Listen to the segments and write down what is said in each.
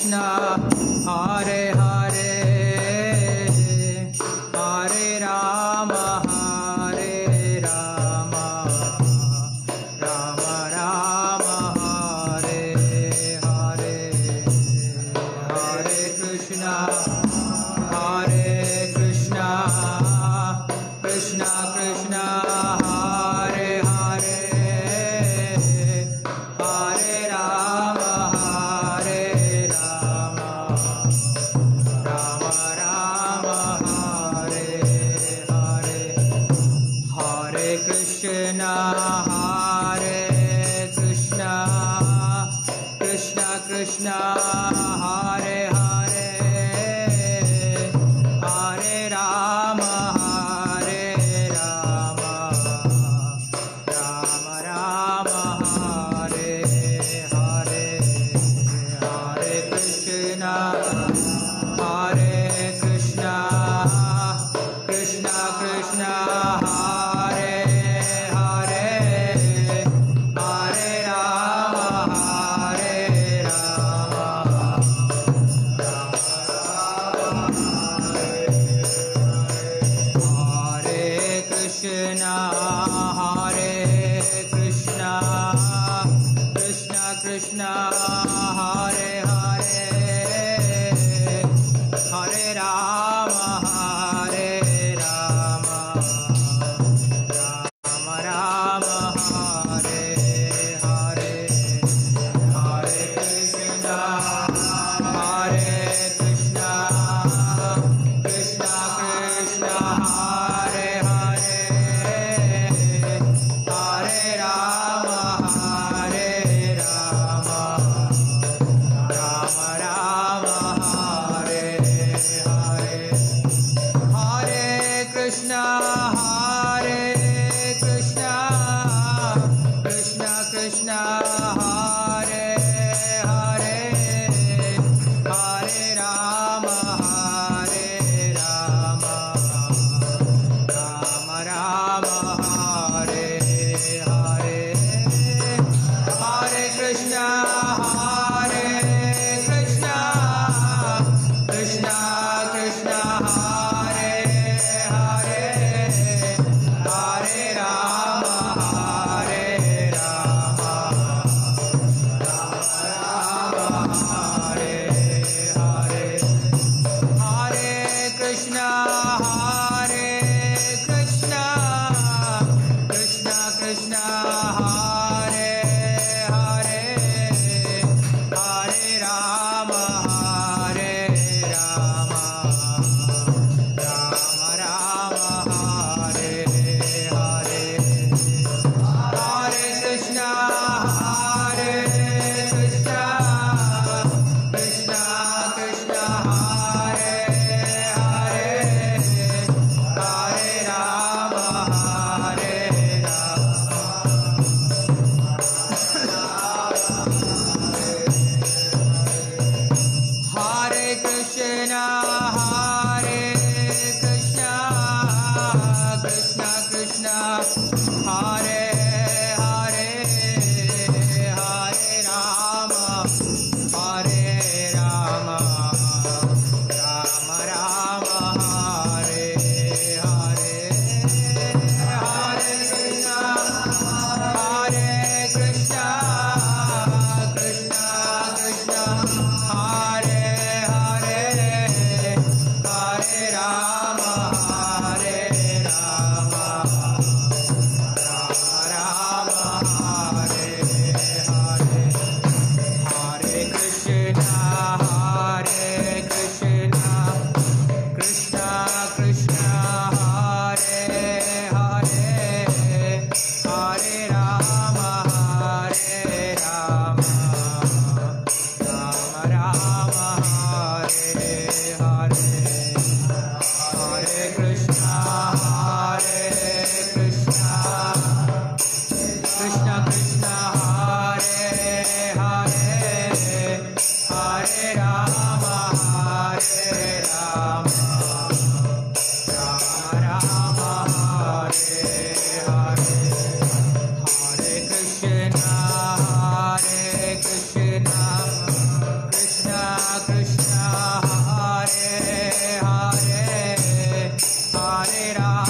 Krishna, Hare Hare, Hare Rama, Hare Rama, Rama Rama, Hare Hare, Hare Krishna, Hare Krishna, Krishna Krishna, Hare Hare, Hare Rama, Hare Rama, Rama Rama, Hare Hare, Hare Krishna, Hare Krishna, Krishna Krishna, Hare Hare, Hare Rama, Hare Rama, Rama Rama, Hare Hare, Hare Krishna, Hare Krishna, Krishna Krishna, Hare Hare, Hare Rama, Hare Rama, Hare Krishna, Hare Krishna, Krishna Krishna, Hare Hare, Hare Rama, Hare Rama, Rama Rama, Hare Hare, Hare Krishna, Hare Krishna, Krishna Krishna, Hare Hare, Hare Rama, Hare Rama, Rama Rama, Hare Hare, Hare Krishna, Hare Krishna, Krishna Krishna, Hare Hare, Hare Rama, Hare Rama, Rama Rama, Hare Hare, Hare Krishna, Hare Krishna, Krishna Krishna, Hare Hare, Hare Rama, Hare Rama, Rama Rama, Hare Hare, Hare Krishna, Hare Krishna, Krishna Krishna, Hare Hare, Hare Rama, Hare Rama, Rama Rama, Hare Hare, Hare Krishna, Hare Krishna, Krishna Krishna, Hare Hare, Hare Rama, Hare Hare Krishna, Hare Krishna, Krishna Krishna, Hare Hare, Hare Rama, Hare Rama, Rama Rama, Hare Hare, Hare Krishna, Hare Krishna, Krishna Krishna, Hare Hare, Hare Rama, Hare Rama, Rama Hare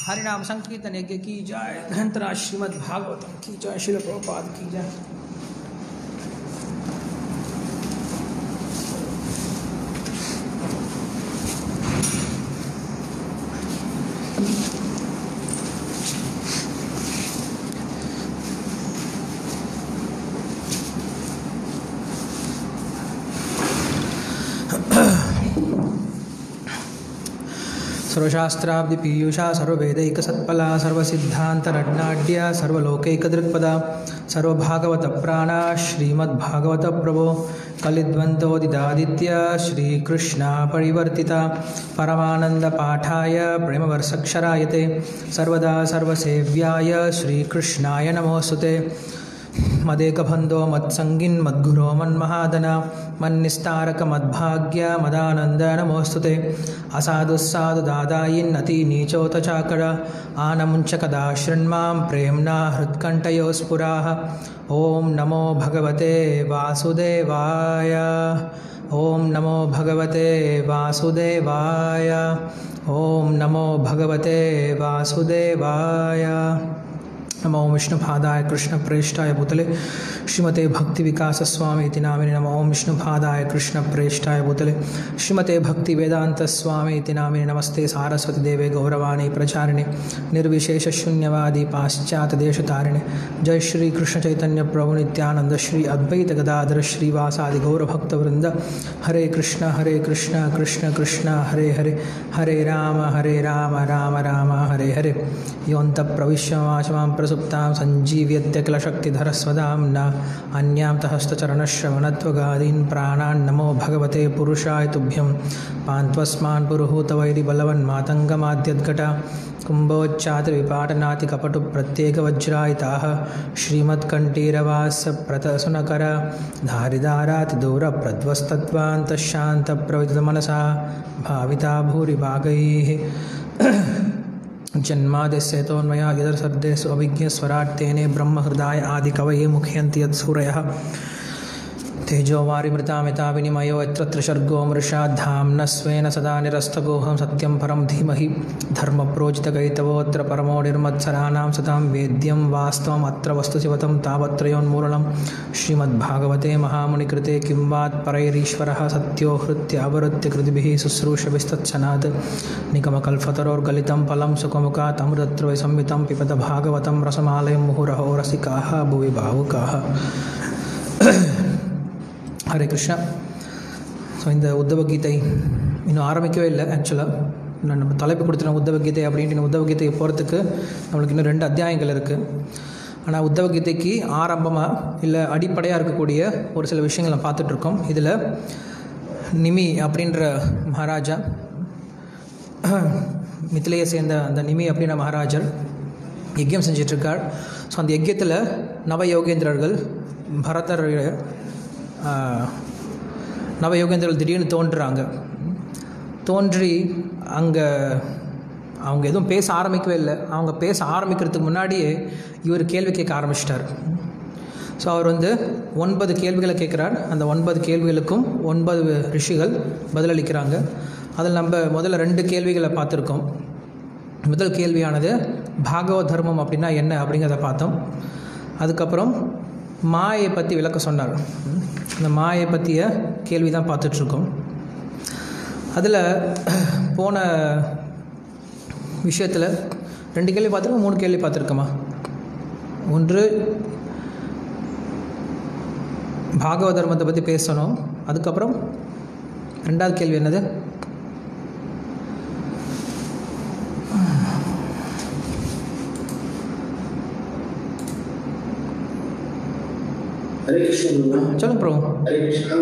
हरिनाम संकीर्तन यज्ञ की जय, ग्रंथराज श्रीमद् भागवतम की जय, श्रील प्रभुपाद की जय। सर्वशास्त्राब्धि पीयूषा सर्ववेदैक सत्फला सर्वसिद्धान्तरत्नाढ्या सर्वलोकैकदृक्पदा सर्वभागवत प्राणा श्रीमद्भागवत प्रभो कलिद्वन्द्वोदितादित्य श्रीकृष्णा परिवर्तिता परमानंद पाठाय प्रेमवर्षक्षरायते सर्वदा सर्वसेव्याय श्रीकृष्णाय नमोस्तुते। मदेकबन्धो मत्सङ्गिन् मद्गुरो मन्महादना मन्निस्तारक मद्भाग्य मदानन्द नमोस्तुते। असाधुस्साधु दादायिन् अतिनीचोत चाकर आनमुञ्चकदा शृण्मां प्रेम्णा हृत्कण्ठयो स्फुराः। ॐ नमो भगवते वासुदेवाय, ॐ नमो भगवते वासुदेवाय, ॐ नमो भगवते वासुदेवाय। नमो विष्णुपादाय कृष्णप्रेष्ठाय भूतले श्रीमते भक्ति विकास स्वामी इति नामिने। नमो विष्णुपादाय कृष्णप्रेष्ठाय भूतले श्रीमते भक्ति वेदांत स्वामी इति नामिने। नमस्ते सारस्वती देवे गौरवाणी प्रचारिणे निर्विशेष शून्यवादी पाश्चात्य देशतारिणे। जय श्री कृष्ण चैतन्य प्रभु नित्यानंद श्री अद्वैत गदाधर श्रीवासादि गौरभक्तवृंद। हरे कृष्ण कृष्ण कृष्ण हरे हरे, हरे राम राम राम हरे हरे। योऽन्तः प्रविश्य वाचमां प्रसुप्तां सञ्जीव्यत्य किल शक्तिधरस्वदाम्ना अन्यां हस्तचरणश्रवणत्वगादीन् प्राणान् नमो भगवते पुरुषाय तुभ्यं। पान्त्वस्मान् पुरुहूतवैरिबलवन्मातङ्गमाद्यद्घटा कुम्भोच्चातिविपाटनातिकपटुप्रत्येकवज्रायिताः श्रीमत्कण्ठीरवास्य प्रतसुनकर धारिधारातिदूरप्रध्वस्तत्वान्तः शान्तप्रवितमनसा भाविता भूरिभागैः। जन्मादिस्य तोन्मया यदर्शब्देषु अभिज्ञस्वराट् तेने ब्रह्महृदाय आदिकवये मुह्यन्ति यत्सूरयः तेजोवारिमृतामिता विनिमयो यत्र त्रिसर्गो मृषा धाम्नः स्वेन सदा निरस्तगोऽहं सत्यं परं धीमहि धर्मप्रोजितकैतवोऽत्र परमो निर्मत्सराणां सतां वेद्यं वास्तवम् अत्र वस्तुशिवतं तावत्रयोन्मूलनं श्रीमद्भागवते महामुनिकृते किं वात् परैरीश्वरः सत्यो हृत्य अवरुत्य कृतिभिः शुश्रूषभिस्तत्सनात् निगमकल्पतरोर्गलितं फलं सुखमुखात् अमृतत्वै संयुतं पिबत भागवतं रसमालयं मुहुरहो रसिकाः भुवि भावुकाः. ஹரே கிருஷ்ணா. ஸோ இந்த உத்தவ கீதை இன்னும் ஆரம்பிக்கவே இல்லை. ஆக்சுவலாக நம்ம தலைப்பு கொடுத்துட்டோம் உத்தவ கீதை அப்படின்ட்டு. உத்தவ கீதையை போகிறதுக்கு நம்மளுக்கு இன்னும் 2 அத்தியாயங்கள் இருக்குது. ஆனால் உத்தவ கீதைக்கு ஆரம்பமாக இல்லை அடிப்படையாக இருக்கக்கூடிய ஒரு சில விஷயங்கள் நம்ம பார்த்துட்ருக்கோம். இதில் நிமி அப்படின்ற மகாராஜா, மித்திலையை சேர்ந்த அந்த நிமி அப்படின்ற மகாராஜர் யஜ்யம் செஞ்சிட்ருக்கார். ஸோ அந்த யஜ்யத்தில் நவயோகேந்திரர்கள் பரதருடைய நவயோகேந்திரர்கள் திடீர்னு தோன்றுறாங்க. தோன்றி அங்கே அவங்க எதுவும் பேச ஆரம்பிக்கவே இல்லை. அவங்க பேச ஆரம்பிக்கிறதுக்கு முன்னாடியே இவர் கேள்வி கேட்க ஆரம்பிச்சிட்டார். ஸோ அவர் 9 கேள்விகளை கேட்குறார். அந்த 9 கேள்விகளுக்கும் 9 ரிஷிகள் பதிலளிக்கிறாங்க. அதில் நம்ம முதல்ல 2 கேள்விகளை பார்த்துருக்கோம். முதல் கேள்வியானது பாகவத தர்மம் அப்படின்னா என்ன அப்படிங்கிறத பார்த்தோம். அதுக்கப்புறம் மாயை பற்றி விளக்க சொன்னார். இந்த மாயை பற்றிய கேள்வி தான் பார்த்துட்ருக்கோம். அதில் போன விஷயத்தில் 2 கேள்வி பார்த்துருக்கோம், 3 கேள்வி பார்த்துருக்கோமா? ஒன்று பாகவத தர்மத்தை பற்றி பேசணும். அதுக்கப்புறம் 2வது கேள்வி என்னது? ஹரே கிருஷ்ணா. சொல்லுங்க ப்ரோ. ஹரே கிருஷ்ணா.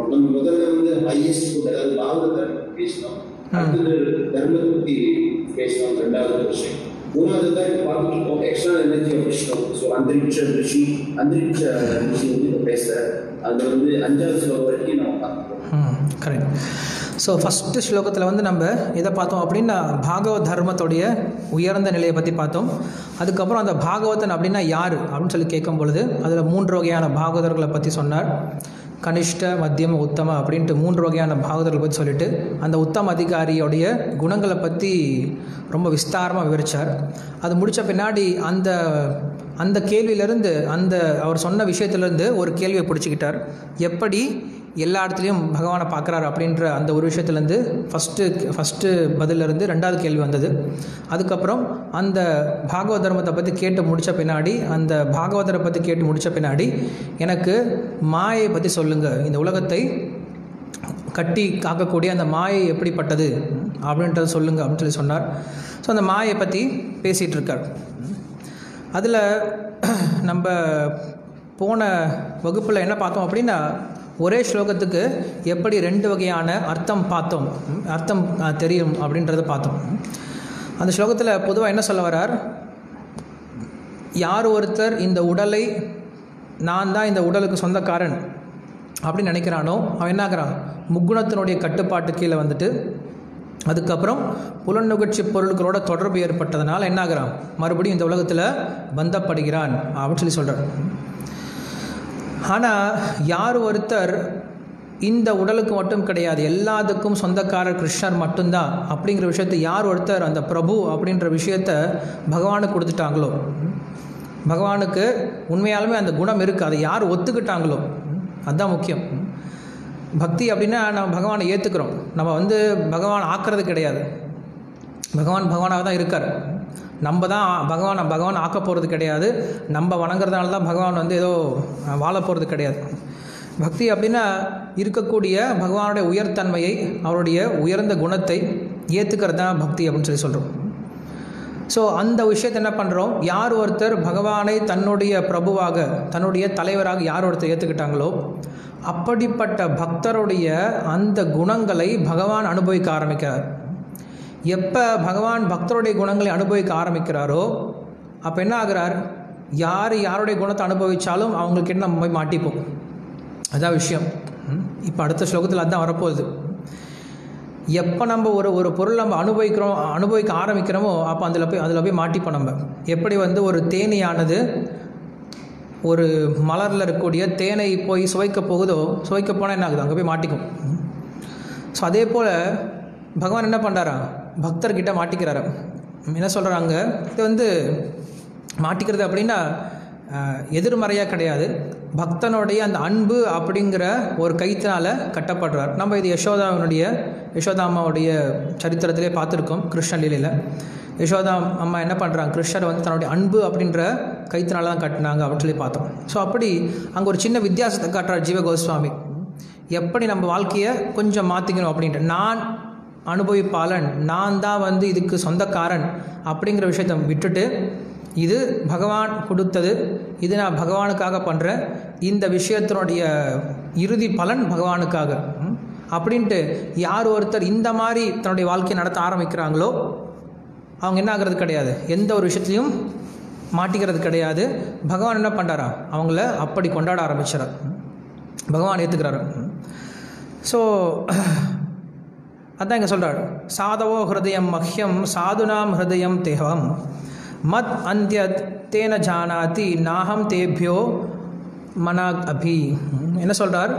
நம்ம முதல்ல ஹையஸ்ட் ஃபுட், அதாவது பாகவத தர்மம் பேசணும். அடுத்தது தர்மத்தை பற்றி பேசணும். 2வது விஷயம். 3வது தான் பார்த்துட்டு இருக்கோம், external energy of Vishnu. So Antariksha Rishi பேசுகிறேன். அது 5வது ஸ்லோகம் வரைக்கும் நம்ம பார்த்துருக்கோம். கரெக்ட். ஸோ ஃபஸ்ட்டு ஸ்லோகத்தில் நம்ம எதை பார்த்தோம் அப்படின்னா பாகவத தர்மத்துடைய உயர்ந்த நிலையை பற்றி பார்த்தோம். அதுக்கப்புறம் அந்த பாகவதன் அப்படின்னா யார் அப்படின்னு சொல்லி கேட்கும் பொழுது அதில் 3 வகையான பாகவதர்களை பற்றி சொன்னார். கனிஷ்ட, மத்தியம, உத்தம அப்படின்ட்டு 3 வகையான பாகவதர்களை பற்றி சொல்லிவிட்டு அந்த உத்தம அதிகாரியோடைய குணங்களை பற்றி ரொம்ப விஸ்தாரமாக விவரித்தார். அது முடித்த பின்னாடி அந்த கேள்வியிலேருந்து அவர் சொன்ன விஷயத்துலேருந்து ஒரு கேள்வியை பிடிச்சிக்கிட்டார். எப்படி எல்லா இடத்துலையும் பகவானை பார்க்குறாரு அப்படின்ற அந்த ஒரு விஷயத்துலேருந்து ஃபஸ்ட்டு பதிலிருந்து 2வது கேள்வி வந்தது. அதுக்கப்புறம் அந்த பாகவத தர்மத்தை பற்றி கேட்டு முடித்த பின்னாடி, அந்த பாகவதரை பற்றி கேட்டு முடித்த பின்னாடி எனக்கு மாயை பற்றி சொல்லுங்கள், இந்த உலகத்தை கட்டி காக்கக்கூடிய அந்த மாயை எப்படிப்பட்டது அப்படின்றத சொல்லுங்கள் அப்படின்னு சொல்லி சொன்னார். ஸோ அந்த மாயை பற்றி பேசிகிட்டு இருக்கார். அதில் நம்ம போன வகுப்பில் என்ன பார்த்தோம் அப்படின்னா ஒரே ஸ்லோகத்துக்கு எப்படி 2 வகையான அர்த்தம் தெரியும் அப்படின்றத பார்த்தோம். அந்த ஸ்லோகத்தில் பொதுவாக என்ன சொல்ல வர்றார், யார் ஒருத்தர் இந்த உடலை நான் தான் இந்த உடலுக்கு சொந்தக்காரன் அப்படின்னு நினைக்கிறானோ அவன் என்ன ஆகிறான், முக்குணத்தினுடைய கட்டுப்பாட்டு கீழே வந்துட்டு அதுக்கப்புறம் புலநுகர்ச்சி பொருட்களோட தொடர்பு ஏற்பட்டதுனால என்ன ஆகிறான், மறுபடியும் இந்த உலகத்தில் பந்தப்படுகிறான் அப்படின்னு சொல்லி சொல்கிறார். ஆனால் யார் ஒருத்தர் இந்த உடலுக்கு மட்டும் கிடையாது, எல்லாத்துக்கும் சொந்தக்காரர் கிருஷ்ணர் மட்டும்தான் அப்படிங்கிற விஷயத்தை யார் ஒருத்தர் அந்த பிரபு அப்படின்ற விஷயத்தை பகவானுக்கு கொடுத்துட்டாங்களோ, பகவானுக்கு உண்மையாலுமே அந்த குணம் இருக்குது, அதை யார் ஒத்துக்கிட்டாங்களோ அதுதான் முக்கியம். பக்தி அப்படின்னா நம்ம பகவானை ஏற்றுக்கிறோம், நம்ம பகவான் ஆக்கிறது கிடையாது, பகவானாக தான் இருக்கார். நம்ம தான் பகவான் ஆக்க போகிறது கிடையாது, நம்ம வணங்குறதுனால தான் பகவான் ஏதோ வாழ போகிறது கிடையாது. பக்தி அப்படின்னா இருக்கக்கூடிய பகவானுடைய உயர்தன்மையை, அவருடைய உயர்ந்த குணத்தை ஏற்றுக்கிறது தான் பக்தி அப்படின்னு சொல்லி சொல்கிறோம். ஸோ அந்த விஷயத்தை என்ன பண்ணுறோம், யார் ஒருத்தர் பகவானை தன்னுடைய பிரபுவாக, தன்னுடைய தலைவராக யார் ஒருத்தர் ஏற்றுக்கிட்டாங்களோ அப்படிப்பட்ட பக்தருடைய அந்த குணங்களை பகவான் அனுபவிக்க ஆரம்பிக்கிறார். எப்போ பகவான் பக்தருடைய குணங்களை அனுபவிக்க ஆரம்பிக்கிறாரோ அப்போ என்ன ஆகிறார், யாருடைய குணத்தை அனுபவித்தாலும் அவங்களுக்கு நம்ம போய் மாட்டிப்போம். அதான் விஷயம். இப்போ அடுத்த ஸ்லோகத்தில் அதுதான் வரப்போகுது. எப்போ நம்ம ஒரு பொருள் நம்ம அனுபவிக்க ஆரம்பிக்கிறோமோ அப்போ அதில் போய் மாட்டிப்போம். நம்ம எப்படி வந்து ஒரு தேனீயானது ஒரு மலரில் இருக்கக்கூடிய தேனை போய் சுவைக்க போனால் என்ன ஆகுது, அங்கே போய் மாட்டிக்கும். ஸோ அதே போல் பகவான் என்ன பண்ணுறாரா, பக்தர்கிட்ட மாட்டிக்கிறாரா. என்ன சொல்கிறாங்க, இது வந்து மாட்டிக்கிறது அப்படின்னா எதிர்மறையாக கிடையாது. பக்தனுடைய அந்த அன்பு அப்படிங்கிற ஒரு கயிற்றினால் கட்டப்படுறார். நம்ம இது யசோதாமாவுடைய சரித்திரத்திலே பார்த்துருக்கோம். கிருஷ்ண லீலையில் யசோதா அம்மா என்ன பண்ணுறாங்க, கிருஷ்ணர் வந்து தன்னுடைய அன்பு அப்படின்ற கயிற்றினால தான் கட்டினாங்க அப்படின்னு சொல்லி பார்த்தோம். ஸோ அப்படி அங்கே ஒரு சின்ன வித்தியாசத்தை காட்டுறார் ஜீவ கோஸ்வாமி. எப்படி நம்ம வாழ்க்கையை கொஞ்சம் மாற்றிக்கணும் அப்படின்ட்டு, நான் அனுபவிப்பாளன், நான் தான் வந்து இதுக்கு சொந்தக்காரன் அப்படிங்கிற விஷயத்தை விட்டுட்டு, இது பகவான் கொடுத்தது, இது நான் பகவானுக்காக பண்ணுறேன், இந்த விஷயத்தினுடைய இறுதி பலன் பகவானுக்காக அப்படின்ட்டு யார் ஒருத்தர் இந்த மாதிரி தன்னுடைய வாழ்க்கையை நடத்த ஆரம்பிக்கிறாங்களோ அவங்க என்ன ஆகிறது கிடையாது, எந்த ஒரு விஷயத்துலையும் மாட்டிக்கிறது கிடையாது. பகவான் என்ன பண்ணுறாரா, அவங்கள அப்படி கொண்டாட ஆரம்பிச்சார், பகவான் ஏற்றுக்கிறாரு. ஸோ அதான் இங்கே சொல்கிறார், சாதவோ ஹிருதயம் மஹ்யம் சாதுனாம் ஹிருதயம் தேவம் மத் அந்தியத் தேன ஜானாதி நாகம் தேபியோ மனாக் அபி. என்ன சொல்கிறார்,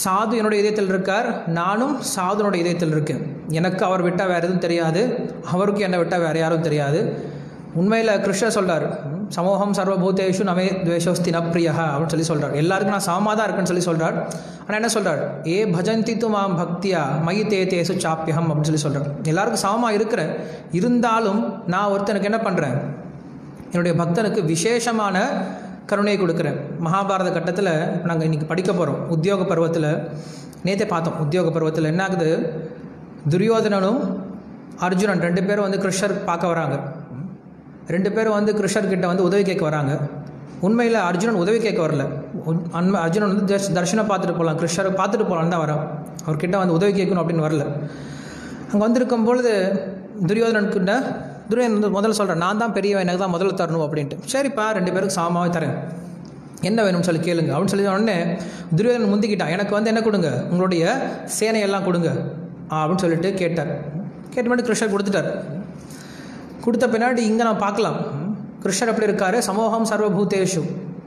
சாது என்னுடைய இதயத்தில் இருக்கார், நானும் சாதுனுடைய இதயத்தில் இருக்கேன். எனக்கு அவர் விட்டால் வேறு எதுவும் தெரியாது, அவருக்கு என்னை விட்டால் வேறு யாரும் தெரியாது. உண்மையில் கிருஷ்ணர் சொல்கிறார், சமூகம் சர்வபூதேஷு நமே துவேஷோஸ்தி ந பிரியா அப்படின்னு சொல்லி சொல்கிறார். எல்லாருக்கும் நான் சமமாக தான் இருக்குன்னு சொல்லி சொல்கிறார். ஆனால் என்ன சொல்கிறார், ஏ பஜந்தி து மாம் பக்தியா மயி தேசு சாப்பியம் அப்படின்னு சொல்லி சொல்கிறார். எல்லாருக்கும் சமமாக இருக்கிறேன், இருந்தாலும் நான் ஒருத்தனுக்கு என்ன பண்ணுறேன், என்னுடைய பக்தனுக்கு விசேஷமான கருணையை கொடுக்குறேன். மகாபாரத கட்டத்தில் நாங்கள் இன்றைக்கி படிக்க போகிறோம். உத்தியோக பருவத்தில் நேற்றே பார்த்தோம். உத்தியோக பருவத்தில் என்ன ஆகுது, துரியோதனனும் அர்ஜுனன் 2 பேரும் வந்து கிருஷ்ணர் பார்க்க வராங்க. 2 பேரும் வந்து கிருஷ்ணர்கிட்ட வந்து உதவி கேட்க வராங்க. உண்மையில் அர்ஜுனன் உதவி கேட்க வரல, அர்ஜுனன் வந்து தர்ஷனம் பார்த்துட்டு போகலாம், கிருஷ்ணரை பார்த்துட்டு போகலான்னு தான் வரான். அவர்கிட்ட வந்து உதவி கேட்கணும் அப்படின்னு வரல. அங்கே வந்திருக்கும் பொழுது துரியோதனன்கிட்ட துரியோதனன் முதல்ல சொல்கிறேன், நான் தான் பெரியவன், எனக்கு தான் முதல்ல தரணும் அப்படின்ட்டு. சரிப்பா 2 பேருக்கு சமமாகவே தரேன், என்ன வேணும்னு சொல்லி கேளுங்க அப்படின்னு சொல்லி உடனே துரியோதனன் முந்திக்கிட்டான், எனக்கு வந்து என்ன கொடுங்க, உங்களுடைய சேனையெல்லாம் கொடுங்க அப்படின்னு சொல்லிட்டு கேட்டார். கேட்ட மாதிரி கிருஷ்ணர் கொடுத்துட்டார். கொடுத்த பின்னாடி இங்கே நான் பார்க்கலாம் கிருஷ்ணர் எப்படி இருக்காரு, சமூகம் சர்வபூதேஷு,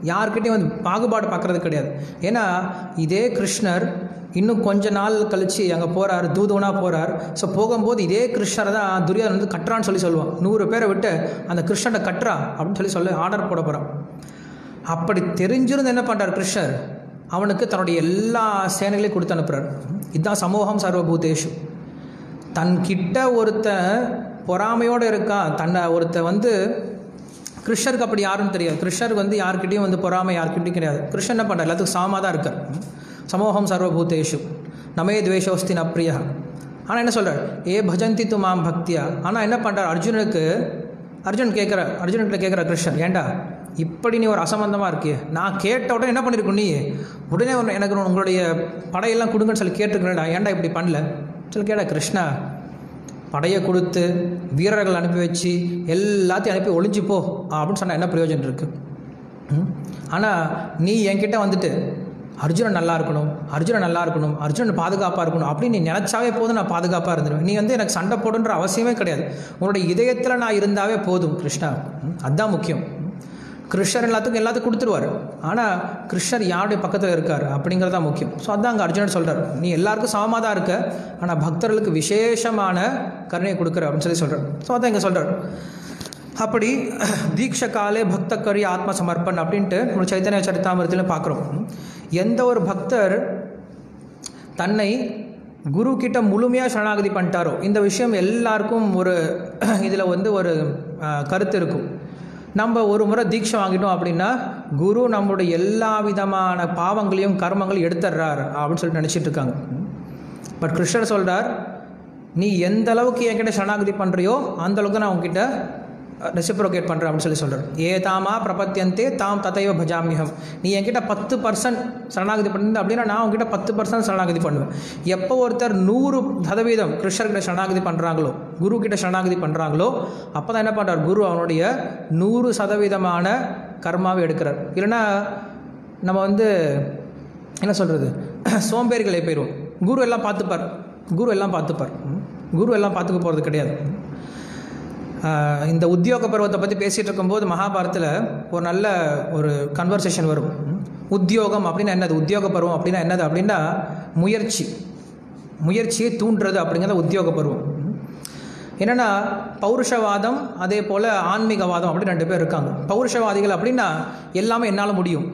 யார்கிட்டையும் வந்து பாகுபாடு பார்க்குறது கிடையாது. ஏன்னா இதே கிருஷ்ணர் இன்னும் கொஞ்ச நாள் கழித்து அங்கே போகிறார், தூதுவனாக போகிறார். ஸோ போகும்போது இதே கிருஷ்ணரை தான் துரியோதனன் வந்து கட்டுறான்னு சொல்லி சொல்லுவான். 100 பேரை விட்டு அந்த கிருஷ்ணனை கட்டுறா அப்படின்னு சொல்லி ஆர்டர் போட போகிறான். அப்படி தெரிஞ்சிருந்து என்ன பண்ணுறார் கிருஷ்ணர், அவனுக்கு தன்னுடைய எல்லா சேனைகளையும் கொடுத்து அனுப்புகிறார். இதுதான் சமூகம் சர்வபூதேஷு. தன்கிட்ட ஒருத்தன் பொறாமையோடு இருக்கான், தன்னை ஒருத்தன் வந்து கிருஷ்ணருக்கு அப்படி யாரும் தெரியாது. கிருஷ்ணருக்கு வந்து யார்கிட்டையும் வந்து பொறாமை யார்கிட்டையும் கிடையாது. கிருஷ்ணன் என்ன பண்ணுறார், எல்லாத்துக்கும் சமமாக தான் இருக்கார். சமூகம் சர்வபூதேஷு நமே துவேஷோஸ்தி ந பிரியா. ஆனால் என்ன சொல்கிறார், ஏ பஜந்தி து மாம் பக்தியா. ஆனால் என்ன பண்ணுறார், அர்ஜுன்கிட்ட கேட்குற கிருஷ்ணன், ஏண்டா இப்படி நீ ஒரு அசம்பந்தமாக இருக்கிய, நான் கேட்ட உடனே என்ன பண்ணியிருக்கணும், நீ உடனே எனக்கு உங்களுடைய படையெல்லாம் கொடுங்கன்னு சொல்லி கேட்டுருக்கேன்டா, ஏன்டா இப்படி பண்ணல சொல்லி கேட்டா. கிருஷ்ணா படையை கொடுத்து வீரர்கள் அனுப்பி வச்சு எல்லாத்தையும் அனுப்பி ஒளிஞ்சிப்போ அப்படின்னு சொன்னால் என்ன பிரயோஜனம் இருக்குது? ஆனால் நீ என்கிட்ட வந்துட்டு அர்ஜுனன் நல்லா இருக்கணும், அர்ஜுனன் பாதுகாப்பாக இருக்கணும் அப்படின்னு நீ நினச்சாவே போதும், நான் பாதுகாப்பாக இருந்துடுவேன். நீ வந்து எனக்கு சண்டை போடுன்ற அவசியமே கிடையாது, உன்னுடைய இதயத்தில் நான் இருந்தாவே போதும் கிருஷ்ணா. அதுதான் முக்கியம். கிருஷ்ணர் எல்லாத்துக்கும் கொடுத்துருவார். ஆனால் கிருஷ்ணர் யாருடைய பக்கத்தில் இருக்கார் அப்படிங்கிறதா முக்கியம். ஸோ அதான் அங்கே அர்ஜுனன் சொல்கிறார், நீ எல்லாருக்கும் சமமாக தான் இருக்க, ஆனால் பக்தர்களுக்கு விசேஷமான கருணையை கொடுக்குற அப்படின்னு சொல்லி சொல்கிறார். ஸோ அதான் இங்கே சொல்கிறார். அப்படி தீட்ச காலே பக்த கரி ஆத்ம சமர்ப்பன் அப்படின்ட்டு நம்ம சைத்தன்ய சரிதாமிரத்தில் பார்க்குறோம். எந்த ஒரு பக்தர் தன்னை குரு கிட்ட முழுமையாக சரணாகதி பண்ணிட்டாரோ, இந்த விஷயம் எல்லாருக்கும் ஒரு இதில் வந்து ஒரு கருத்து இருக்கும். நம்ம ஒரு முறை தீட்சை வாங்கிட்டோம் அப்படின்னா குரு நம்மளுடைய எல்லா விதமான பாவங்களையும் கர்மங்களையும் எடுத்துடுறார் அப்படின்னு சொல்லிட்டு நினச்சிட்டு இருக்காங்க. பட் கிருஷ்ணர் சொல்கிறார், நீ எந்த அளவுக்கு என்கிட்ட சரணாகதி பண்ணுறியோ அந்த அளவுக்கு நான் உங்ககிட்ட ரெசிப்ரோகேட் பண்ணுறேன் அப்படின்னு சொல்லி சொல்கிறார். ஏதாமா பிரபத்தியந்தே தாம் ததைவ பஜாமியம். நீ என்கிட்ட 10% சரணாகதி பண்ணிருந்த அப்படின்னா நான் உங்ககிட்ட 10% சரணாகதி பண்ணுவேன். எப்போ ஒருத்தர் 100% கிருஷ்ணர்கிட்ட சரணாகதி பண்ணுறாங்களோ, குரு கிட்ட சரணாகதி பண்ணுறாங்களோ, அப்போ தான் என்ன பண்ணுறார், குரு அவனுடைய 100% கர்மாவை எடுக்கிறார். இல்லைன்னா நம்ம வந்து என்ன சொல்கிறது, சோம்பேறிகளை போயிடுவோம். குரு எல்லாம் பார்த்துப்பார், குரு எல்லாம் பார்த்துப்பார். குரு எல்லாம் பார்த்துக்க போகிறது கிடையாது. இந்த உத்தியோக பருவத்தை பற்றி பேசிகிட்டு இருக்கும்போது மகாபாரத்தில் ஒரு நல்ல ஒரு கன்வர்சேஷன் வரும். உத்தியோகம் அப்படின்னா என்னது, உத்தியோக பருவம் அப்படின்னா என்னது அப்படின்னா முயற்சியை தூண்டுறது அப்படிங்கிறத உத்தியோக பருவம். என்னென்னா பௌருஷவாதம் அதே போல் ஆன்மீகவாதம் அப்படி 2 பேர் இருக்காங்க. பௌருஷவாதிகள் அப்படின்னா எல்லாமே என்னால் முடியும்,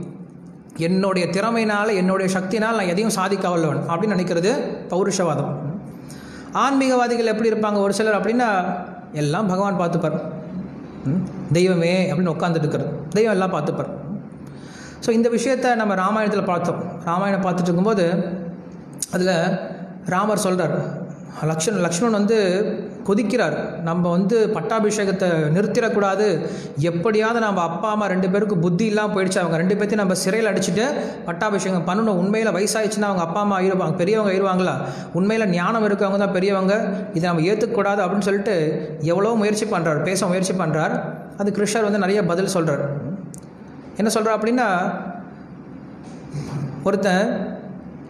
என்னுடைய திறமையினால் என்னுடைய சக்தினால் நான் எதையும் சாதிக்க வல்லவன் அப்படின்னு நினைக்கிறது பௌருஷவாதம். ஆன்மீகவாதிகள் எப்படி இருப்பாங்க ஒரு சிலர் அப்படின்னா எல்லாம் பகவான் பார்த்துப்பார், தெய்வமே அப்படின்னு உட்காந்துட்டு இருக்கிறது, தெய்வம் எல்லாம் பார்த்துப்பார். ஸோ இந்த விஷயத்தை நம்ம ராமாயணத்தில் பார்த்தோம். ராமாயணம் பார்த்துட்டு இருக்கும்போது அதில் ராமர் சொல்கிறார், லக்ஷ்மணன் வந்து கொதிக்கிறார், நம்ம பட்டாபிஷேகத்தை நிறுத்திடக்கூடாது, எப்படியாவது நம்ம அப்பா அம்மா 2 பேருக்கு புத்தி இல்லாமல் போயிடுச்சு, அவங்க 2 பேர்த்தையும் நம்ம சிறையில் அடிச்சுட்டு பட்டாபிஷேகம் பண்ணணும். உண்மையில் வயசாகிடுச்சுன்னா அவங்க அப்பா அம்மா ஆயிடுவாங்க, பெரியவங்க ஆயிடுவாங்களா, உண்மையில் ஞானம் இருக்கவங்க தான் பெரியவங்க, இதை நம்ம ஏற்றுக்கூடாது அப்படின்னு சொல்லிட்டு எவ்வளோ முயற்சி பண்ணுறார், பேச முயற்சி பண்ணுறார். அது கிருஷ்ணர் நிறைய பதில் சொல்கிறார். என்ன சொல்கிறார் அப்படின்னா, ஒருத்தன்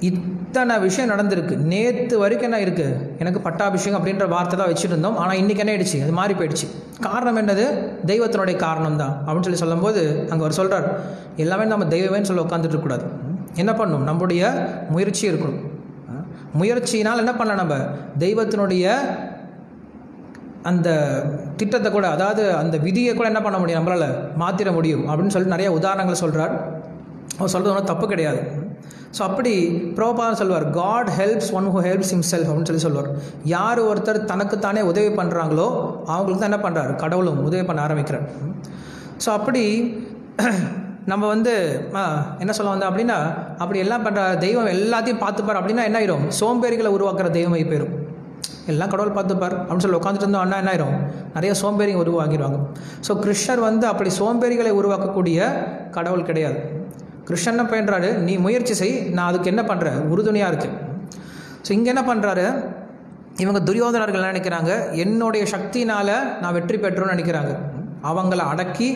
இத்தனை விஷயம் நடந்திருக்கு, நேற்று வரைக்கும் என்ன இருக்குது, எனக்கு பட்டாபிஷேகம் அப்படின்ற வார்த்தை தான் வச்சுட்டு இருந்தோம், ஆனால் இன்றைக்கி என்ன ஆயிடுச்சு, அது மாறி போயிடுச்சு. காரணம் என்னது, தெய்வத்தினுடைய காரணம் தான் அப்படின்னு சொல்லும்போது அங்கே அவர் சொல்கிறார், எல்லாமே நம்ம தெய்வமேன்னு சொல்ல உட்காந்துட்டு இருக்கக்கூடாது, என்ன பண்ணணும், நம்முடைய முயற்சி இருக்கணும். முயற்சினால் என்ன பண்ணலாம், நம்ம தெய்வத்தினுடைய அந்த திட்டத்தை கூட, அதாவது அந்த விதியை கூட என்ன பண்ண முடியும், நம்மளால் மாற்றிட முடியும் அப்படின்னு சொல்லிட்டு நிறைய உதாரணங்களை சொல்கிறார். அவர் சொல்கிறது ஒன்றும் தப்பு கிடையாது. ஸோ அப்படி பிரபுபாதர் சொல்வார், God helps one who helps himself அப்படின்னு சொல்லுவார். யார் ஒருத்தர் தனக்குத்தானே உதவி பண்ணுறாங்களோ அவங்களுக்கு தான் என்ன பண்ணுறாரு, கடவுளும் உதவி பண்ண ஆரம்பிக்கிறார். ஸோ அப்படி நம்ம என்ன சொல்ல வந்தோம் அப்படின்னா, அப்படி எல்லாம் பண்ணுற தெய்வம் எல்லாத்தையும் பார்த்துப்பார் அப்படின்னா என்ன ஆயிரும், சோம்பேறிகளை உருவாக்குற தெய்வமை போயிடும். எல்லாம் கடவுள் பார்த்துப்பார் அப்படின்னு சொல்லி உட்காந்துட்டு இருந்தோம் அண்ணா என்ன ஆயிரும், நிறைய சோம்பேறிங்க உருவாக்கிடுவாங்க. ஸோ கிருஷ்ணர் அப்படி சோம்பேறிகளை உருவாக்கக்கூடிய கடவுள் கிடையாது. கிருஷ்ணன் என்ன பண்ணுறாரு, நீ முயற்சி செய், நான் அதுக்கு என்ன பண்ணுறேன், உறுதுணையாக இருக்கேன். ஸோ இங்கே என்ன பண்ணுறாரு, இவங்க துரியோதனர்கள் என்ன நினைக்கிறாங்க, என்னுடைய சக்தினால் நான் வெற்றி பெற்றோன்னு நினைக்கிறாங்க. அவங்கள அடக்கி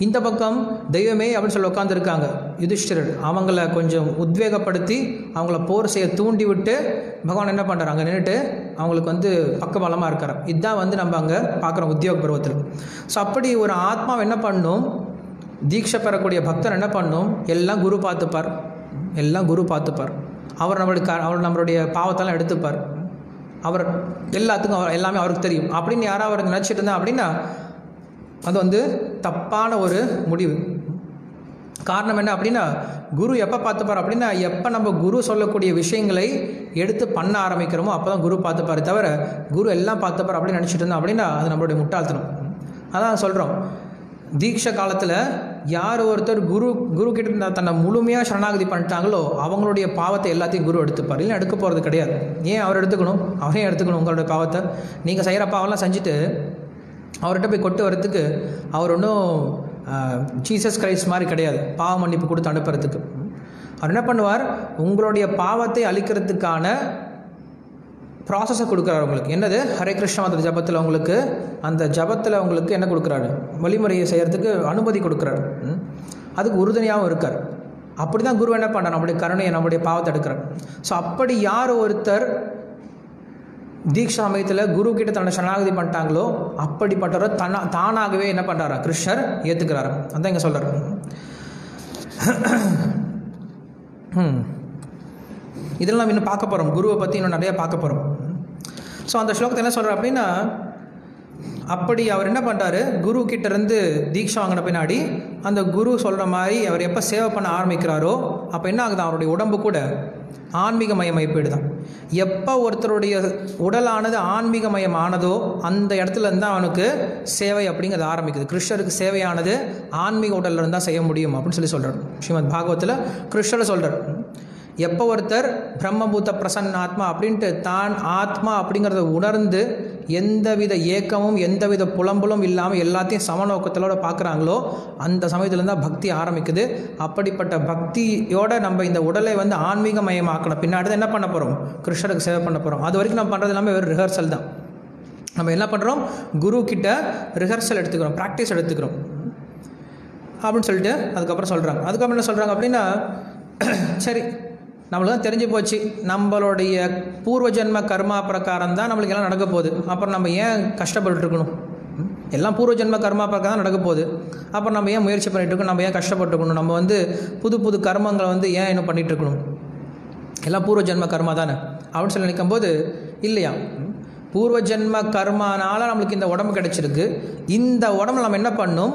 இந்த பக்கம் தெய்வமே அப்படின்னு சொல்லி உட்காந்துருக்காங்க யுதிஷ்டிரர். அவங்கள கொஞ்சம் உத்வேகப்படுத்தி அவங்கள போர் செய்ய தூண்டி விட்டு பகவான் என்ன பண்ணுறாங்க, அங்கே நின்றுட்டு அவங்களுக்கு பக்கபலமாக இருக்கார். இதுதான் நம்ம அங்கே பார்க்குறோம் உத்தியோக பருவத்தில். ஸோ அப்படி ஒரு ஆத்மாவை என்ன பண்ணணும், தீட்சை பெறக்கூடிய பக்தர் என்ன பண்ணணும், எல்லாம் குரு பார்த்துப்பார், எல்லாம் குரு பார்த்துப்பார். அவர் நம்மளுடைய பாவத்தெல்லாம் எடுத்துப்பார். அவர் எல்லாத்துக்கும் எல்லாமே அவருக்கு தெரியும் அப்படின்னு யாராவது அவர் நினச்சிட்டு இருந்தா அப்படின்னா அது தப்பான ஒரு முடிவு. காரணம் என்ன அப்படின்னா, குரு எப்போ பார்த்துப்பார் அப்படின்னா, எப்போ நம்ம குரு சொல்லக்கூடிய விஷயங்களை எடுத்து பண்ண ஆரம்பிக்கிறோமோ அப்போ தான் குரு பார்த்துப்பார். தவிர குரு எல்லாம் பார்த்துப்பார் அப்படின்னு நினச்சிட்டு இருந்தோம் அப்படின்னா அது நம்மளுடைய முட்டாள்தனம். அதான் சொல்கிறோம், தீட்சை காலத்தில் யார் ஒருத்தர் குரு கிட்ட தன்னை முழுமையாக சரணாகதி பண்ணிட்டாங்களோ அவங்களுடைய பாவத்தை எல்லாத்தையும் குரு எடுத்துப்பார். இல்லை எடுக்க போகிறது கிடையாது. ஏன் அவர் எடுத்துக்கணும், அவரே எடுத்துக்கணும் உங்களுடைய பாவத்தை. நீங்கள் செய்கிற பாவம்லாம் செஞ்சுட்டு அவர்கிட்ட போய் கொட்டு வரத்துக்கு அவர் ஒன்றும் ஜீசஸ் கிரைஸ்ட் மாதிரி கிடையாது, பாவ மன்னிப்பு கொடுத்து அனுப்புறதுக்கு. அவர் என்ன பண்ணுவார், உங்களுடைய பாவத்தை அழிக்கிறதுக்கான ப்ராசஸை கொடுக்குறாரு உங்களுக்கு. என்னது, ஹரே கிருஷ்ண மந்திர ஜபத்தில் உங்களுக்கு அந்த ஜபத்தில் உங்களுக்கு என்ன கொடுக்குறாரு, வழிமுறையை செய்கிறதுக்கு அனுமதி கொடுக்குறாரு. அதுக்கு உறுதுணையாகவும் இருக்கார். அப்படி தான் குரு என்ன பண்ணுறார், நம்முடைய கருணையை நம்முடைய பாவத்தை எடுக்கிறார். ஸோ அப்படி யார் ஒருத்தர் தீட்சா சமயத்தில் குரு கிட்ட தன்னை சரணாகதி பண்ணிட்டாங்களோ அப்படிப்பட்டவரை தானாகவே என்ன பண்ணுறாரா, கிருஷ்ணர் ஏற்றுக்கிறாரு. அதான் இங்கே சொல்கிறார். இதெல்லாம் நம்ம இன்னும் பார்க்க போகிறோம், குருவை பற்றி இன்னும் நிறையா பார்க்க போகிறோம். ஸோ அந்த ஸ்லோகத்தை என்ன சொல்கிறார் அப்படின்னா, அப்படி அவர் என்ன பண்ணுறாரு, குரு கிட்டேருந்து தீட்சை வாங்கின பின்னாடி அந்த குரு சொல்கிற மாதிரி அவர் எப்போ சேவை பண்ண ஆரம்பிக்கிறாரோ அப்போ என்ன ஆகுது, அவருடைய உடம்பு கூட ஆன்மீகமயமாகி போயிடுதான். எப்போ ஒருத்தருடைய உடலானது ஆன்மீகமயமானதோ அந்த இடத்துல இருந்தால் அவனுக்கு சேவை அப்படிங்கிறது ஆரம்பிக்குது. கிருஷ்ணருக்கு சேவையானது ஆன்மீக உடலில் இருந்தால் செய்ய முடியும் அப்படின்னு சொல்கிறார். ஸ்ரீமத் பாகவத்தில் கிருஷ்ணர் சொல்கிறார், எப்போ ஒருத்தர் பிரம்மபூத்த பிரசன்ன ஆத்மா அப்படின்ட்டு தான் ஆத்மா அப்படிங்கிறத உணர்ந்து எந்தவித ஏக்கமும் எந்தவித புலம்பலும் இல்லாமல் எல்லாத்தையும் சமநோக்கத்தோடு பார்க்குறாங்களோ அந்த சமயத்தில் தான் பக்தி ஆரம்பிக்குது. அப்படிப்பட்ட பக்தியோடு நம்ம இந்த உடலை ஆன்மீகமயமாக்கணும். பின்னாடி தான் என்ன பண்ண போகிறோம், கிருஷ்ணருக்கு சேவை பண்ண போகிறோம். அது வரைக்கும் நம்ம பண்ணுறது எல்லாமே ஒரு ரிஹர்சல் தான். நம்ம என்ன பண்ணுறோம், குரு கிட்ட ரிஹர்சல் எடுத்துக்கிறோம், ப்ராக்டிஸ் எடுத்துக்கிறோம் அப்படின்னு சொல்லிட்டு அதுக்கப்புறம் சொல்கிறாங்க. அதுக்கப்புறம் என்ன சொல்கிறாங்க அப்படின்னா, சரி நம்மளுக்கு தான் தெரிஞ்சு போச்சு, நம்மளுடைய பூர்வ ஜென்ம கர்மா பிரகாரம் தான் நம்மளுக்கு எல்லாம் நடக்க போகுது. அப்புறம் நம்ம ஏன் கஷ்டப்பட்டு இருக்கணும்? எல்லாம் பூர்வ ஜென்ம கர்மா பிரகாரம் தான் நடக்க போகுது. அப்புறம் நம்ம ஏன் முயற்சி பண்ணிட்டு இருக்கணும்? நம்ம ஏன் கஷ்டப்பட்டுருக்கணும்? நம்ம வந்து புது புது கர்மங்களை வந்து ஏன் இன்னும் பண்ணிகிட்டு இருக்கணும்? எல்லாம் பூர்வ ஜென்ம கர்மா தானே அப்படின்னு சொல்லி நினைக்கும் போது, இல்லையா, பூர்வ ஜென்ம கர்மானால நம்மளுக்கு இந்த உடம்பு கிடைச்சிருக்கு. இந்த உடம்புல நம்ம என்ன பண்ணணும்?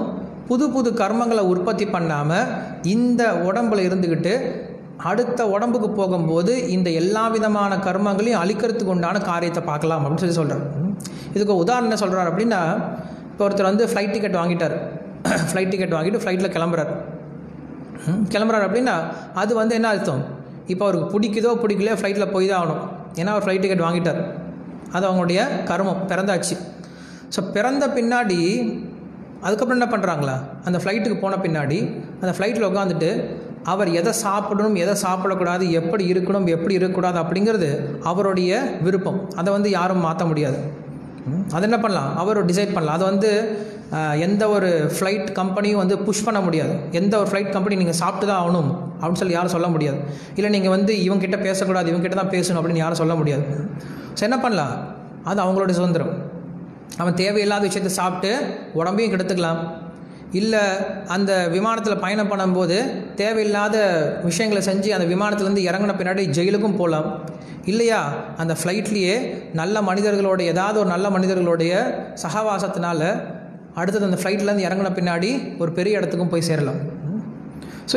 புது புது கர்மங்களை உற்பத்தி பண்ணாமல் இந்த உடம்புல இருந்துக்கிட்டு அடுத்த உடம்புக்கு போகும்போது இந்த எல்லா விதமான கர்மங்களையும் அழிக்கிறதுக்கு உண்டான காரியத்தை பார்க்கலாம் அப்படின்னு சொல்கிறார். இதுக்கு உதாரணம் என்ன சொல்கிறார் அப்படின்னா, இப்போ ஒருத்தர் வந்து ஃப்ளைட் டிக்கெட் வாங்கிட்டார். ஃப்ளைட் டிக்கெட் வாங்கிட்டு ஃப்ளைட்டில் கிளம்புறாரு அப்படின்னா அது வந்து என்ன அர்த்தம்? இப்போ அவருக்கு பிடிக்குதோ பிடிக்கலையோ ஃப்ளைட்டில் போய் தான் ஆகணும். ஏன்னா அவர் ஃப்ளைட் டிக்கெட் வாங்கிட்டார். அது அவங்களுடைய கர்மம், பிறந்தாச்சு. ஸோ பிறந்த பின்னாடி அதுக்கப்புறம் என்ன பண்ணுறாங்களா, அந்த ஃப்ளைட்டுக்கு போன பின்னாடி அந்த ஃப்ளைட்டில் உட்காந்துட்டு அவர் எதை சாப்பிடணும், எதை சாப்பிடக்கூடாது, எப்படி இருக்கணும், எப்படி இருக்கக்கூடாது அப்படிங்கிறது அவருடைய விருப்பம். அதை வந்து யாரும் மாற்ற முடியாது. அது என்ன பண்ணலாம், அவர் டிசைட் பண்ணலாம். அது வந்து எந்த ஒரு ஃப்ளைட் கம்பெனியும் வந்து புஷ் பண்ண முடியாது. எந்த ஒரு ஃப்ளைட் கம்பெனி நீங்கள் சாப்பிட்டு தான் ஆகணும் அப்படின்னு சொல்லி யாரும் சொல்ல முடியாது. இல்லை நீங்கள் வந்து இவங்ககிட்ட பேசக்கூடாது, இவங்ககிட்ட தான் பேசணும் அப்படின்னு யாரும் சொல்ல முடியாது. ஸோ என்ன பண்ணலாம், அது அவங்களுடைய சுதந்திரம். அவன் தேவையில்லாத விஷயத்தை சாப்பிட்டு உடம்பையும் கெடுத்துக்கலாம். இல்லை அந்த விமானத்தில் பயணம் பண்ணும்போது தேவையில்லாத விஷயங்களை செஞ்சு அந்த விமானத்துலேருந்து இறங்கின பின்னாடி ஜெயிலுக்கும் போகலாம். இல்லையா, அந்த ஃப்ளைட்லேயே நல்ல மனிதர்களோட ஏதாவது ஒரு நல்ல மனிதர்களுடைய சகவாசத்தினால அடுத்தது அந்த ஃப்ளைட்லேருந்து இறங்கின பின்னாடி ஒரு பெரிய இடத்துக்கும் போய் சேரலாம். ஸோ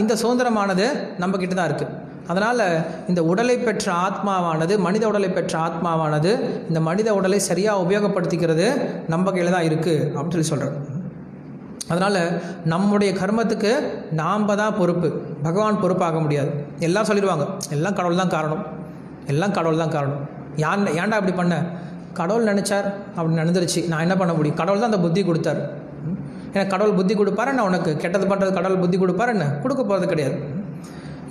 இந்த சுதந்திரமானது நம்மக்கிட்ட தான் இருக்குது. அதனால் இந்த உடலை பெற்ற ஆத்மாவானது, மனித உடலை பெற்ற ஆத்மாவானது இந்த மனித உடலை சரியாக உபயோகப்படுத்திக்கிறது நம்ம கையில் தான் இருக்குது அப்படின்னு சொல்லி சொல்கிறார். அதனால் நம்முடைய கர்மத்துக்கு நாம் தான் பொறுப்பு, பகவான் பொறுப்பாக முடியாது. எல்லாம் சொல்லிடுவாங்க, எல்லாம் கடவுள் தான் காரணம், எல்லாம் கடவுள் தான் காரணம். ஏன்டா அப்படி பண்ண? கடவுள் நினச்சார், அப்படி நடந்துருச்சு, நான் என்ன பண்ண முடியும்? கடவுள் தான் அந்த புத்தி கொடுத்தார். எனக்கு கடவுள் புத்தி கொடுப்பாரு, நான் உனக்கு கெட்டது பண்ணுறது கடவுள் புத்தி கொடுப்பாரு, என்ன கொடுக்க போகிறது கிடையாது.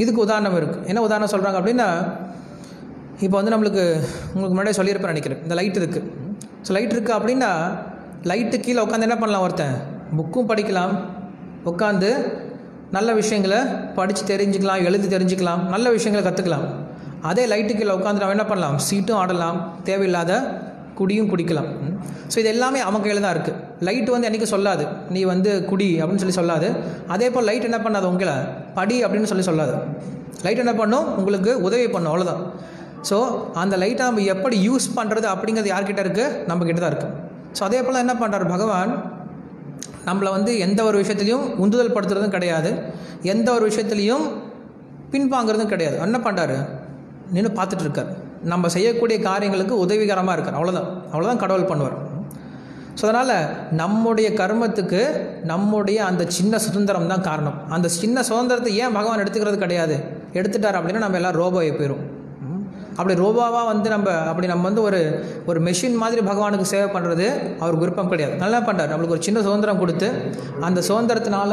இதுக்கு உதாரணம் இருக்குது. என்ன உதாரணம் சொல்கிறாங்க அப்படின்னா, இப்போ வந்து உங்களுக்கு முன்னாடியே சொல்லியிருப்பேன் நினைக்கிறேன், இந்த லைட் இருக்குது. ஸோ லைட் இருக்குது அப்படின்னா லைட்டு கீழே உட்காந்து என்ன பண்ணலாம், ஒருத்தன் புக்கும் படிக்கலாம், உட்காந்து நல்ல விஷயங்களை படித்து தெரிஞ்சுக்கலாம், எழுதி தெரிஞ்சுக்கலாம், நல்ல விஷயங்களை கற்றுக்கலாம். அதே லைட்டு கீழே உட்காந்து நம்ம என்ன பண்ணலாம், சீட்டும் ஆடலாம், தேவையில்லாத குடியும் குடிக்கலாம். ஸோ இது எல்லாமே அவன் கையில் தான் இருக்குது. லைட்டு வந்து என்றைக்கும் சொல்லாது நீ வந்து குடி அப்படின்னு சொல்லி சொல்லாது. அதே போல் லைட் என்ன பண்ணாது, உங்களை படி அப்படின்னு சொல்லி சொல்லாது. லைட் என்ன பண்ணும், உங்களுக்கு உதவி பண்ணும், அவ்வளோதான். ஸோ அந்த லைட்டை நம்ம எப்படி யூஸ் பண்ணுறது அப்படிங்கிறது யார்கிட்ட இருக்குது, நம்மக்கிட்ட தான் இருக்குது. ஸோ அதே போல் என்ன பண்ணுறாரு பகவான், நம்மளை வந்து எந்த ஒரு விஷயத்துலையும் உந்துதல் படுத்துறதும் கிடையாது, எந்த ஒரு விஷயத்துலையும் பின்வாங்கிறதும் கிடையாது. என்ன பண்ணுறாரு, நின்று பார்த்துட்ருக்கார், நம்ம செய்யக்கூடிய காரியங்களுக்கு உதவிகரமாக இருக்கார், அவ்வளோதான் கடவுள் பண்ணுவார். ஸோ அதனால் நம்முடைய கர்மத்துக்கு நம்முடைய அந்த சின்ன சுதந்திரம் தான் காரணம். அந்த சின்ன சுதந்திரத்தை ஏன் பகவான் எடுத்துக்கிறது கிடையாது? எடுத்துட்டார் அப்படின்னா நம்ம எல்லாம் ரோபோவை போயிடும். அப்படி ரோபோவாக வந்து நம்ம வந்து ஒரு மெஷின் மாதிரி பகவானுக்கு சேவை பண்ணுறது அவருக்கு விருப்பம் கிடையாது. நல்லா பண்ணுறார், நம்மளுக்கு ஒரு சின்ன சுதந்திரம் கொடுத்து அந்த சுதந்திரத்தினால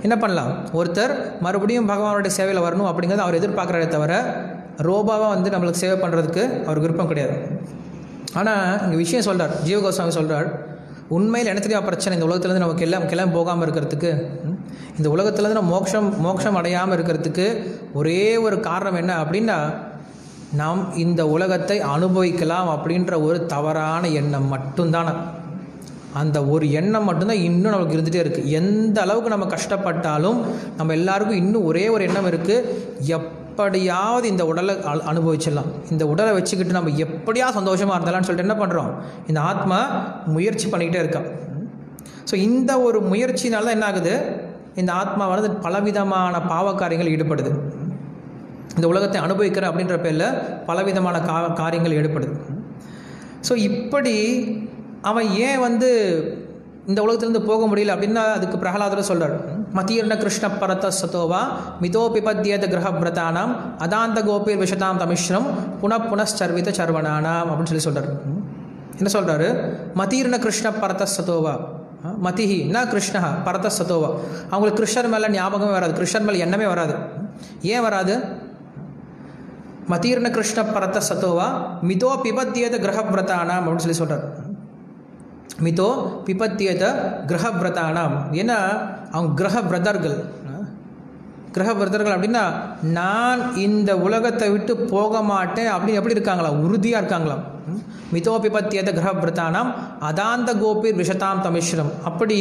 என்ன பண்ணலாம், ஒருத்தர் மறுபடியும் பகவானுடைய சேவையில் வரணும் அப்படிங்கிறது அவர் எதிர்பார்க்குறதே தவிர ரோபாவாக வந்து நம்மளுக்கு சேவை பண்ணுறதுக்கு அவருக்கு விருப்பம் கிடையாது. ஆனால் இங்கே விஷயம் சொல்கிறார், ஜீவ கோஸ்வாமி சொல்கிறார், உண்மையில் என்ன தெரியும் பிரச்சனை, இந்த உலகத்துலேருந்து நமக்கு கிளம்பி போகாமல் இருக்கிறதுக்கு, இந்த உலகத்துலேருந்து நம்ம மோட்சம் அடையாமல் இருக்கிறதுக்கு ஒரே ஒரு காரணம் என்ன அப்படின்னா, நாம் இந்த உலகத்தை அனுபவிக்கலாம் அப்படின்ற ஒரு தவறான எண்ணம் மட்டும்தானே. அந்த ஒரு எண்ணம் மட்டும்தான் இன்னும் நமக்கு இருந்துகிட்டே இருக்குது. எந்த அளவுக்கு நம்ம கஷ்டப்பட்டாலும் நம்ம எல்லாருக்கும் இன்னும் ஒரே ஒரு எண்ணம் இருக்குது, எப்படியாவது இந்த உடலை அனுபவிச்சிடலாம், இந்த உடலை வச்சுக்கிட்டு நம்ம எப்படியாவது சந்தோஷமாக இருந்தாலான்னு சொல்லிட்டு என்ன பண்ணுறோம், இந்த ஆத்மா முயற்சி பண்ணிக்கிட்டே இருக்கான். ஸோ இந்த ஒரு முயற்சினால தான் என்ன ஆகுது, இந்த ஆத்மாவானது பலவிதமான பாவக்காரியங்கள் ஈடுபடுது. இந்த உலகத்தை அனுபவிக்கிற அப்படின்ற பேரில் பலவிதமான காரியங்கள் ஈடுபடுது. ஸோ இப்படி அவன் ஏன் வந்து இந்த உலகத்திலேருந்து போக முடியல அப்படின்னா, அதுக்கு பிரகலாதர் சொல்கிறார், மதீர்ண கிருஷ்ண பரத சதோவா மிதோ பிபத்யேத கிரகபிரதானாம் அதாந்த கோபீர் விஷதாம் தமிஸ்ரம் புனச்சர்வித சர்வனானாம் அப்படின்னு சொல்லி சொல்கிறார். என்ன சொல்கிறாரு, மதீர்ண கிருஷ்ண பரத சதோவா, மதிஹி ந கிருஷ்ணா பரத சதோவா, அவங்களுக்கு கிருஷ்ணர் மேலே ஞாபகமே வராது, கிருஷ்ணர் மேலே எண்ணமே வராது. ஏன் வராது, மதீர்ண கிருஷ்ண பரத சதோவா மிதோ பிபத்யேத கிரகபிரதானாம் அப்படின்னு சொல்லி சொல்கிறார். மிதோ பிபத்தியத கிரகபிரதானாம், ஏன்னா அவங்க கிரகபிரதர்கள், கிரகவர்த்தர்கள் அப்படின்னா நான் இந்த உலகத்தை விட்டு போக மாட்டேன் அப்படின்னு எப்படி இருக்காங்களாம், உறுதியாக இருக்காங்களாம். மிதோபிபத்தியத கிரகவிரதானாம் அதாந்த கோபீர் விஷதாம் தமிஸ்ரம். அப்படி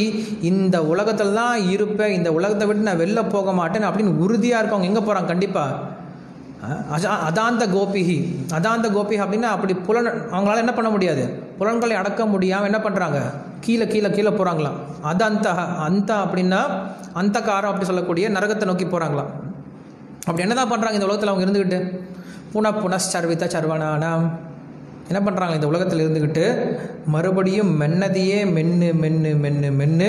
இந்த உலகத்தில் தான் இருப்பேன், இந்த உலகத்தை விட்டு நான் வெளில போக மாட்டேன் அப்படின்னு உறுதியாக இருக்கவங்க எங்கே போகிறாங்க? கண்டிப்பாக அதாந்த கோபிஹி. அதாந்த கோபிஹி அப்படின்னா அப்படி அவங்களால என்ன பண்ண முடியாது, புலன்களை அடக்க முடியாமல் என்ன பண்ணுறாங்க, கீழே கீழே கீழே போகிறாங்களாம். அந்த அப்படின்னா அந்தகாரம் அப்படி சொல்லக்கூடிய நரகத்தை நோக்கி போகிறாங்களாம். அப்படி என்ன தான் பண்ணுறாங்க இந்த உலகத்தில் அவங்க இருந்துக்கிட்டு? புனச்சர்வித சர்வனானாம். என்ன பண்ணுறாங்க இந்த உலகத்தில் இருந்துக்கிட்டு மறுபடியும் மென்னதையே மென்னு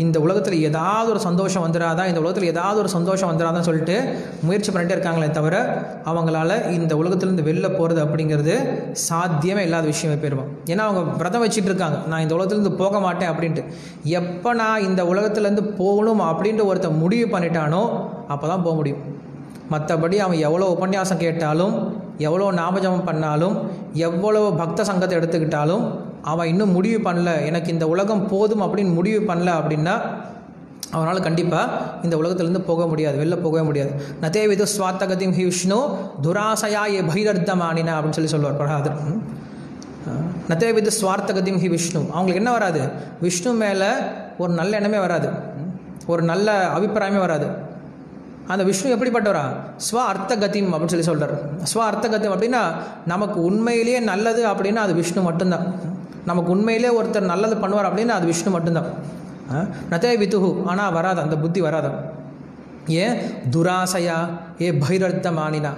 இந்த உலகத்தில் ஏதாவது ஒரு சந்தோஷம் வந்துடாதான், இந்த உலகத்தில் ஏதாவது ஒரு சந்தோஷம் வந்துடாதான்னு சொல்லிட்டு முயற்சி பண்ணிட்டே இருக்காங்களே தவிர அவங்களால இந்த உலகத்திலேருந்து வெளில போகிறது அப்படிங்கிறது சாத்தியமே இல்லாத விஷயமே போயிடுவோம். ஏன்னா அவங்க விரதம் வச்சுட்டு இருக்காங்க, நான் இந்த உலகத்துலேருந்து போக மாட்டேன் அப்படின்ட்டு. எப்போ நான் இந்த உலகத்துலேருந்து போகணும் அப்படின்ட்டு ஒருத்தர் முடிவு பண்ணிட்டானோ அப்போ தான் போக முடியும். மற்றபடி அவன் எவ்வளோ உபன்யாசம் கேட்டாலும், எவ்வளோ நாமஜபம் பண்ணாலும், எவ்வளோ பக்த சங்கத்தை எடுத்துக்கிட்டாலும் அவன் இன்னும் முடிவு பண்ணல, எனக்கு இந்த உலகம் போதும் அப்படின்னு முடிவு பண்ணல அப்படின்னா அவனால் கண்டிப்பாக இந்த உலகத்திலேருந்து போக முடியாது, வெளில போகவே முடியாது. நதே விது ஸ்வாத்தகதிம் ஹி விஷ்ணு துராசையா ஏ பைரர்த்தமானினா அப்படின்னு சொல்லுவார் பிரகாதர். நதே விது ஸ்வார்த்தகதிம் ஹி விஷ்ணு. அவங்களுக்கு என்ன வராது, விஷ்ணு மேலே ஒரு நல்ல எண்ணமே வராது, ஒரு நல்ல அபிப்பிராயமே வராது. அந்த விஷ்ணு எப்படிப்பட்டவரா, ஸ்வ அர்த்தகதிம் அப்படின்னு சொல்கிறார். ஸ்வ அர்த்தகதிம் அப்படின்னா நமக்கு உண்மையிலேயே நல்லது அப்படின்னா அது விஷ்ணு மட்டும்தான். நமக்கு உண்மையிலே ஒருத்தர் நல்லது பண்ணுவார் அப்படின்னா அது விஷ்ணு மட்டும்தான். நதே விதுஹு, ஆனால் வராது, அந்த புத்தி வராது. ஏன் துராசையா ஏ பைரர்த்தமானினா.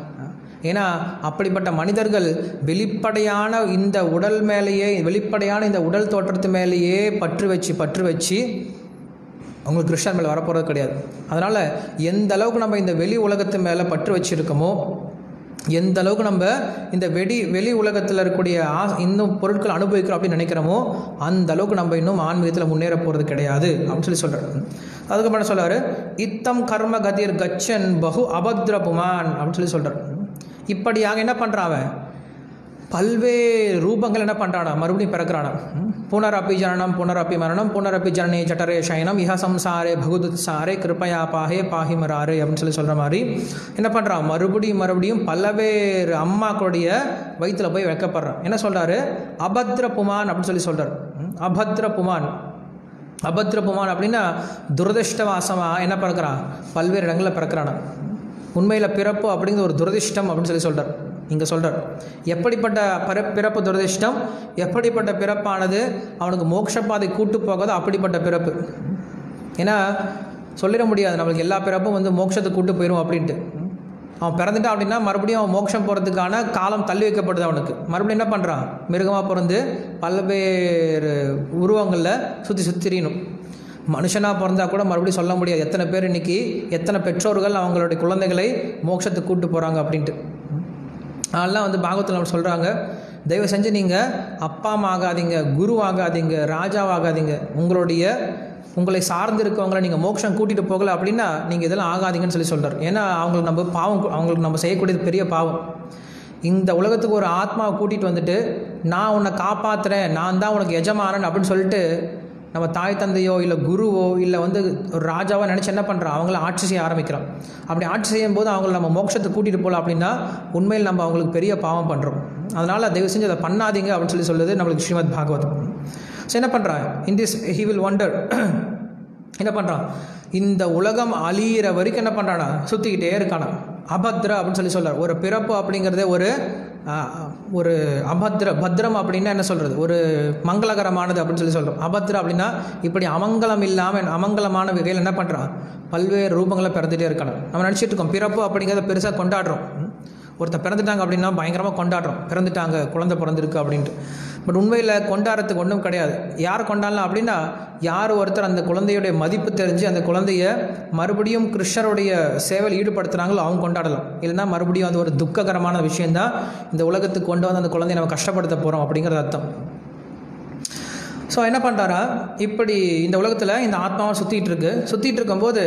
ஏன்னா அப்படிப்பட்ட மனிதர்கள் வெளிப்படையான இந்த உடல் மேலேயே, வெளிப்படையான இந்த உடல் தோற்றத்து மேலேயே பற்று வச்சு அவங்களுக்கு கிருஷ்ணன் மேலே வரப்போகிறது கிடையாது. அதனால் எந்த அளவுக்கு நம்ம இந்த வெளி உலகத்து மேலே பற்று வச்சுருக்கோமோ, எந்த அளவுக்கு நம்ம இந்த வெளி உலகத்தில் இருக்கக்கூடிய இன்னும் பொருட்கள் அனுபவிக்கிறோம் அப்படின்னு நினைக்கிறோமோ அந்த அளவுக்கு நம்ம இன்னும் ஆன்மீகத்தில் முன்னேற போகிறது கிடையாது அப்படின்னு சொல்கிறார். அதுக்கப்புறம் சொல்கிறார், இத்தம் கர்ம கதிர் கச்சன் பகு அபத்ர புமான் அப்படின்னு சொல்கிறார். இப்படியாக என்ன பண்ணுறான், பல்வேறு ரூபங்கள் என்ன பண்ணுறானா, மறுபடியும் பிறக்கிறானா. புனரப்பி ஜனனம் புனரப்பி மரணம் புனரப்பி ஜனனே ஜட்டரே சயனம் இஹ சம்சாரே பகுதுத்சாரே கிருப்பயா பாஹே பாஹிமராரே அப்படின்னு சொல்கிற மாதிரி என்ன பண்ணுறான், மறுபடியும் பல்வேறு அம்மாக்களுடைய வயிற்றில் போய் வைக்கப்படுறான். என்ன சொல்கிறாரு, அபத்ர புமான் அப்படின்னு சொல்கிறார். அபத்ர புமான் அப்படின்னா துரதிருஷ்டவாசமாக என்ன பிறக்கிறான், பல்வேறு இடங்களில் பிறக்கிறானா. உண்மையில் பிறப்பு அப்படிங்கிற ஒரு துரதிருஷ்டம் அப்படின்னு சொல்கிறார். இங்கே சொல்கிறார், எப்படிப்பட்ட பிறப்பு துரதிருஷ்டம், எப்படிப்பட்ட பிறப்பானது அவனுக்கு மோட்சப்பாதை கூட்டு போகாதோ அப்படிப்பட்ட பிறப்பு. ஏன்னா சொல்லிட முடியாது நம்மளுக்கு எல்லா பிறப்பும் மோட்சத்தை கூட்டு போயிடும் அப்படின்ட்டு. அவன் பிறந்துட்டான் அப்படின்னா மறுபடியும் அவன் மோட்சம் போகிறதுக்கான காலம் தள்ளி வைக்கப்படுது. அவனுக்கு மறுபடியும் என்ன பண்ணுறான், மிருகமாக பிறந்து பல்வேறு உருவங்களில் சுற்றிடணும். மனுஷனாக பிறந்தால் கூட மறுபடியும் சொல்ல முடியாது எத்தனை பேர் இன்றைக்கி, எத்தனை பெற்றோர்கள் அவங்களுடைய குழந்தைகளை மோட்சத்துக்கு கூப்பிட்டு போகிறாங்க அப்படின்ட்டு. அதெல்லாம் பாகவத்தில் நம்ம சொல்கிறாங்க, தயவு செஞ்சு நீங்கள் அப்பா அம்மா ஆகாதீங்க, குரு ஆகாதீங்க, ராஜாவாகாதீங்க. உங்களை சார்ந்து இருக்கவங்களை நீங்கள் மோட்சம் கூட்டிகிட்டு போகலை அப்படின்னா நீங்கள் இதெல்லாம் ஆகாதீங்கன்னு சொல்கிறார். ஏன்னா அவங்களுக்கு நம்ம செய்யக்கூடியது பெரிய பாவம். இந்த உலகத்துக்கு ஒரு ஆத்மாவை கூட்டிகிட்டு வந்துட்டு நான் உன்னை காப்பாற்றுறேன், நான் தான் உனக்கு எஜமானன் அப்படின்னு சொல்லிட்டு நம்ம தாய் தந்தையோ இல்லை குருவோ இல்லை ஒரு ராஜாவோ நினச்சி என்ன பண்ணுறான், அவங்கள ஆட்சி செய்ய ஆரம்பிக்கிறோம். அப்படி ஆட்சி செய்யும் போது அவங்கள நம்ம மோட்சத்தை கூட்டிகிட்டு போகலாம் அப்படின்னா உண்மையில் நம்ம அவங்களுக்கு பெரிய பாவம் பண்ணுறோம். அதனால் தயவு செஞ்சு அதை பண்ணாதீங்க அப்படின்னு சொல்லுது நம்மளுக்கு ஸ்ரீமத் பாகவதம். ஸோ என்ன பண்ணுறான், in this he will wonder, என்ன பண்ணுறான், இந்த உலகம் அழியிற வரைக்கும் என்ன பண்ணுறானா, சுற்றிக்கிட்டே இருக்கானா. அபத்ர அப்படின்னு சொல்கிறார். ஒரு பிறப்பு அப்படிங்கிறதே ஒரு பத்ரம் அப்படின்னா என்ன சொல்கிறது, ஒரு மங்களகரமானது அப்படின்னு சொல்கிறோம். அபத்ர அப்படின்னா இப்படி அமங்கலம் இல்லாமல் அமங்கலமான வகையில் என்ன பண்ணுறான், பல்வேறு ரூபங்களை பிறந்துகிட்டே இருக்கான். நம்ம நினச்சிட்டு இருக்கோம் பிறப்பு அப்படிங்கிறத பெருசாக கொண்டாடுறோம். ஒருத்தர் பிறந்துட்டாங்க அப்படின்னா பயங்கரமாக கொண்டாடுறோம், பிறந்துட்டாங்க குழந்தை பிறந்திருக்கு அப்படின்ட்டு. பட் உண்மையில் கொண்டாடுறதுக்கு ஒன்றும் கிடையாது. யார் கொண்டாடலாம் அப்படின்னா யார் ஒருத்தர் அந்த குழந்தையுடைய மதிப்பு தெரிஞ்சு அந்த குழந்தைய மறுபடியும் கிருஷ்ணருடைய சேவையில் ஈடுபடுத்துகிறாங்களோ அவங்க கொண்டாடலாம். இல்லைன்னா மறுபடியும் அது ஒரு துக்ககரமான விஷயந்தான், இந்த உலகத்துக்கு கொண்டு வந்து அந்த குழந்தைய நம்ம கஷ்டப்படுத்த போகிறோம் அப்படிங்கிறது அர்த்தம். ஸோ என்ன பண்ணுறாரா, இப்படி இந்த உலகத்தில் இந்த ஆத்மாவை சுற்றிட்டு இருக்கும்போது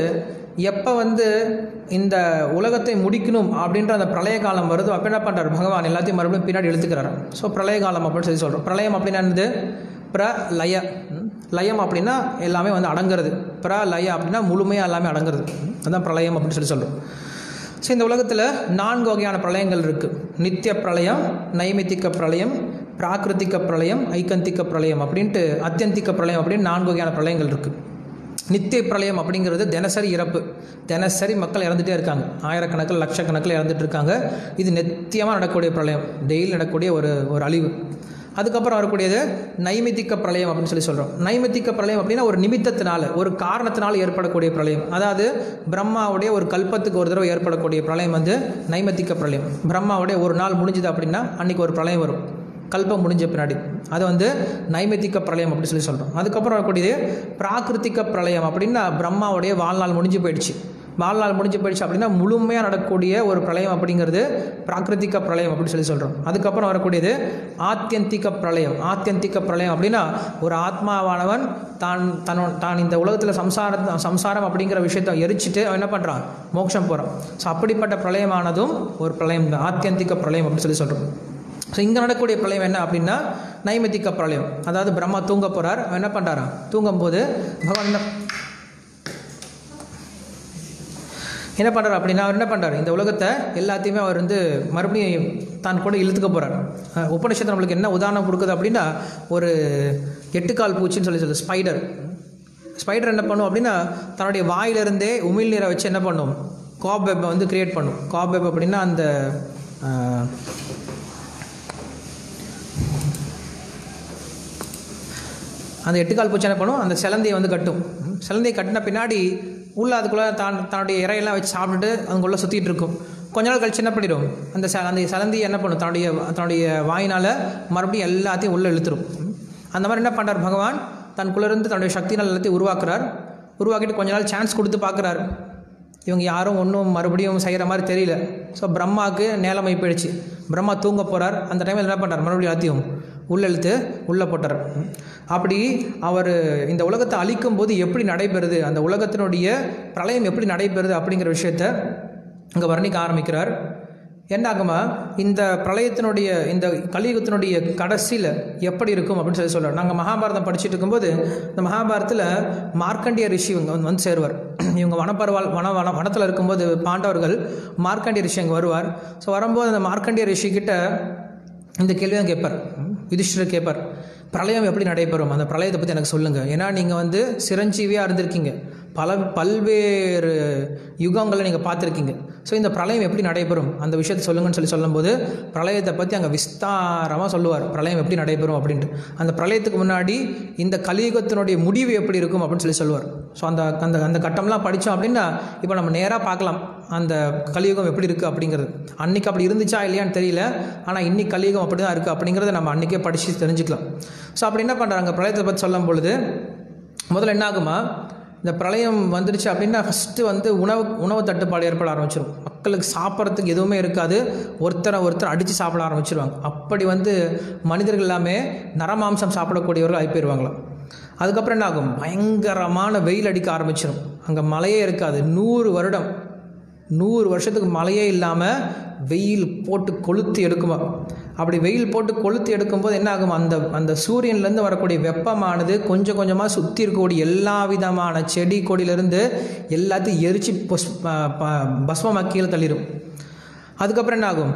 எப்போ இந்த உலகத்தை முடிக்கணும் அப்படின்ற அந்த பிரளய காலம் வருது, அப்போ என்ன பண்ணுறாரு பகவான் எல்லாத்தையும் மறுபடியும் பின்னாடி இழுத்துக்கிறாரு. ஸோ பிரளய காலம் அப்படின்னு சொல்கிறோம். பிரளயம் அப்படின்னா என்னது, பிரலய லயம் அப்படின்னா எல்லாமே வந்து அடங்கிறது. பிரளய அப்படின்னா முழுமையாக எல்லாமே அடங்கிறது. அதுதான் பிரளயம் அப்படின்னு சொல்கிறோம். ஸோ இந்த உலகத்தில் 4 வகையான பிரளயங்கள் இருக்குது. நித்திய பிரளயம், நைமித்திக பிரளயம், பிராகிருத்திக பிரளயம், ஐகந்திக பிரளயம் அப்படின்ட்டு அத்தியந்திக பிரளயம் அப்படின்னு 4 வகையான பிரளயங்கள் இருக்குது. நித்திய பிரளயம் அப்படிங்கிறது தினசரி இறப்பு. தினசரி மக்கள் இறந்துகிட்டே இருக்காங்க, ஆயிரக்கணக்கில் லட்சக்கணக்கில் இறந்துட்டு இருக்காங்க. இது நித்தியமாக நடக்கக்கூடிய பிரளயம், டெய்லி நடக்கக்கூடிய ஒரு அழிவு. அதுக்கப்புறம் வரக்கூடியது நைமித்திக பிரளயம் அப்படின்னு சொல்கிறோம். நைமித்திக பிரளயம் அப்படின்னா ஒரு நிமித்தத்தினால, ஒரு காரணத்தினால் ஏற்படக்கூடிய பிரளயம். அதாவது பிரம்மாவுடைய ஒரு கல்பத்துக்கு ஒரு தடவை ஏற்படக்கூடிய பிரளயம் வந்து நைமித்திக பிரளயம். பிரம்மாவுடைய ஒரு நாள் முடிஞ்சுது அப்படின்னா அன்றைக்கி ஒரு பிரளயம் வரும், கல்பம் முடிஞ்ச பின்னாடி. அது வந்து நைமித்திக பிரளயம் அப்படின்னு சொல்கிறோம். அதுக்கப்புறம் வரக்கூடியது பிராகிருத்திக பிரளயம் அப்படின்னா பிரம்மாவுடைய வாழ்நாள் முடிஞ்சு போயிடுச்சு. வாழ்நாள் முடிஞ்சு போயிடுச்சு அப்படின்னா முழுமையாக நடக்கக்கூடிய ஒரு பிரளயம் அப்படிங்கிறது பிராகிருத்திக பிரளயம் அப்படின்னு சொல்கிறோம். அதுக்கப்புறம் வரக்கூடியது ஆத்தியந்திக பிரளயம். ஆத்தியந்திக பிரளயம் அப்படின்னா ஒரு ஆத்மாவானவன் தான் இந்த உலகத்தில் சம்சாரம் அப்படிங்கிற விஷயத்தை எரிச்சிட்டு அவன் என்ன பண்ணுறான், மோட்சம் போகிறான். ஸோ அப்படிப்பட்ட பிரளயமானதும் ஒரு பிரளயம் தான், ஆத்தியந்திக பிரளயம் அப்படின்னு சொல்கிறோம். ஸோ இங்கே நடக்கக்கூடிய பிரளயம் என்ன அப்படின்னா நைமித்திக பிரளயம். அதாவது பிரம்மா தூங்க போகிறார். அவன் என்ன பண்ணுறான், தூங்கும்போது பகவான் என்ன பண்ணுறார் அப்படின்னா அவர் என்ன பண்ணுறாரு, இந்த உலகத்தை எல்லாத்தையுமே அவர் வந்து மறுபடியும் தான் கூட இழுத்துக்க போகிறார். உபநிஷத்து நம்மளுக்கு என்ன உதாரணம் கொடுக்குது அப்படின்னா ஒரு 8 கால் பூச்சின்னு சொல்லி ஸ்பைடர். ஸ்பைடர் என்ன பண்ணும் அப்படின்னா தன்னுடைய வாயிலிருந்தே உமிழ்நீரை வச்சு என்ன பண்ணும், காப்வெப்பை வந்து கிரியேட் பண்ணும். காப்வெப் அப்படின்னா அந்த அந்த 8 கால் பூச்சி என்ன பண்ணும், அந்த சிலந்தையை வந்து கட்டும். சிலந்தையை கட்டின பின்னாடி அதுக்குள்ளே தன்னுடைய இறையெல்லாம் வச்சு சாப்பிட்டுட்டு அதுக்குள்ளே சுற்றிட்டு இருக்கும். கொஞ்ச நாள் கழிச்சு என்ன பண்ணிடும், அந்த சிலந்தியை என்ன பண்ணும், தன்னுடைய வாயினால் மறுபடியும் எல்லாத்தையும் உள்ளே இழுத்துரும். அந்த மாதிரி என்ன பண்ணுறார் பகவான், தனக்குள்ளேருந்து தன்னுடைய சக்தினால் எல்லாத்தையும் உருவாக்கிட்டு கொஞ்ச நாள் சான்ஸ் கொடுத்து பார்க்குறாரு. இவங்க யாரும் ஒன்றும் மறுபடியும் செய்கிற மாதிரி தெரியல. ஸோ பிரம்மாவுக்கு நேலமை போயிடுச்சு. பிரம்மா தூங்க போகிறார். அந்த டைமில் என்ன பண்ணுறார், மறுபடியும் எல்லாத்தையும் உள்ளே போட்டார். அப்படி அவர் இந்த உலகத்தை அழிக்கும் போது எப்படி நடைபெறுது, அந்த உலகத்தினுடைய பிரளயம் எப்படி நடைபெறுது அப்படிங்கிற விஷயத்தை இங்கே வர்ணிக்க ஆரம்பிக்கிறார். என்ன ஆகுமா, இந்த பிரளயத்தினுடைய இந்த கலியுகத்தினுடைய கடைசியில் எப்படி இருக்கும் அப்படின்னு சொல்கிறார். நாங்கள் மகாபாரதம் படிச்சுட்டு இருக்கும்போது இந்த மகாபாரதத்தில் மார்க்கண்டிய ரிஷி வந்து சேருவார். இவங்க வனத்தில் இருக்கும்போது பாண்டவர்கள் மார்க்கண்டிய ரிஷி அங்கே வருவார். ஸோ வரும்போது அந்த மார்க்கண்டிய ரிஷிக்கிட்ட இந்த கேள்வி தான் கேட்பார். யுதிஷ்டிரர் கேட்பார், பிரளயம் எப்படி நடைபெறும், அந்த பிரளயத்தை பற்றி எனக்கு சொல்லுங்கள். ஏன்னா நீங்கள் வந்து சிரஞ்சீவியாக இருந்திருக்கீங்க, பல்வேறு யுகங்களை நீங்கள் பார்த்துருக்கீங்க. ஸோ இந்த பிரளயம் எப்படி நடைபெறும் அந்த விஷயத்தை சொல்லுங்கன்னு சொல்லும்போது பிரளயத்தை பற்றி அங்கே விஸ்தாரமாக சொல்லுவார், பிரளயம் எப்படி நடைபெறும் அப்படின்ட்டு. அந்த பிரளயத்துக்கு முன்னாடி இந்த கலியுகத்தினுடைய முடிவு எப்படி இருக்கும் அப்படின்னு சொல்லுவார். ஸோ அந்த கட்டம்லாம் படித்தோம் அப்படின்னா இப்போ நம்ம நேராக பார்க்கலாம் அந்த கலியுகம் எப்படி இருக்குது அப்படிங்கிறது. அன்றைக்கி அப்படி இருந்துச்சா இல்லையான்னு தெரியல, ஆனால் இன்னைக்கு கலியுகம் அப்படி தான் இருக்குது அப்படிங்கிறத நம்ம அன்றைக்கே படித்து தெரிஞ்சுக்கலாம். ஸோ அப்படி என்ன பண்ணுறாங்க, பிரளயத்தை பற்றி சொல்லும் பொழுது முதல்ல என்ன ஆகுமா, இந்த பிரளயம் வந்துடுச்சு அப்படின்னா ஃபஸ்ட்டு வந்து உணவு தட்டுப்பாடு ஏற்பட ஆரம்பிச்சிடும். மக்களுக்கு சாப்பிட்றதுக்கு எதுவுமே இருக்காது, ஒருத்தர் அடித்து சாப்பிட ஆரம்பிச்சிருவாங்க. அப்படி வந்து மனிதர்கள் எல்லாமே நரமாம்சம் சாப்பிடக்கூடியவர்கள் ஆகி போயிடுவாங்களாம். அதுக்கப்புறம் என்ன ஆகும், பயங்கரமான வெயில் அடிக்க ஆரம்பிச்சிடும். அங்கே மழையே இருக்காது. 100 வருஷத்துக்கு மழையே இல்லாமல் வெயில் போட்டு கொளுத்து எடுக்குமா. அப்படி வெயில் போட்டு கொளுத்து எடுக்கும்போது என்ன ஆகும், அந்த சூரியன்லேருந்து வரக்கூடிய வெப்பமானது கொஞ்சம் கொஞ்சமாக சுற்றி இருக்கக்கூடிய எல்லா விதமான செடி கொடியிலேருந்து எல்லாத்தையும் எரித்து பஸ்மமாக கீழே தள்ளிடும். அதுக்கப்புறம் என்ன ஆகும்,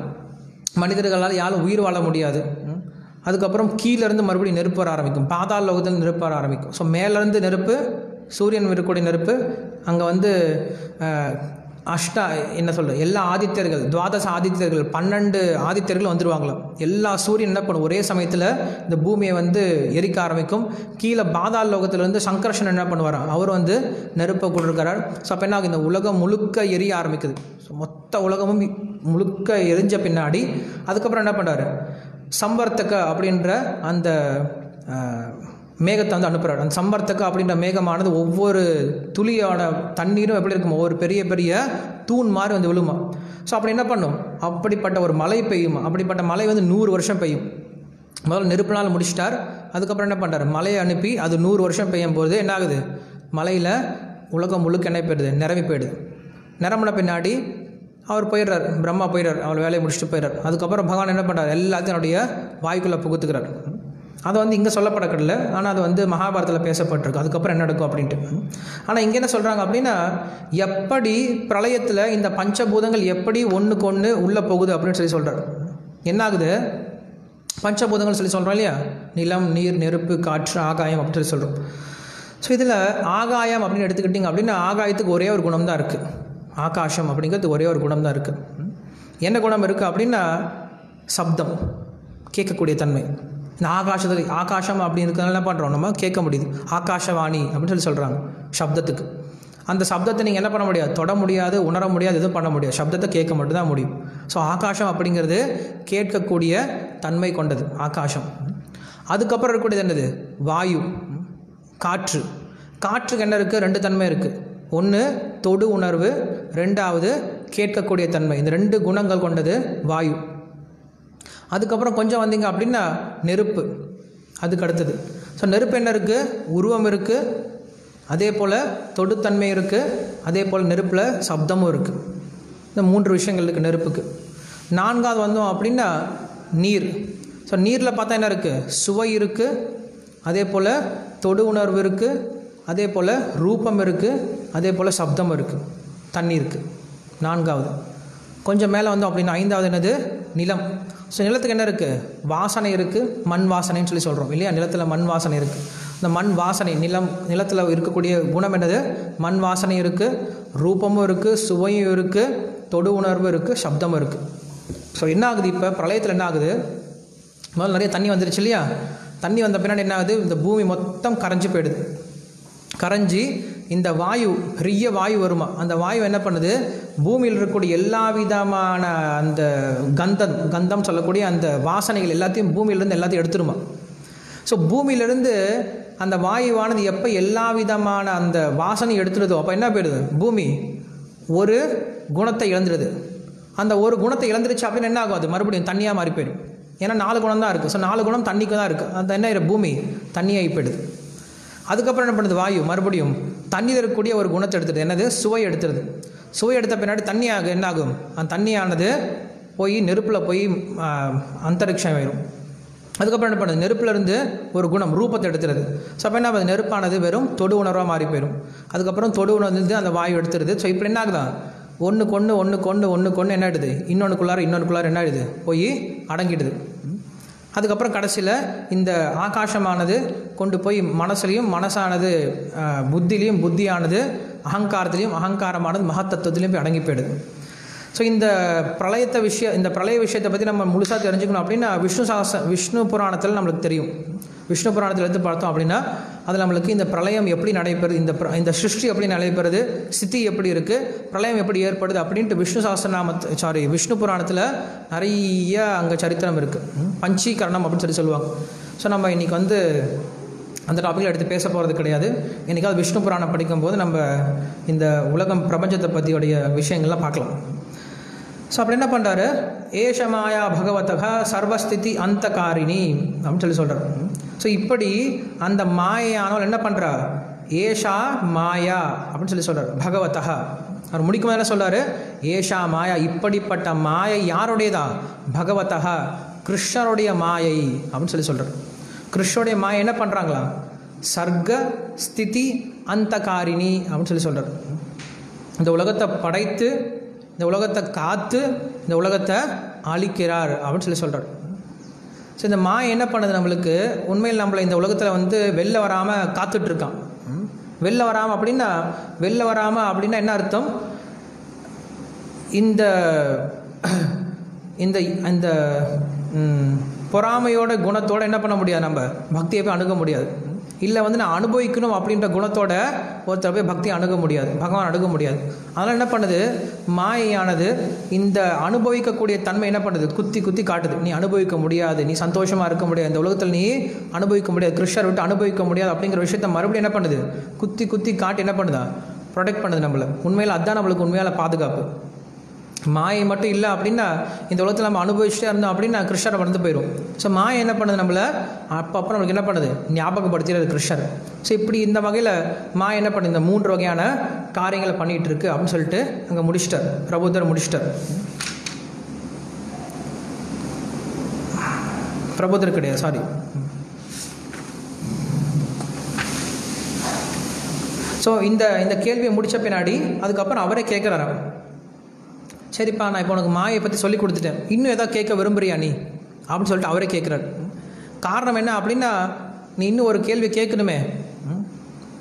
மனிதர்களால் யாரும் உயிர் வாழ முடியாது. அதுக்கப்புறம் கீழேருந்து மறுபடியும் நெருப்பு வர ஆரம்பிக்கும், பாதாள லோகத்தில் நெருப்பு வர ஆரம்பிக்கும். ஸோ மேலேருந்து நெருப்பு, சூரியன் இருக்கக்கூடிய நெருப்பு, அங்கே வந்து எல்லா ஆதித்யர்கள், துவாதச ஆதித்யர்கள், 12 ஆதித்யர்கள் வந்துடுவாங்களாம். எல்லா சூரியன் என்ன பண்ணும், ஒரே சமயத்தில் இந்த பூமியை வந்து எரிக்க ஆரம்பிக்கும். கீழே பாதாள லோகத்திலேருந்து சங்கர்ஷன் என்ன பண்ணுவார், அவர் வந்து நெருப்பை கொடுக்குறார். ஸோ அப்போ என்ன ஆகும், இந்த உலகம் முழுக்க எரிய ஆரம்பிக்குது. ஸோ மொத்த உலகமும் முழுக்க எரிஞ்ச பின்னாடி அதுக்கப்புறம் என்ன பண்ணுறாரு, சம்பர்த்தக அப்படின்ற அந்த மேகத்தை வந்து அனுப்புகிறார். அந்த சம்பர்த்தக அப்படின்ற மேகமானது ஒவ்வொரு துளியோட தண்ணீரும் எப்படி இருக்கும், ஒவ்வொரு பெரிய பெரிய தூண் மாதிரி வந்து விழுமா. ஸோ அப்படி என்ன பண்ணும், அப்படிப்பட்ட ஒரு மழை பெய்யுமா. அப்படிப்பட்ட மழை வந்து 100 வருஷம் பெய்யும். முதல்ல நெருப்பு நாள் முடிச்சிட்டார். அதுக்கப்புறம் என்ன பண்ணுறாரு, மழையை அனுப்பி அது 100 வருஷம் பெய்யும் போது என்ன ஆகுது, மழையில் உலகம் முழுக்க என்ன போயிடுது, நிரம்பி போயிடுது. நிரம்பின பின்னாடி அவர் போயிடுறார், பிரம்மா போயிடுறார், அவர் வேலையை முடிச்சுட்டு போயிடுறார். அதுக்கப்புறம் பகவான் என்ன பண்ணுறார், எல்லாத்தையும் அவருடைய வாய்க்குள்ளே புகுத்துக்கிறார். அதை வந்து இங்கே சொல்லப்படக்கடல, ஆனால் அது வந்து மகாபாரதத்தில் பேசப்பட்டிருக்கு அதுக்கப்புறம் என்ன நடக்கும் அப்படின்ட்டு. ஆனால் இங்கே என்ன சொல்கிறாங்க அப்படின்னா, எப்படி பிரளயத்தில் இந்த பஞ்சபூதங்கள் எப்படி ஒன்றுக்கு ஒன்று உள்ளே போகுது அப்படின்னு சொல்லி சொல்கிறார். என்ன ஆகுது, பஞ்சபூதங்கள் சொல்லி சொல்கிறோம் இல்லையா, நிலம், நீர், நெருப்பு, காற்று, ஆகாயம் அப்படின்னு சொல்லி சொல்கிறோம். ஸோ இதில் ஆகாயம் அப்படின்னு எடுத்துக்கிட்டிங்க அப்படின்னா ஆகாயத்துக்கு ஒரே ஒரு குணம் தான் இருக்குது. ஆகாசம் அப்படிங்கிறது ஒரே ஒரு குணம் தான் இருக்குது. என்ன குணம் இருக்குது அப்படின்னா சப்தம், கேட்கக்கூடிய தன்மை. இந்த ஆகாசத்தில் ஆகாசம் அப்படின்னு இருக்கிறதுனால என்ன பண்ணுறோம், நம்ம கேட்க முடியுது. ஆகாஷவாணி அப்படின்னு சொல்லி சொல்கிறாங்க சப்தத்துக்கு. அந்த சப்தத்தை நீங்கள் என்ன பண்ண முடியாது, தொட முடியாது, உணர முடியாது, எதுவும் பண்ண முடியாது. சப்தத்தை கேட்க மட்டும்தான் முடியும். ஸோ ஆகாசம் அப்படிங்கிறது கேட்கக்கூடிய தன்மை கொண்டது ஆகாசம். அதுக்கப்புறம் இருக்கக்கூடியது என்னது, வாயு, காற்று. காற்றுக்கு என்ன இருக்குது, ரெண்டு தன்மை இருக்குது. ஒன்று தொடு உணர்வு, ரெண்டாவது கேட்கக்கூடிய தன்மை. இந்த ரெண்டு குணங்கள் கொண்டது வாயு. அதுக்கப்புறம் கொஞ்சம் வந்தீங்க அப்படின்னா நெருப்பு, அதுக்கு அடுத்தது. ஸோ நெருப்பு என்ன இருக்குது, உருவம் இருக்குது, அதே போல் தொடுத்தன்மை இருக்குது, அதே போல் நெருப்பில் சப்தமும் இருக்குது. இந்த 3 விஷயங்கள் இருக்குது நெருப்புக்கு. 4வது வந்தோம் அப்படின்னா நீர். ஸோ நீரில் பார்த்தா என்ன இருக்குது, சுவை இருக்குது, அதே போல் தொடு உணர்வு இருக்குது, அதே போல் ரூபம் இருக்குது, அதே போல் சப்தம் இருக்குது, தண்ணி இருக்குது. 4வது. கொஞ்சம் மேலே வந்தோம் அப்படின்னா 5வது என்னது, நிலம். ஸோ நிலத்துக்கு என்ன இருக்குது, வாசனை இருக்குது, மண் வாசனைன்னு சொல்லி சொல்கிறோம் இல்லையா. நிலத்தில் மண் வாசனை இருக்குது. இந்த மண் வாசனை, நிலத்தில் இருக்கக்கூடிய குணம் என்னது, மண் வாசனை இருக்குது, ரூபமும் இருக்குது, சுவையும் இருக்குது, தொடு உணர்வு இருக்குது, சப்தமும் இருக்குது. ஸோ என்ன ஆகுது, இப்போ பிரளயத்தில் என்ன ஆகுது, முதல்ல நிறைய தண்ணி வந்துருச்சு இல்லையா. தண்ணி வந்த பின்னாடி என்ன ஆகுது, இந்த பூமி மொத்தம் கரைஞ்சி போயிடுது. கரைஞ்சி இந்த வாயு, பெரிய வாயு வருமா, அந்த வாயு என்ன பண்ணுது, பூமியில் இருக்கக்கூடிய எல்லா விதமான அந்த கந்தம் சொல்லக்கூடிய அந்த வாசனைகள் எல்லாத்தையும் பூமியிலேருந்து எல்லாத்தையும் எடுத்துருமா. ஸோ பூமியிலேருந்து அந்த வாயுவானது எப்போ எல்லா விதமான அந்த வாசனை எடுத்துடுதோ அப்போ என்ன போயிடுது, பூமி ஒரு குணத்தை இழந்துடுது. அந்த ஒரு குணத்தை இழந்துருச்சு அப்படின்னு என்ன ஆகும், அது மறுபடியும் தண்ணியாக மாறி போயிடும். ஏன்னா 4 குணம் தான் இருக்குது. ஸோ 4 குணம் தண்ணிக்கு தான் இருக்குது. அந்த என்ன, பூமி தண்ணியாகி போயிடுது. அதுக்கப்புறம் என்ன பண்ணுது, வாயு மறுபடியும் தண்ணியில் இருக்கக்கூடிய ஒரு குணத்தை எடுத்துடுது. என்னது, சுவை எடுத்துடுது. சுவை எடுத்த பின்னாடி தண்ணியாக என்ன ஆகும், அந்த தண்ணியானது போய் நெருப்பில் போய் அந்தரிக்ஷம் ஆயிடும். அதுக்கப்புறம் என்ன பண்ணுது, நெருப்பிலிருந்து ஒரு குணம் ரூபத்தை எடுத்துருது. ஸோ அப்போ என்ன ஆகுது, நெருப்பானது வெறும் தொடு உணர்வாக மாறி போயிடும். அதுக்கப்புறம் தொடு உணர்ந்து அந்த வாயு எடுத்துருது. ஸோ இப்போ என்ன ஆகுதான், ஒன்றுக்கு என்ன ஆகிடுது, இன்னொன்றுக்குள்ளார என்ன ஆகிடுது, போய் அடங்கிடுது. அதுக்கப்புறம் கடைசியில் இந்த ஆகாசமானது கொண்டு போய் மனசுலையும், மனசானது புத்திலையும், புத்தியானது அகங்காரத்துலேயும், அகங்காரமானது மகத்தத்துவத்திலையும் போய் அடங்கி போயிடுது. ஸோ இந்த பிரளய விஷயத்தை பற்றி நம்ம முழுசாக தெரிஞ்சுக்கணும் அப்படின்னா விஷ்ணு புராணத்தில் நம்மளுக்கு தெரியும். விஷ்ணு புராணத்தில் எடுத்து பார்த்தோம் அப்படின்னா அதில் நம்மளுக்கு இந்த பிரளயம் எப்படி நடைபெறுது, இந்த சிருஷ்டி எப்படி நடைபெறுது, ஸ்திதி எப்படி இருக்குது, பிரளயம் எப்படி ஏற்படுது அப்படின்ட்டு விஷ்ணு புராணத்தில் நிறைய அங்கே சரித்திரம் இருக்குது. பஞ்சீகரணம் அப்படின்னு சொல்லுவாங்க. ஸோ நம்ம இன்றைக்கி வந்து அந்த டாப்பிக்கில் எடுத்து பேச போகிறது கிடையாது. என்றைக்காவது விஷ்ணு புராணம் படிக்கும்போது நம்ம இந்த உலகம் பிரபஞ்சத்தை பற்றியோடைய விஷயங்கள்லாம் பார்க்கலாம். ஸோ அப்படி என்ன பண்ணுறாரு, ஏஷ மாயா பகவதக சர்வஸ்திதி அந்தகாரிணி அப்படின்னு சொல்கிறார். ஸோ இப்படி அந்த மாயானவள் என்ன பண்ணுறா, ஏஷா மாயா அப்படின்னு சொல்கிறார் பகவதக. அவர் முடிக்கும் என்ன சொல்கிறார், ஏஷா மாயா, இப்படிப்பட்ட மாயை யாருடையதா, பகவதக கிருஷ்ணருடைய மாயை அப்படின்னு சொல்கிறார். கிருஷ்ணருடைய மாயை என்ன பண்ணுறாங்களா, சர்க்க ஸ்திதி அந்தகாரிணி அப்படின்னு சொல்கிறார். இந்த உலகத்தை படைத்து, இந்த உலகத்தை காத்து, இந்த உலகத்தை அழிக்கிறார் அப்படின்னு சொல்கிறார். ஸோ இந்த மாயை என்ன பண்ணுது, நம்மளுக்கு உண்மையில் நம்மளை இந்த உலகத்தில் வந்து வெளில வராமல் காத்துட்ருக்கான். வெளில வராமல் அப்படின்னா என்ன அர்த்தம், இந்த இந்த இந்த பொறாமையோட குணத்தோடு என்ன பண்ண முடியாது, நம்ம பக்தியை போய் அணுக முடியாது. இல்லை வந்து நான் அனுபவிக்கணும் அப்படின்ற குணத்தோட ஒருத்தர் போய் பக்தியை அணுக முடியாது, பகவான் அணுக முடியாது. அதனால் என்ன பண்ணுது, மாயையானது இந்த அனுபவிக்கக்கூடிய தன்மை என்ன பண்ணுது, குத்தி காட்டுது. நீ அனுபவிக்க முடியாது, நீ சந்தோஷமாக இருக்க முடியாது, இந்த உலகத்தில் நீ அனுபவிக்க முடியாது, கிருஷ்ணர் விட்டு அனுபவிக்க முடியாது அப்படிங்கிற விஷயத்த மறுபடியும் என்ன பண்ணுது, குத்தி காட்டி என்ன பண்ணுதா, ப்ரொடெக்ட் பண்ணுது நம்மளை. உண்மையில் அதுதான் நம்மளுக்கு உண்மையான பாதுகாப்பு. மாயை மட்டும் இல்லை அப்படின்னா இந்த உலகத்தில் நம்ம அனுபவிச்சுட்டே இருந்தோம் அப்படின்னா கிருஷ்ணரை மறந்து போயிடும். ஸோ மாயை என்ன பண்ணுது, நம்மளை அப்பப்போ நம்மளுக்கு என்ன பண்ணுது, ஞாபகப்படுத்திடுறது கிருஷ்ணர். ஸோ இப்படி இந்த வகையில் மாயை என்ன பண்ணுது, இந்த 3 வகையான காரியங்களை பண்ணிகிட்டு இருக்கு அப்படின்னு சொல்லிட்டு அங்கே முடிச்சிட்டார், பிரபுதர் முடிச்சிட்டார். பிரபுதர் கிடையாது, சாரி, ஸோ இந்த கேள்வியை முடித்த பின்னாடி அதுக்கப்புறம் அவரே கேட்குறாரு, சரிப்பா நான் இப்போ உனக்கு மாயை பற்றி சொல்லி கொடுத்துட்டேன், இன்னும் எதாவது கேட்க விரும்புறியா நீ அப்படின்னு சொல்லிட்டு அவரே கேட்குறாரு. காரணம் என்ன அப்படின்னா, நீ இன்னும் ஒரு கேள்வி கேட்கணுமே,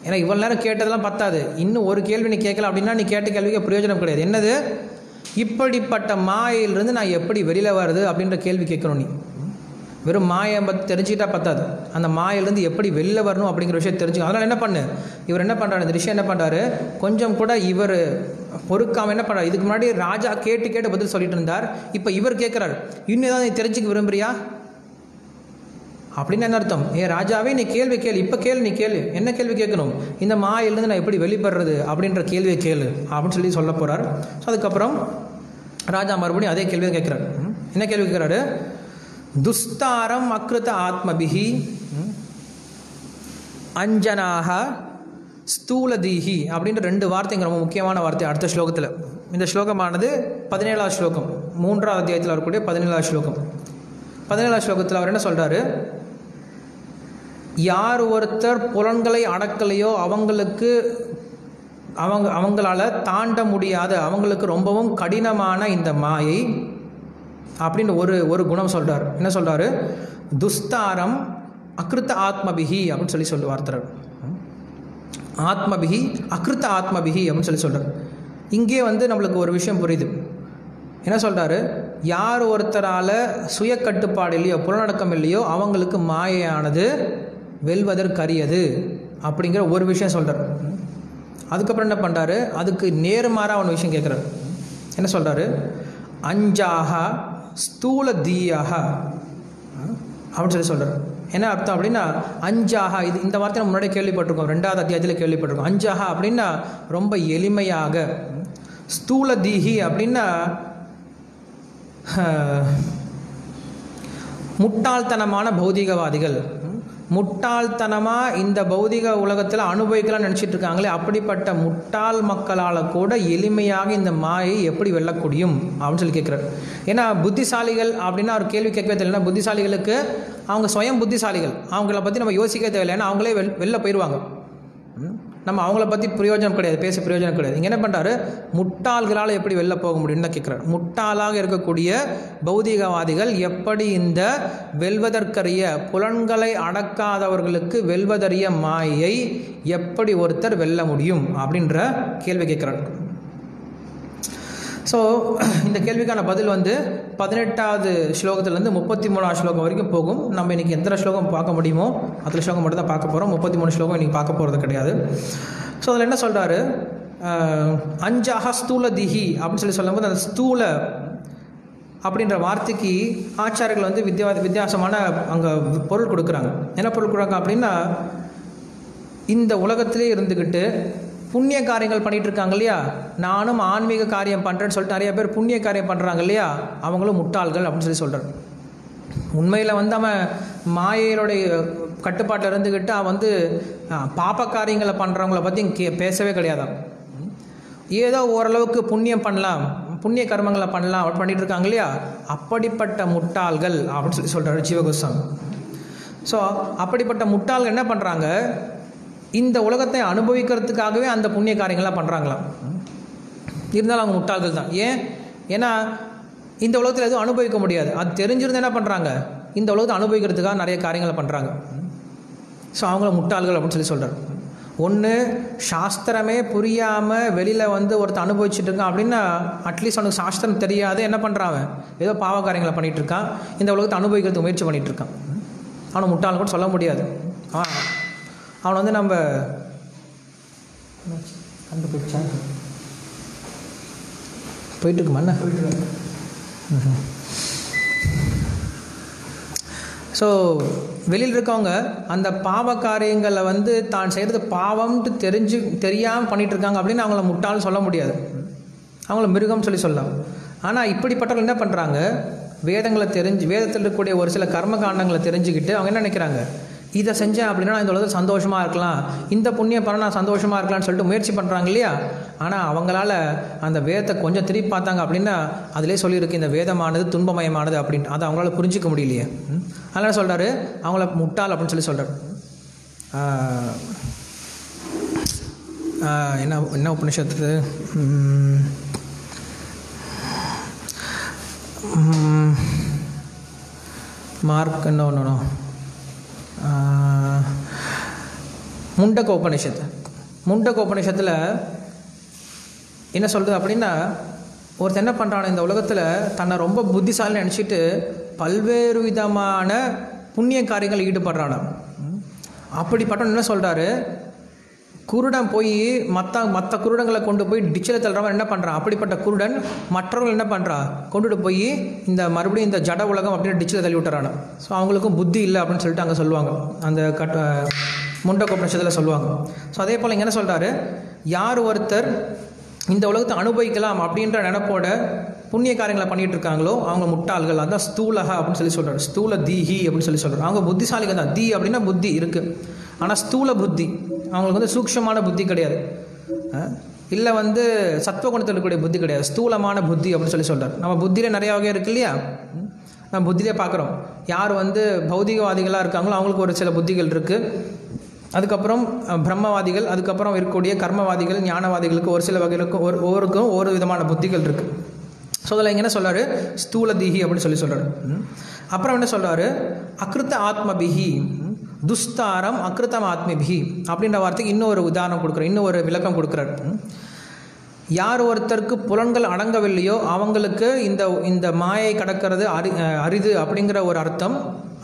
ஏன்னா இவ்வளோ நேரம் கேட்டதெல்லாம் பத்தாது, இன்னும் ஒரு கேள்வி நீ கேட்கல அப்படின்னா நீ கேட்ட கேள்விக்கு பிரயோஜனம் கிடையாது. என்னது, இப்படிப்பட்ட மாயிலிருந்து நான் எப்படி வெளியில் வருது அப்படின்ற கேள்வி கேட்கணும். நீ வெறும் மாயை பற்றி தெரிஞ்சுக்கிட்டா பத்தாது, அந்த மாயிலிருந்து எப்படி வெளில வரணும் அப்படிங்கிற விஷயம் தெரிஞ்சுக்கணும். அதனால் என்ன பண்ணு, இவர் என்ன பண்ணுறாரு, இந்த விஷயம் என்ன பண்ணுறாரு, கொஞ்சம் கூட இவர் பொறுக்காமல் என்ன பண்ணுறாரு, இதுக்கு முன்னாடி ராஜா கேட்டு பதில் சொல்லிட்டு இருந்தார், இப்போ இவர் கேட்குறாரு, இன்னும் ஏதாவது நீ தெரிஞ்சுக்க விரும்புறியா அப்படின்னு என்ன அர்த்தம், ராஜாவே நீ கேள்வி கேளு, இப்போ கேளு, நீ கேளு, என்ன கேள்வி கேட்கணும், இந்த மாயிலிருந்து நான் எப்படி வெளிப்படுறது அப்படின்ற கேள்வியை கேளு அப்படின்னு சொல்ல போகிறார். ஸோ அதுக்கப்புறம் ராஜா மறுபடியும் அதே கேள்வியை கேட்குறாரு. என்ன கேள்வி கேட்குறாரு, துஸ்தாரம் அக்ருத ஆத்மபிஹி அஞ்சனாக ஸ்தூலதீஹி அப்படின்ற 2 வார்த்தைங்க ரொம்ப முக்கியமான வார்த்தை அடுத்த ஸ்லோகத்தில். இந்த ஸ்லோகமானது 17வது ஸ்லோகம், 3வது அத்தியாயத்தில் வரக்கூடிய 17வது ஸ்லோகம். 17வது ஸ்லோகத்தில் அவர் என்ன சொல்கிறாரு, யார் ஒருத்தர் புலன்களை அடக்கலையோ அவங்களால தாண்ட முடியாத, அவங்களுக்கு ரொம்பவும் கடினமான இந்த மாயை அப்படின்னு ஒரு குணம் சொல்கிறார். என்ன சொல்கிறாரு, துஸ்தாரம் அக்ருத்த ஆத்மபிஹி அப்படின்னு சொல்லுவார்த்தர். ஆத்மபிஹி அக்ருத்த ஆத்மபிஹி அப்படின்னு சொல்கிறார். இங்கே நம்மளுக்கு ஒரு விஷயம் புரியுது. என்ன சொல்கிறாரு, யார் ஒருத்தரால் சுய கட்டுப்பாடு இல்லையோ, புலனடக்கம் இல்லையோ, அவங்களுக்கு மாயையானது வெல்வதற்கரியது அப்படிங்கிற ஒரு விஷயம் சொல்கிறார். அதுக்கப்புறம் என்ன பண்ணுறாரு, அதுக்கு நேர்மாறாக ஒரு விஷயம் கேட்குறாரு. என்ன சொல்கிறாரு, அஞ்சாக ஸ்தூல தீயாக அப்படின்னு சொல்கிறார். என்ன அர்த்தம் அப்படின்னா, அஞ்சாக, இந்த வார்த்தை நம்ம முன்னாடியே கேள்விப்பட்டிருக்கோம், 2வது அத்தியாயத்தில் கேள்விப்பட்டிருக்கோம். அஞ்சாக அப்படின்னா ரொம்ப எளிமையாக, ஸ்தூல தீஹி அப்படின்னா முட்டாள்தனமான பௌதிகவாதிகள், முட்டாள்தனமாக இந்த பௌதிக உலகத்தில் அனுபவிக்கலாம்னு நினச்சிட்டு இருக்காங்களே, அப்படிப்பட்ட முட்டாள் மக்களால் கூட எளிமையாக இந்த மாயை எப்படி வெல்லக்கூடியும் அப்படின்னு கேட்குறாரு. ஏன்னா புத்திசாலிகள் அப்படின்னா அவர் கேள்வி கேட்கவே தெரியல. புத்திசாலிகளுக்கு அவங்க சுயம் புத்திசாலிகள், அவங்கள பற்றி நம்ம யோசிக்க தேவையில்லை, ஏன்னா அவங்களே வெளில போயிடுவாங்க. நம்ம அவங்கள பற்றி பிரயோஜனம் கிடையாது, பேச பிரயோஜனம் கிடையாது. இங்கே என்ன பண்ணுறாரு, முட்டாள்களால் எப்படி வெளில போக முடியும்னு தான் கேட்குறாரு. முட்டாளாக இருக்கக்கூடிய பௌதிகவாதிகள் எப்படி இந்த வெல்வதற்கரிய, புலன்களை அடக்காதவர்களுக்கு வெல்வதறிய மாயை எப்படி ஒருத்தர் வெல்ல முடியும் அப்படின்ற கேள்வி கேட்குறாரு. ஸோ இந்த கேள்விக்கான பதில் 18வது ஸ்லோகத்திலேருந்து 33வது ஸ்லோகம் வரைக்கும் போகும். நம்ம இன்றைக்கி எத்தனை ஸ்லோகம் பார்க்க முடியுமோ அத்தனை ஸ்லோகம் மட்டும் தான் பார்க்க போகிறோம். 33 ஸ்லோகம் இன்றைக்கி பார்க்க போகிறது கிடையாது. ஸோ அதில் என்ன சொல்கிறாரு, அஞ்சாக ஸ்தூல திஹி அப்படின்னு சொல்லும்போது அந்த ஸ்தூல அப்படின்ற வார்த்தைக்கு ஆச்சாரியர்கள் வித்தியாசமான அங்கே பொருள் கொடுக்குறாங்க. என்ன பொருள் கொடுக்குறாங்க அப்படின்னா, இந்த உலகத்திலே இருந்துக்கிட்டு புண்ணிய காரியங்கள் பண்ணிகிட்டு இருக்காங்க இல்லையா, நானும் ஆன்மீக காரியம் பண்ணுறேன்னு சொல்லிட்டு நிறைய பேர் புண்ணிய காரியம் பண்ணுறாங்க இல்லையா, அவங்களும் முட்டாள்கள் அப்படின்னு சொல்கிறார். உண்மையில் அவன் மாயையினுடைய கட்டுப்பாட்டில் இருந்துக்கிட்டு அவன் பாப்ப காரியங்களை பண்ணுறவங்கள பற்றி பேசவே கிடையாதான். ஏதோ ஓரளவுக்கு புண்ணியம் பண்ணலாம், புண்ணிய கர்மங்களை பண்ணலாம் அப்படி பண்ணிகிட்டு இருக்காங்க இல்லையா, அப்படிப்பட்ட முட்டாள்கள் அப்படின்னு சொல்கிறார் ஜீவகோஸ்வாமி. ஸோ அப்படிப்பட்ட முட்டாள்கள் என்ன பண்ணுறாங்க, இந்த உலகத்தை அனுபவிக்கிறதுக்காகவே அந்த புண்ணிய காரியங்கள்லாம் பண்ணுறாங்களாம். இருந்தாலும் அவங்க முட்டாள்கள் தான். ஏன்னா இந்த உலகத்தில் எதுவும் அனுபவிக்க முடியாது, அது தெரிஞ்சிருந்து என்ன பண்ணுறாங்க, இந்த உலகத்தை அனுபவிக்கிறதுக்காக நிறைய காரியங்களை பண்ணுறாங்க. ஸோ அவங்கள முட்டாள்கள் அப்படின்னு சொல்கிறார். ஒன்று, சாஸ்திரமே புரியாமல் வெளியில் ஒருத்தர் அனுபவிச்சுட்டு இருக்கான் அப்படின்னா, அட்லீஸ்ட் அவனுக்கு சாஸ்திரம் தெரியாது, என்ன பண்ணுறான், ஏதோ பாவ காரியங்களை பண்ணிகிட்டு இருக்கான், இந்த உலகத்தை அனுபவிக்கிறதுக்கு முயற்சி பண்ணிகிட்டு இருக்கான். அவனை முட்டாள் கூட சொல்ல முடியாது. அவனை நம்ம கண்டுபிடிச்சா போயிட்டு இருக்கு மண்ண. ஸோ வெளியில் இருக்கவங்க அந்த பாவ காரியங்களை தான் செய்கிறது பாவம்ட்டு தெரியாமல் பண்ணிகிட்டு இருக்காங்க அப்படின்னு அவங்கள முட்டாள்னு சொல்ல முடியாது, அவங்கள மிருகம் சொல்லலாம். ஆனால் இப்படிப்பட்டவங்க என்ன பண்ணுறாங்க, வேதத்தில் இருக்கக்கூடிய ஒரு சில கர்ம காண்டங்களை தெரிஞ்சுக்கிட்டு அவங்க என்ன நினைக்கிறாங்க, இதை செஞ்சேன் அப்படின்னா நான் இந்த உலகத்தில் சந்தோஷமாக இருக்கலாம், இந்த புண்ணியம் பண்ண நான் சந்தோஷமாக இருக்கலாம்னு சொல்லிட்டு முயற்சி பண்ணுறாங்க இல்லையா. ஆனால் அவங்களால அந்த வேதத்தை கொஞ்சம் திருப்பி பார்த்தாங்க அப்படின்னா அதிலே சொல்லியிருக்கு இந்த வேதமானது துன்பமயமானது அப்படின்ட்டு, அதை அவங்களால புரிஞ்சிக்க முடியலையே. அதனால் சொல்கிறாரு அவங்கள முட்டாள் அப்படின்னு சொல்கிறார். என்ன உபனிஷத்து? மார்க் இன்னொன்று முண்டக உபனிஷத்து. முண்டக உபனிஷத்தில் என்ன சொல்கிறது அப்படின்னா, ஒருத்தர் என்ன பண்ணுறான், இந்த உலகத்தில் தன்னை ரொம்ப புத்திசாலின்னு நினச்சிட்டு பல்வேறு விதமான புண்ணிய காரியங்கள் ஈடுபடுறான். அப்படிப்பட்டவன் என்ன சொல்கிறாரு, குருடன் போய் மற்ற குருடங்களை கொண்டு போய் டிச்சில் தள்ளுறவன் என்ன பண்ணுறான், அப்படிப்பட்ட குருடன் மற்றவர்கள் என்ன பண்ணுறா, கொண்டுட்டு போய் இந்த மறுபடியும் இந்த ஜட உலகம் அப்படின்னு டிச்சில் தள்ளி விட்டுறான். ஸோ அவங்களுக்கும் புத்தி இல்லை அப்படின்னு சொல்லிட்டு அங்கே சொல்லுவாங்க, அந்த முண்டக உபனிஷத்தில் சொல்லுவாங்க. ஸோ அதே போல் இங்கே என்ன சொல்கிறாரு, யார் ஒருத்தர் இந்த உலகத்தை அனுபவிக்கலாம் அப்படின்ற நினைப்போட புண்ணிய காரியங்களை பண்ணிகிட்டு இருக்காங்களோ அவங்க முட்டாள்கள். அதுதான் ஸ்தூலக அப்படின்னு சொல்லி சொல்கிறார். ஸ்தூல தீஹி அப்படின்னு சொல்லி சொல்கிறார். அவங்க புத்திசாலிகள் தான். தீ அப்படின்னா புத்தி இருக்குது, ஆனால் ஸ்தூல புத்தி, அவங்களுக்கு வந்து சூக்ஷமான புத்தி கிடையாது, இல்லை வந்து சத்துவகுணத்தில் இருக்கக்கூடிய புத்தி கிடையாது, ஸ்தூலமான புத்தி அப்படின்னு சொல்லி சொல்கிறார். நம்ம புத்தியிலே நிறைய வகை இருக்குது இல்லையா, நம்ம புத்தியிலே பார்க்குறோம். யார் வந்து பௌதிகவாதிகளாக இருக்காங்களோ அவங்களுக்கு ஒரு சில புத்திகள் இருக்குது. அதுக்கப்புறம் பிரம்மவாதிகள், அதுக்கப்புறம் இருக்கக்கூடிய கர்மவாதிகள், ஞானவாதிகளுக்கு ஒரு சில வகைகளுக்கும் ஒவ்வொருக்கும் ஒரு விதமான புத்திகள் இருக்குது. ஸோ அதில் இங்கே என்ன சொல்கிறாரு, ஸ்தூல தீஹி அப்படின்னு சொல்லி சொல்கிறார். அப்புறம் என்ன சொல்கிறாரு, அக்ருத்த ஆத்மபிஹி துஸ்தாரம் அக்ருத்தம் ஆத்மிபிஹி அப்படின்ற வார்த்தைக்கு இன்னொரு உதாரணம் கொடுக்குறார், இன்னொரு விளக்கம் கொடுக்குறார். யார் ஒருத்தருக்கு புலன்கள் அடங்கவில்லையோ அவங்களுக்கு இந்த மாயை கடக்கிறது அரிது அப்படிங்கிற ஒரு அர்த்தம்.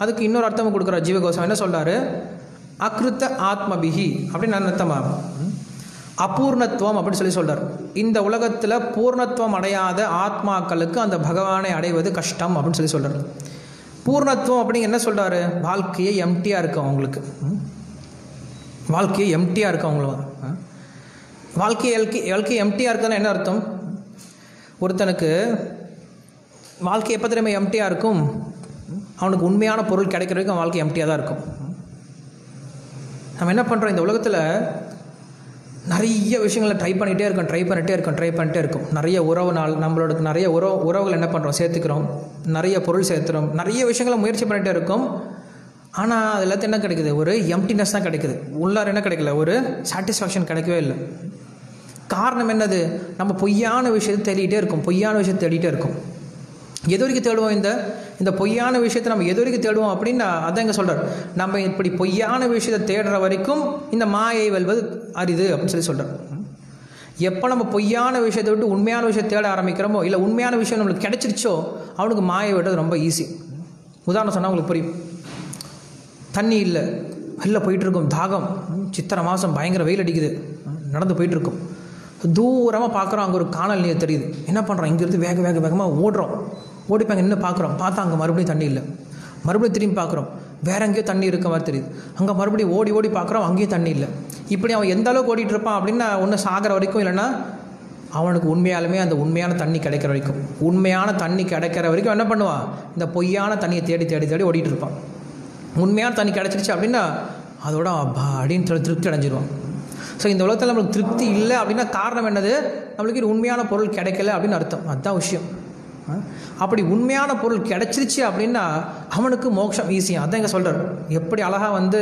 அதுக்கு இன்னொரு அர்த்தம் கொடுக்குறார் ஜீவகோஸ்வாமி. என்ன சொல்கிறாரு, அக்ருத்த ஆத்மபிஹி அப்படின்னு அர்த்தமா, அபூர்ணத்துவம் அப்படின்னு சொல்லி சொல்கிறார். இந்த உலகத்தில் பூர்ணத்துவம் அடையாத ஆத்மாக்களுக்கு அந்த பகவானை அடைவது கஷ்டம் அப்படின்னு சொல்லி சொல்கிறார். பூர்ணத்துவம் அப்படின்னு என்ன சொல்கிறாரு, வாழ்க்கையே எம்டியாக இருக்கும் அவங்களுக்கு, வாழ்க்கையே எம்டியாக இருக்கும் அவங்களுக்கு. வாழ்க்கை எம்டியாக இருக்குதுன்னா என்ன அர்த்தம், ஒருத்தனுக்கு வாழ்க்கை எப்போ திறமை எம்டியாக இருக்கும், அவனுக்கு உண்மையான பொருள் கிடைக்கிற வரைக்கும் வாழ்க்கை எம்டியாக தான் இருக்கும். நம்ம என்ன பண்ணுறோம், இந்த உலகத்தில் நிறைய விஷயங்களை ட்ரை பண்ணிகிட்டே இருக்கோம். நிறைய உறவுனால் நம்மளோட நிறைய உறவுகள் என்ன பண்ணுறோம், சேர்த்துக்கிறோம், நிறைய பொருள் சேர்த்துறோம், நிறைய விஷயங்களை முயற்சி பண்ணிகிட்டே இருக்கோம். ஆனால் அது எல்லாத்தையும் என்ன கிடைக்குது, ஒரு எம்டினஸ் தான் கிடைக்குது, உள்ளார என்ன கிடைக்கல, ஒரு சாட்டிஸ்ஃபேக்ஷன் கிடைக்கவே இல்லை. காரணம் என்னது, நம்ம பொய்யான விஷயத்தை தேடிகிட்டே இருக்கோம். எது வரைக்கும் தேடுவோம், இந்த பொய்யான விஷயத்தை நம்ம எது வரைக்கும் தேடுவோம் அப்படின்னா அதான் இங்கே சொல்கிறார், நம்ம இப்படி பொய்யான விஷயத்தை தேடுற வரைக்கும் இந்த மாயை வெல்வது அரிது அப்படின்னு சொல்லி சொல்கிறார். எப்போ நம்ம பொய்யான விஷயத்தை விட்டு உண்மையான விஷயத்தை தேட ஆரம்பிக்கிறோமோ, இல்லை உண்மையான விஷயம் நம்மளுக்கு கிடைச்சிருச்சோ, அவனுக்கு மாயை விடுறது ரொம்ப ஈஸி. உதாரணம் சொன்னால் உங்களுக்கு புரியும். தண்ணி இல்லை, வெளில போயிட்டுருக்கும், தாகம், சித்திரை மாதம் பயங்கர வெயில் அடிக்குது, நடந்து போயிட்டுருக்கும், தூரமாக பார்க்குறோம், அங்கே ஒரு காணல் நீர் தெரியுது. என்ன பண்ணுறோம், இங்கேருந்து வேகமாக ஓடிப்பாங்க, நின்று பார்க்குறோம், பார்த்தா அங்கே மறுபடியும் தண்ணி இல்லை. மறுபடியும் திரும்பி பார்க்குறோம், வேறு எங்கேயோ தண்ணி இருக்க மாதிரி தெரியுது. அங்கே மறுபடியும் ஓடி பார்க்குறோம், அங்கேயும் தண்ணி இல்லை. இப்படி அவன் எந்த அளவுக்கு ஓடிட்டு இருப்பான் அப்படின்னா, ஒன்று சாகிற வரைக்கும், இல்லைன்னா அவனுக்கு உண்மையாலுமே அந்த உண்மையான தண்ணி கிடைக்கிற வரைக்கும், என்ன பண்ணுவான், இந்த பொய்யான தண்ணியை தேடி ஓடிட்டு இருப்பான். உண்மையான தண்ணி கிடச்சிருச்சு அப்படின்னா அதோட அப்படின்னு திருப்தி அடைஞ்சிருவான். ஸோ இந்த உலகத்தில் நம்மளுக்கு திருப்தி இல்லை அப்படின்னா காரணம் என்னது, நம்மளுக்கு உண்மையான பொருள் கிடைக்கல அப்படின்னு அர்த்தம். அதுதான் விஷயம். அப்படி உண்மையான பொருள் கிடைச்சிருச்சு அப்படின்னா அவனுக்கு மோட்சம் ஈஸியாக. அதான் இங்கே சொல்கிறார். எப்படி அழகாக வந்து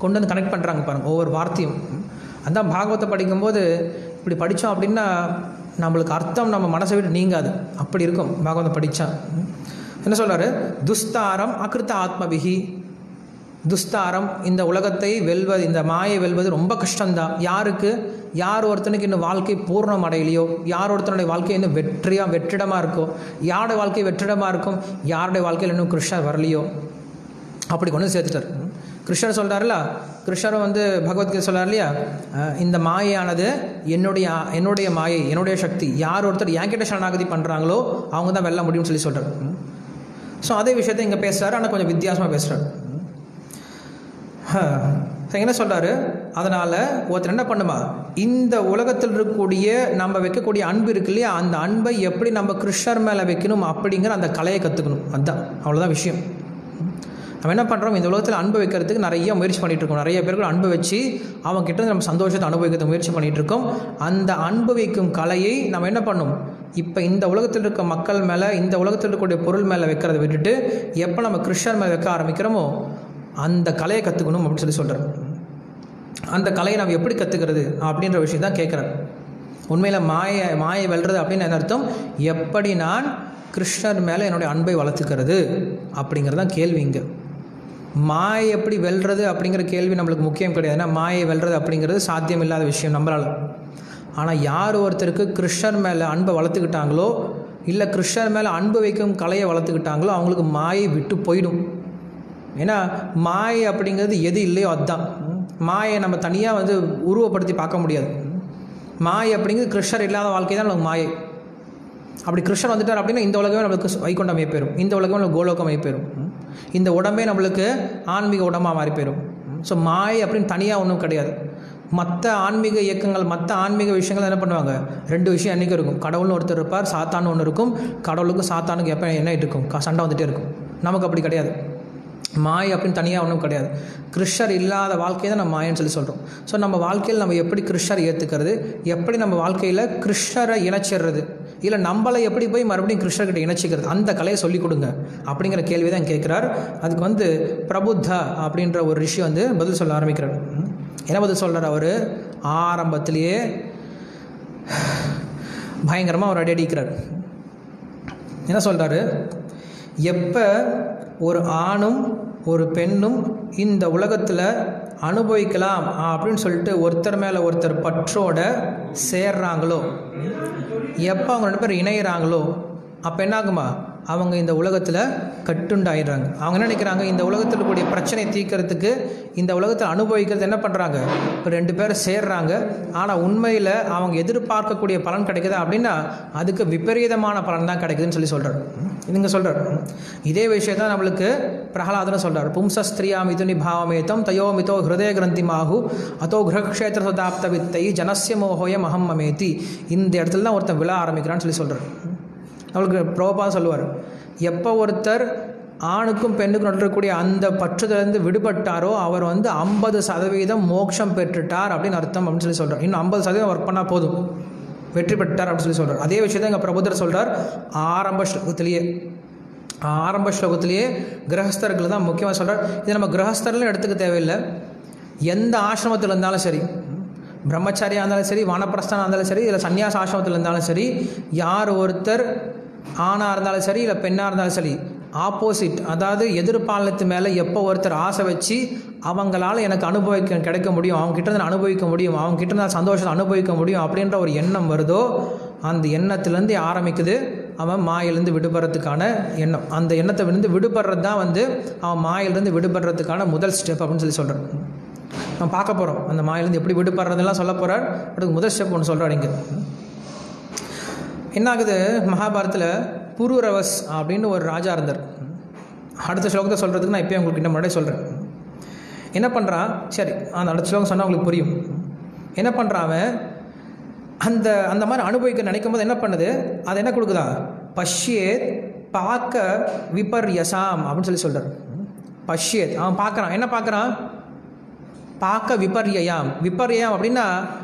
கொண்டு வந்து கனெக்ட் பண்ணுறாங்க பாருங்கள் ஒவ்வொரு வார்த்தையும். அதான் பாகவத்தை படிக்கும்போது இப்படி படித்தோம் அப்படின்னா நம்மளுக்கு அர்த்தம் நம்ம மனசை விட்டு நீங்காது, அப்படி இருக்கும் பாகவதம் படித்தா. என்ன சொல்கிறாரு, துஸ்தாரம் அகிருத்த ஆத்மபிஹி. துஸ்தாரம், இந்த உலகத்தை வெல்வது, இந்த மாயை வெல்வது ரொம்ப கஷ்டம்தான். யார் ஒருத்தனுக்கு இன்னும் வாழ்க்கை பூர்ணம் அடையிலையோ, யார் ஒருத்தனுடைய வாழ்க்கை இன்னும் வெற்றிடமாக இருக்கோ, யாருடைய வாழ்க்கை வெற்றிடமாக இருக்கும், யாருடைய வாழ்க்கையில் இன்னும் கிருஷ்ணர் வரலையோ, அப்படி கொண்டு சேர்த்துட்டார். கிருஷ்ணர் சொல்கிறாருல, கிருஷ்ணர் வந்து பகவத்கீதை சொல்கிறார் இல்லையா, இந்த மாயையானது என்னுடைய மாயை, என்னுடைய சக்தி, யார் ஒருத்தர் என்கிட்ட சரணாகதி பண்ணுறாங்களோ அவங்க தான் வெல்ல முடியும்னு சொல்லி சொல்கிறார். ஸோ அதே விஷயத்தை இங்கே பேசுகிறார், ஆனால் கொஞ்சம் வித்தியாசமாக பேசுகிறார். என்ன சொல்கிறாரு, அதனால் ஒருத்தர் என்ன பண்ணுமா, இந்த உலகத்தில் இருக்கக்கூடிய நம்ம வைக்கக்கூடிய அன்பு இருக்கு இல்லையா, அந்த அன்பை எப்படி நம்ம கிருஷ்ணர் மேலே வைக்கணும் அப்படிங்கிற அந்த கலையை கற்றுக்கணும். அதுதான், அவ்வளோதான் விஷயம். நம்ம என்ன பண்ணுறோம், இந்த உலகத்தில் அன்பு வைக்கிறதுக்கு நிறைய முயற்சி பண்ணிகிட்ருக்கோம். நிறைய பேருக்கு அன்பு வச்சு அவங்ககிட்ட நம்ம சந்தோஷத்தை அனுபவிக்கிறதுக்கு முயற்சி பண்ணிகிட்ருக்கோம். அந்த அன்பு வைக்கும் கலையை நம்ம என்ன பண்ணணும், இப்போ இந்த உலகத்தில் இருக்க மக்கள் மேலே, இந்த உலகத்தில் இருக்கக்கூடிய பொருள் மேலே வைக்கிறத விட்டுட்டு எப்போ நம்ம கிருஷ்ணர் மேலே வைக்க ஆரம்பிக்கிறோமோ அந்த கலையை கற்றுக்கணும் அப்படின்னு சொல்லி சொல்கிறார். அந்த கலையை நம்ம எப்படி கற்றுக்கிறது அப்படின்ற விஷயம் தான் கேட்குறாரு. உண்மையில் மாயை வெல்றது அப்படின்னு என்ன அர்த்தம்? எப்படி நான் கிருஷ்ணர் மேலே என்னுடைய அன்பை வளர்த்துக்கிறது அப்படிங்கிறது தான் கேள்வி. இங்கே மாயை எப்படி வெல்றது அப்படிங்கிற கேள்வி நம்மளுக்கு முக்கியம் கிடையாது. ஏன்னா மாயை வெல்றது அப்படிங்கிறது சாத்தியம் இல்லாத விஷயம் நம்மளால். ஆனால் யார் ஒருத்தருக்கு கிருஷ்ணர் மேலே அன்பை வளர்த்துக்கிட்டாங்களோ, இல்லை கிருஷ்ணர் மேலே அன்பு வைக்கும் கலையை வளர்த்துக்கிட்டாங்களோ, அவங்களுக்கு மாயை விட்டு போயிடும். ஏன்னா மாயை அப்படிங்கிறது எது இல்லையோ அதுதான். மாயை நம்ம தனியாக உருவப்படுத்தி பார்க்க முடியாது. மாயை அப்படிங்கிறது கிருஷ்ணர் இல்லாத வாழ்க்கை தான் நமக்கு மாயை. அப்படி கிருஷ்ணர் வந்துட்டார் அப்படின்னா இந்த உலகமே நம்மளுக்கு வைகுண்டம் போயிடும், இந்த உலகமே நம்மளுக்கு கோலோகம் போயிடும், இந்த உடம்பே நம்மளுக்கு ஆன்மீக உடம்பாக மாறி போயிடும். ஸோ மாயை அப்படின்னு தனியாக ஒன்றும் கிடையாது. மற்ற ஆன்மீக இயக்கங்கள், மற்ற ஆன்மீக விஷயங்கள் என்ன பண்ணுவாங்க? ரெண்டு விஷயம் அன்றைக்கி இருக்கும். கடவுள்னு ஒருத்தர் இருப்பார், சாத்தான்னு ஒன்று இருக்கும். கடவுளுக்கும் சாத்தானுக்கு எப்போ என்ன இருக்கும்? சண்டை வந்துகிட்டே இருக்கும். நமக்கு அப்படி கிடையாது. மாயை அப்படின்னு தனியாக ஒன்றும் கிடையாது. கிருஷ்ணர் இல்லாத வாழ்க்கையை தான் நம்ம மாயன்னு சொல்லி சொல்கிறோம். ஸோ நம்ம வாழ்க்கையில் நம்ம எப்படி கிருஷ்ணரை ஏற்றுக்கிறது, எப்படி நம்ம வாழ்க்கையில் கிருஷ்ணரை இணைச்சிடுறது, இல்லை நம்மளை எப்படி போய் மறுபடியும் கிருஷ்ணர்கிட்ட இணைச்சிக்கிறது, அந்த கலையை சொல்லிக் கொடுங்க அப்படிங்கிற கேள்வி தான் கேட்குறார். அதுக்கு பிரபுத்தா அப்படின்ற ஒரு ரிஷி பதில் சொல்ல ஆரம்பிக்கிறார். என்ன பதில் சொல்கிறார்? அவர் ஆரம்பத்திலேயே பயங்கரமாக அவர் அடிக்கிறார். என்ன சொல்கிறாரு? எப்போ ஒரு ஆணும் ஒரு பெண்ணும் இந்த உலகத்தில் அனுபவிக்கலாம் அப்படின்னு சொல்லிட்டு ஒருத்தர் மேலே ஒருத்தர் பற்றோட சேர்றாங்களோ, எப்போ அவங்க 2 பேர் இணையிறாங்களோ, அப்போ என்னாகுமா? அவங்க இந்த உலகத்தில் கட்டுண்டாயிடுறாங்க. அவங்க என்ன நினைக்கிறாங்க? இந்த உலகத்தில் கூடிய பிரச்சனை தீர்க்கறதுக்கு, இந்த உலகத்தில் அனுபவிக்கிறது என்ன பண்ணுறாங்க? இப்போ 2 பேர் சேர்றாங்க. ஆனால் உண்மையில் அவங்க எதிர்பார்க்கக்கூடிய பலன் கிடைக்குதா அப்படின்னா அதுக்கு விபரீதமான பலன் தான் கிடைக்குதுன்னு சொல்லி சொல்கிறார். இதுங்க சொல்கிறார். இதே விஷயத்தான் நம்மளுக்கு பிரகலாதன் சொல்கிறார். பும்சஸ்திரியா மிதுனி பாவமேத்தம் தயோ மிதோ ஹிருதய கிரந்திமாகு அதோ கிரகக்ஷேத்திர சதாப்த வித்தை ஜனசிய மோகோய மகம் அமேத்தி. இந்த இடத்துல தான் ஒருத்தன் விழ ஆரம்பிக்கிறான்னு சொல்லி சொல்கிறார். அவளுக்கு பிரபுபாதர் சொல்லுவார், எப்போ ஒருத்தர் ஆணுக்கும் பெண்ணுக்கும் நடக்கக்கூடிய அந்த பற்றுதலேருந்து விடுபட்டாரோ அவர் 50% மோட்சம் பெற்றுட்டார் அப்படின்னு அர்த்தம் அப்படின்னு சொல்லி சொல்கிறார். இன்னும் 50% ஒர்க் பண்ணால் போதும், வெற்றி பெற்றார் அப்படின்னு சொல்லி சொல்கிறார். அதே விஷயத்தை எங்கள் பிரபுதர் சொல்கிறார். ஆரம்ப ஸ்லோகத்திலேயே கிரகஸ்தர்கள் தான் முக்கியமாக சொல்கிறார். இது நம்ம கிரகஸ்தர்லாம் எடுத்துக்க தேவையில்லை. எந்த ஆசிரமத்தில் இருந்தாலும் சரி, பிரம்மச்சாரியாக இருந்தாலும் சரி, வானப்பிரஸ்தானாக இருந்தாலும் சரி, இல்லை சன்னியாச ஆசிரமத்தில் இருந்தாலும் சரி, யார் ஒருத்தர் ஆணாக இருந்தாலும் சரி இல்லை பெண்ணாக இருந்தாலும் சரி, ஆப்போசிட், அதாவது எதிர்பாலத்து மேலே எப்போ ஒருத்தர் ஆசை வச்சு அவங்களால் எனக்கு கிடைக்க முடியும், அவங்ககிட்ட இருந்து அனுபவிக்க முடியும், அவங்ககிட்ட நான் சந்தோஷத்தை அனுபவிக்க முடியும் அப்படின்ற ஒரு எண்ணம் வருதோ, அந்த எண்ணத்துலேருந்து ஆரம்பிக்குது அவன் மாயிலேருந்து விடுபடுறதுக்கான எண்ணம். அந்த எண்ணத்தை விடுபடுறது தான் அவன் மாயிலேருந்து விடுபடுறதுக்கான முதல் ஸ்டெப் அப்படின்னு சொல்லி சொல்கிறார். நம்ம பார்க்க போகிறோம் அந்த மாயிலேருந்து எப்படி விடுபடுறதெல்லாம் சொல்ல போகிறார். அதுக்கு முதல் ஸ்டெப் ஒன்று சொல்கிறார். இங்கே என்ன ஆகுது? மகாபாரத்தில் புருரவஸ் அப்படின்னு ஒரு ராஜா இருந்தார். அடுத்த ஸ்லோகத்தை சொல்கிறதுக்கு நான் இப்போயே உங்களுக்கு இன்னும் முன்னாடியே சொல்கிறேன். என்ன பண்ணுறான்? சரி, அந்த அடுத்த ஸ்லோகம் சொன்னால் உங்களுக்கு புரியும். என்ன பண்ணுறான்? அந்த மாதிரி அனுபவிக்க நினைக்கும் போது என்ன பண்ணுது? அது என்ன கொடுக்குதா? பஷ்யேத் பார்க்க விபர்யசாம் அப்படின்னு சொல்லி சொல்கிறார். பஷ்யேத், அவன் பார்க்குறான். என்ன பார்க்குறான்? பார்க்க விபர்யாம். விபர்யாம் அப்படின்னா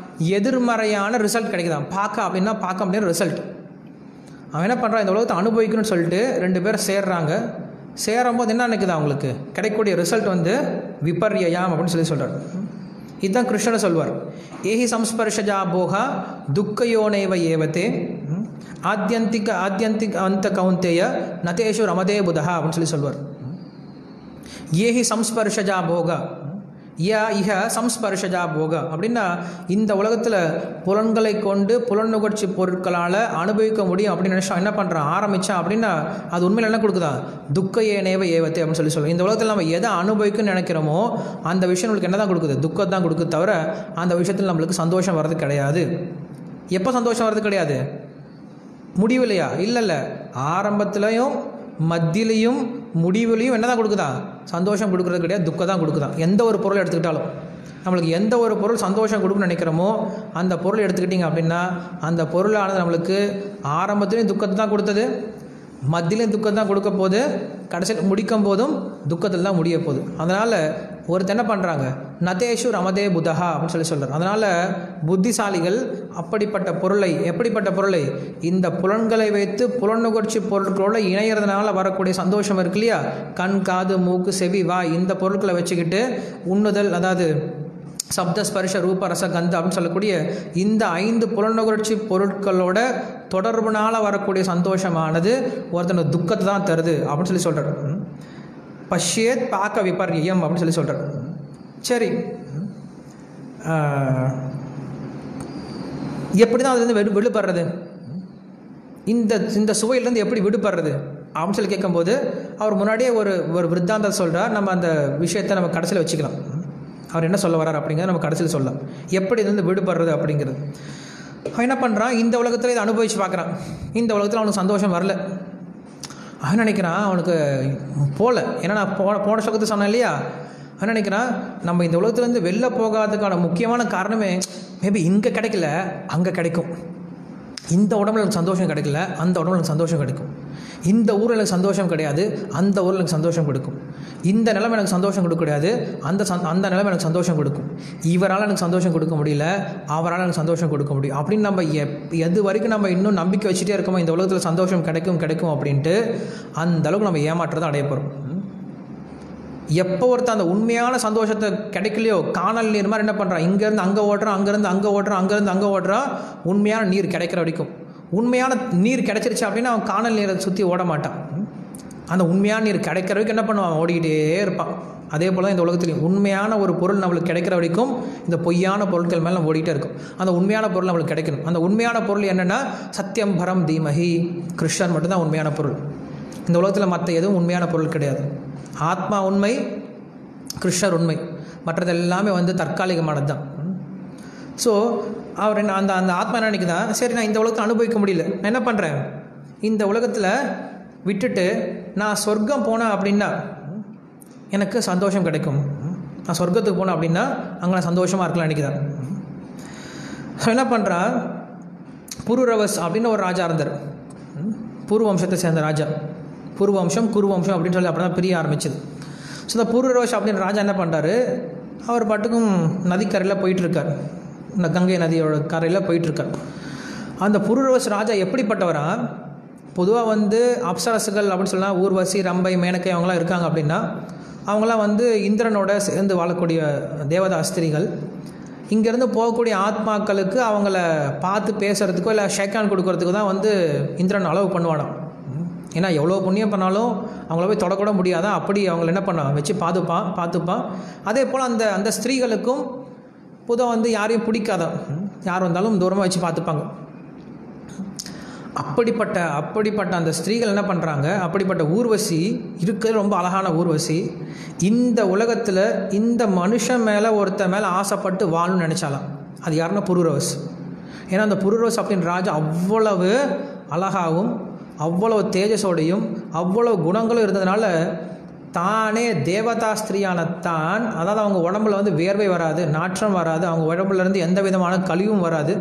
எதிர்மறையான ரிசல்ட் கிடைக்குதான். பார்க்க அப்படின்னா பார்க்க அப்படின்ற ரிசல்ட். அவன் என்ன பண்ணுறான்? இந்த உலகத்தை அனுபவிக்கணும்னு சொல்லிட்டு 2 பேர் சேர்றாங்க. சேரும்போது என்ன நினைக்குது? அவங்களுக்கு கிடைக்கக்கூடிய ரிசல்ட் விபர்யாம் அப்படின்னு சொல்லி சொல்கிறார். இதுதான் கிருஷ்ணர் சொல்வார். ஏஹி சம்ஸ்பர்ஷஜா போகா துக்கயோனைவ ஏவத்தே ஆத்யந்திக அந்த கௌந்தேய நதேஷு ரமதே புதா அப்படின்னு சொல்லி சொல்வார். ஏஹி சம்ஸ்பர்ஷஜா போகா இஹ சம்ஸ்பர்ஷஜா போக அப்படின்னா இந்த உலகத்தில் புலன்களை கொண்டு புலனுகர்ச்சி பொருட்களால் அனுபவிக்க முடியும் அப்படின்னு நினச்சா என்ன பண்ணுறான்? ஆரம்பித்தான் அப்படின்னா அது உண்மையில் என்ன கொடுக்குதா? துக்கையேனேவ ஏவத்தை அப்படின்னு சொல்லி சொல்லுவோம். இந்த உலகத்தில் நம்ம எதை அனுபவிக்கணும்னு நினைக்கிறோமோ அந்த விஷயம் நம்மளுக்கு என்ன தான் கொடுக்குது? துக்கம் தான் கொடுக்குது தவிர அந்த விஷயத்தில் நம்மளுக்கு சந்தோஷம் வர்றது கிடையாது. எப்போ சந்தோஷம் வர்றது கிடையாது? முடிவில்லையா? இல்லை, ஆரம்பத்துலேயும் மத்தியிலையும் முடிவுலையும் என்ன தான் கொடுக்குதா? சந்தோஷம் கொடுக்குறது கிடையாது, துக்கம் தான் கொடுக்குதான். எந்த ஒரு பொருளை எடுத்துக்கிட்டாலும் நம்மளுக்கு எந்த ஒரு பொருள் சந்தோஷம் கொடுக்குன்னு நினைக்கிறோமோ அந்த பொருள் எடுத்துக்கிட்டிங்க அப்படின்னா அந்த பொருளானது நம்மளுக்கு ஆரம்பத்துலேயும் துக்கத்தை தான் கொடுத்தது, மத்தியிலையும் துக்கம் தான் கொடுக்க போகுது, கடைசியில் முடிக்கும் போதும் துக்கத்தில் தான் முடிய போகுது. அதனால் ஒருத்தர் என்ன பண்ணுறாங்க? நதேஷு ரமதே புதஹா அப்படின்னு சொல்லி சொல்கிறார். அதனால் புத்திசாலிகள் அப்படிப்பட்ட பொருளை, எப்படிப்பட்ட பொருளை? இந்த புலன்களை வைத்து புலனுகர்ச்சி பொருட்களோடு இணையிறதுனால வரக்கூடிய சந்தோஷம் இருக்கு இல்லையா? கண், காது, மூக்கு, செவி, வாய், இந்த பொருட்களை வச்சுக்கிட்டு உண்ணுதல், அதாவது சப்த ஸ்பர்ஷ ரூப ரச கந்த அப்படின்னு சொல்லக்கூடிய இந்த 5 புலனுணர்ச்சி பொருட்களோட தொடர்புனால் வரக்கூடிய சந்தோஷமானது ஒருத்தனுக்கு துக்கத்தை தான் தருது அப்படின்னு சொல்கிறார். பஷ்யேத் பாக்க விபர்யம் அப்படின்னு சொல்கிறார். சரி, எப்படி தான் அதுலேருந்து விடுபடுறது, இந்த சுவையிலேருந்து எப்படி விடுபடுறது அப்படின்னு சொல்லி கேட்கும்போது அவர் முன்னாடியே ஒரு விருத்தாந்தம் சொல்கிறார். நம்ம அந்த விஷயத்தை நம்ம கடைசியில் வச்சுக்கலாம். அவர் என்ன சொல்ல வர்றார் அப்படிங்கிறத நம்ம கடைசியில் சொல்லலாம். எப்படி இதுலேருந்து விடுபடுறது அப்படிங்கிறது. அவன் என்ன பண்ணுறான், இந்த உலகத்தில் இதை அனுபவித்து பார்க்குறான். இந்த உலகத்தில் அவனுக்கு சந்தோஷம் வரல. அவன் நினைக்கிறான் அவனுக்கு போகல. ஏன்னா நான் போன சொக்கத்தை சொன்னேன் இல்லையா, அவன் நினைக்கிறான் நம்ம இந்த உலகத்துலேருந்து வெளில போகாததுக்கான முக்கியமான காரணமே மேபி இங்கே கிடைக்கல அங்கே கிடைக்கும். இந்த உடம்புல எனக்கு சந்தோஷம் கிடைக்கல, அந்த உடம்புல எனக்கு சந்தோஷம் கிடைக்கும். இந்த ஊரில் எனக்கு சந்தோஷம் கிடையாது, அந்த ஊரில் எனக்கு சந்தோஷம் கொடுக்கும். இந்த நிலைமை எனக்கு சந்தோஷம் கொடுக்க கிடையாது, அந்த நிலைமை எனக்கு சந்தோஷம் கொடுக்கும். இவரால் எனக்கு சந்தோஷம் கொடுக்க முடியல, அவரால் எனக்கு சந்தோஷம் கொடுக்க முடியும் அப்படின்னு நம்ம எது வரைக்கும் நம்ம இன்னும் நம்பிக்கை வச்சுட்டே இருக்கோமோ இந்த உலகத்தில் சந்தோஷம் கிடைக்கும் அப்படின்ட்டு அந்த அளவுக்கு நம்ம ஏமாற்றத்தை அடைய போகிறோம். எப்போ ஒருத்தர் அந்த உண்மையான சந்தோஷத்தை கிடைக்கலையோ, காணல் நீர் மாதிரி என்ன பண்ணுறான், இங்கேருந்து அங்கே ஓடுறான், அங்கேருந்து அங்கே ஓடுறான், அங்கேருந்து அங்கே ஓடுறான். உண்மையான நீர் கிடைக்கிற வரைக்கும், உண்மையான நீர் கிடைச்சிருச்சு அப்படின்னா அவன் காணல் நீரை சுற்றி ஓட மாட்டான். அந்த உண்மையான நீர் கிடைக்கிற வரைக்கும் என்ன பண்ணுவான், ஓடிக்கிட்டே இருப்பான். அதே போல் தான் இந்த உலகத்துலையும் உண்மையான ஒரு பொருள் நம்மளுக்கு கிடைக்கிற வரைக்கும் இந்த பொய்யான பொருட்கள் மேலே நம்ம ஓடிட்டே இருக்கும். அந்த உண்மையான பொருள் நம்மளுக்கு கிடைக்கணும். அந்த உண்மையான பொருள் என்னென்னா சத்தியம் பரம் தீமஹி, கிருஷ்ணன் மட்டும்தான் உண்மையான பொருள். இந்த உலகத்தில் மற்ற எதுவும் உண்மையான பொருள் கிடையாது. ஆத்மா உண்மை, கிருஷ்ணர் உண்மை, மற்றது எல்லாமே தற்காலிகமானது தான். ஸோ அவர் அந்த ஆத்மா என்ன நினைக்குதான், சரி நான் இந்த உலகத்தை அனுபவிக்க முடியல, நான் என்ன பண்ணுறேன், இந்த உலகத்தில் விட்டுட்டு நான் சொர்க்கம் போனேன் அப்படின்னா எனக்கு சந்தோஷம் கிடைக்கும். நான் சொர்க்கத்துக்கு போனேன் அப்படின்னா அங்கே நான் சந்தோஷமாக இருக்கலாம் நினைக்குதான். ஸோ என்ன பண்ணுறான், புருரவஸ் அப்படின்னு ஒரு ராஜா இருந்தார். புரு வம்சத்தை சேர்ந்த ராஜா. புருவம்சம் குருவம்சம் அப்படின்னு சொல்லி அப்படி தான் பிரிய ஆரம்பிச்சது. ஸோ இந்த புருரவஸ் அப்படின்னு ராஜா என்ன பண்ணுறாரு, அவர் பாட்டுக்கும் நதிக்கரையில் போயிட்டுருக்கார், இந்த கங்கை நதியோட கரையில் போயிட்டுருக்கார். அந்த புருரவஸ் ராஜா எப்படிப்பட்டவரா, பொதுவாக அப்சரசுகள் அப்படின்னு சொல்லலாம், ஊர்வசி ரம்பை மேனக்கை அவங்களாம் இருக்காங்க அப்படின்னா அவங்களாம் இந்திரனோட சேர்ந்து வாழக்கூடிய தேவதா ஸ்திரீகள். இங்கேருந்து போகக்கூடிய ஆத்மாக்களுக்கு அவங்கள பார்த்து பேசுகிறதுக்கோ இல்லை ஷேக்கான் கொடுக்கறதுக்கு தான் இந்திரன் அளவு பண்ணுவானாம். ஏன்னா எவ்வளோ புண்ணியம் பண்ணாலும் அவங்கள போய் தொடக்கூட முடியாதான், அப்படி அவங்கள என்ன பண்ணான் வச்சு பார்த்துப்பான். அதே போல் அந்த ஸ்திரீகளுக்கும் பொதுவாக யாரையும் பிடிக்காதான், யார் வந்தாலும் தூரமாக வச்சு பார்த்துப்பாங்க. அப்படிப்பட்ட அந்த ஸ்திரீகள் என்ன பண்ணுறாங்க, அப்படிப்பட்ட ஊர்வசி இருக்கிறது ரொம்ப அழகான ஊர்வசி இந்த உலகத்தில் இந்த மனுஷன் மேலே ஒருத்தன் மேலே ஆசைப்பட்டு வாழணும்னு நினச்சாலாம். அது யாருன்னா புருரவஸ். ஏன்னா அந்த புருரவஸ் அப்படின்னு ராஜா அவ்வளவு அழகாகவும் அவ்வளவு தேஜஸோடையும் அவ்வளவு குணங்களும் இருந்ததுனால தானே தேவதா ஸ்திரீயான தான், அதாவது அவங்க உடம்புல வேர்வை வராது, நாற்றம் வராது, அவங்க உடம்புலேருந்து எந்த விதமான கழிவும் வராது.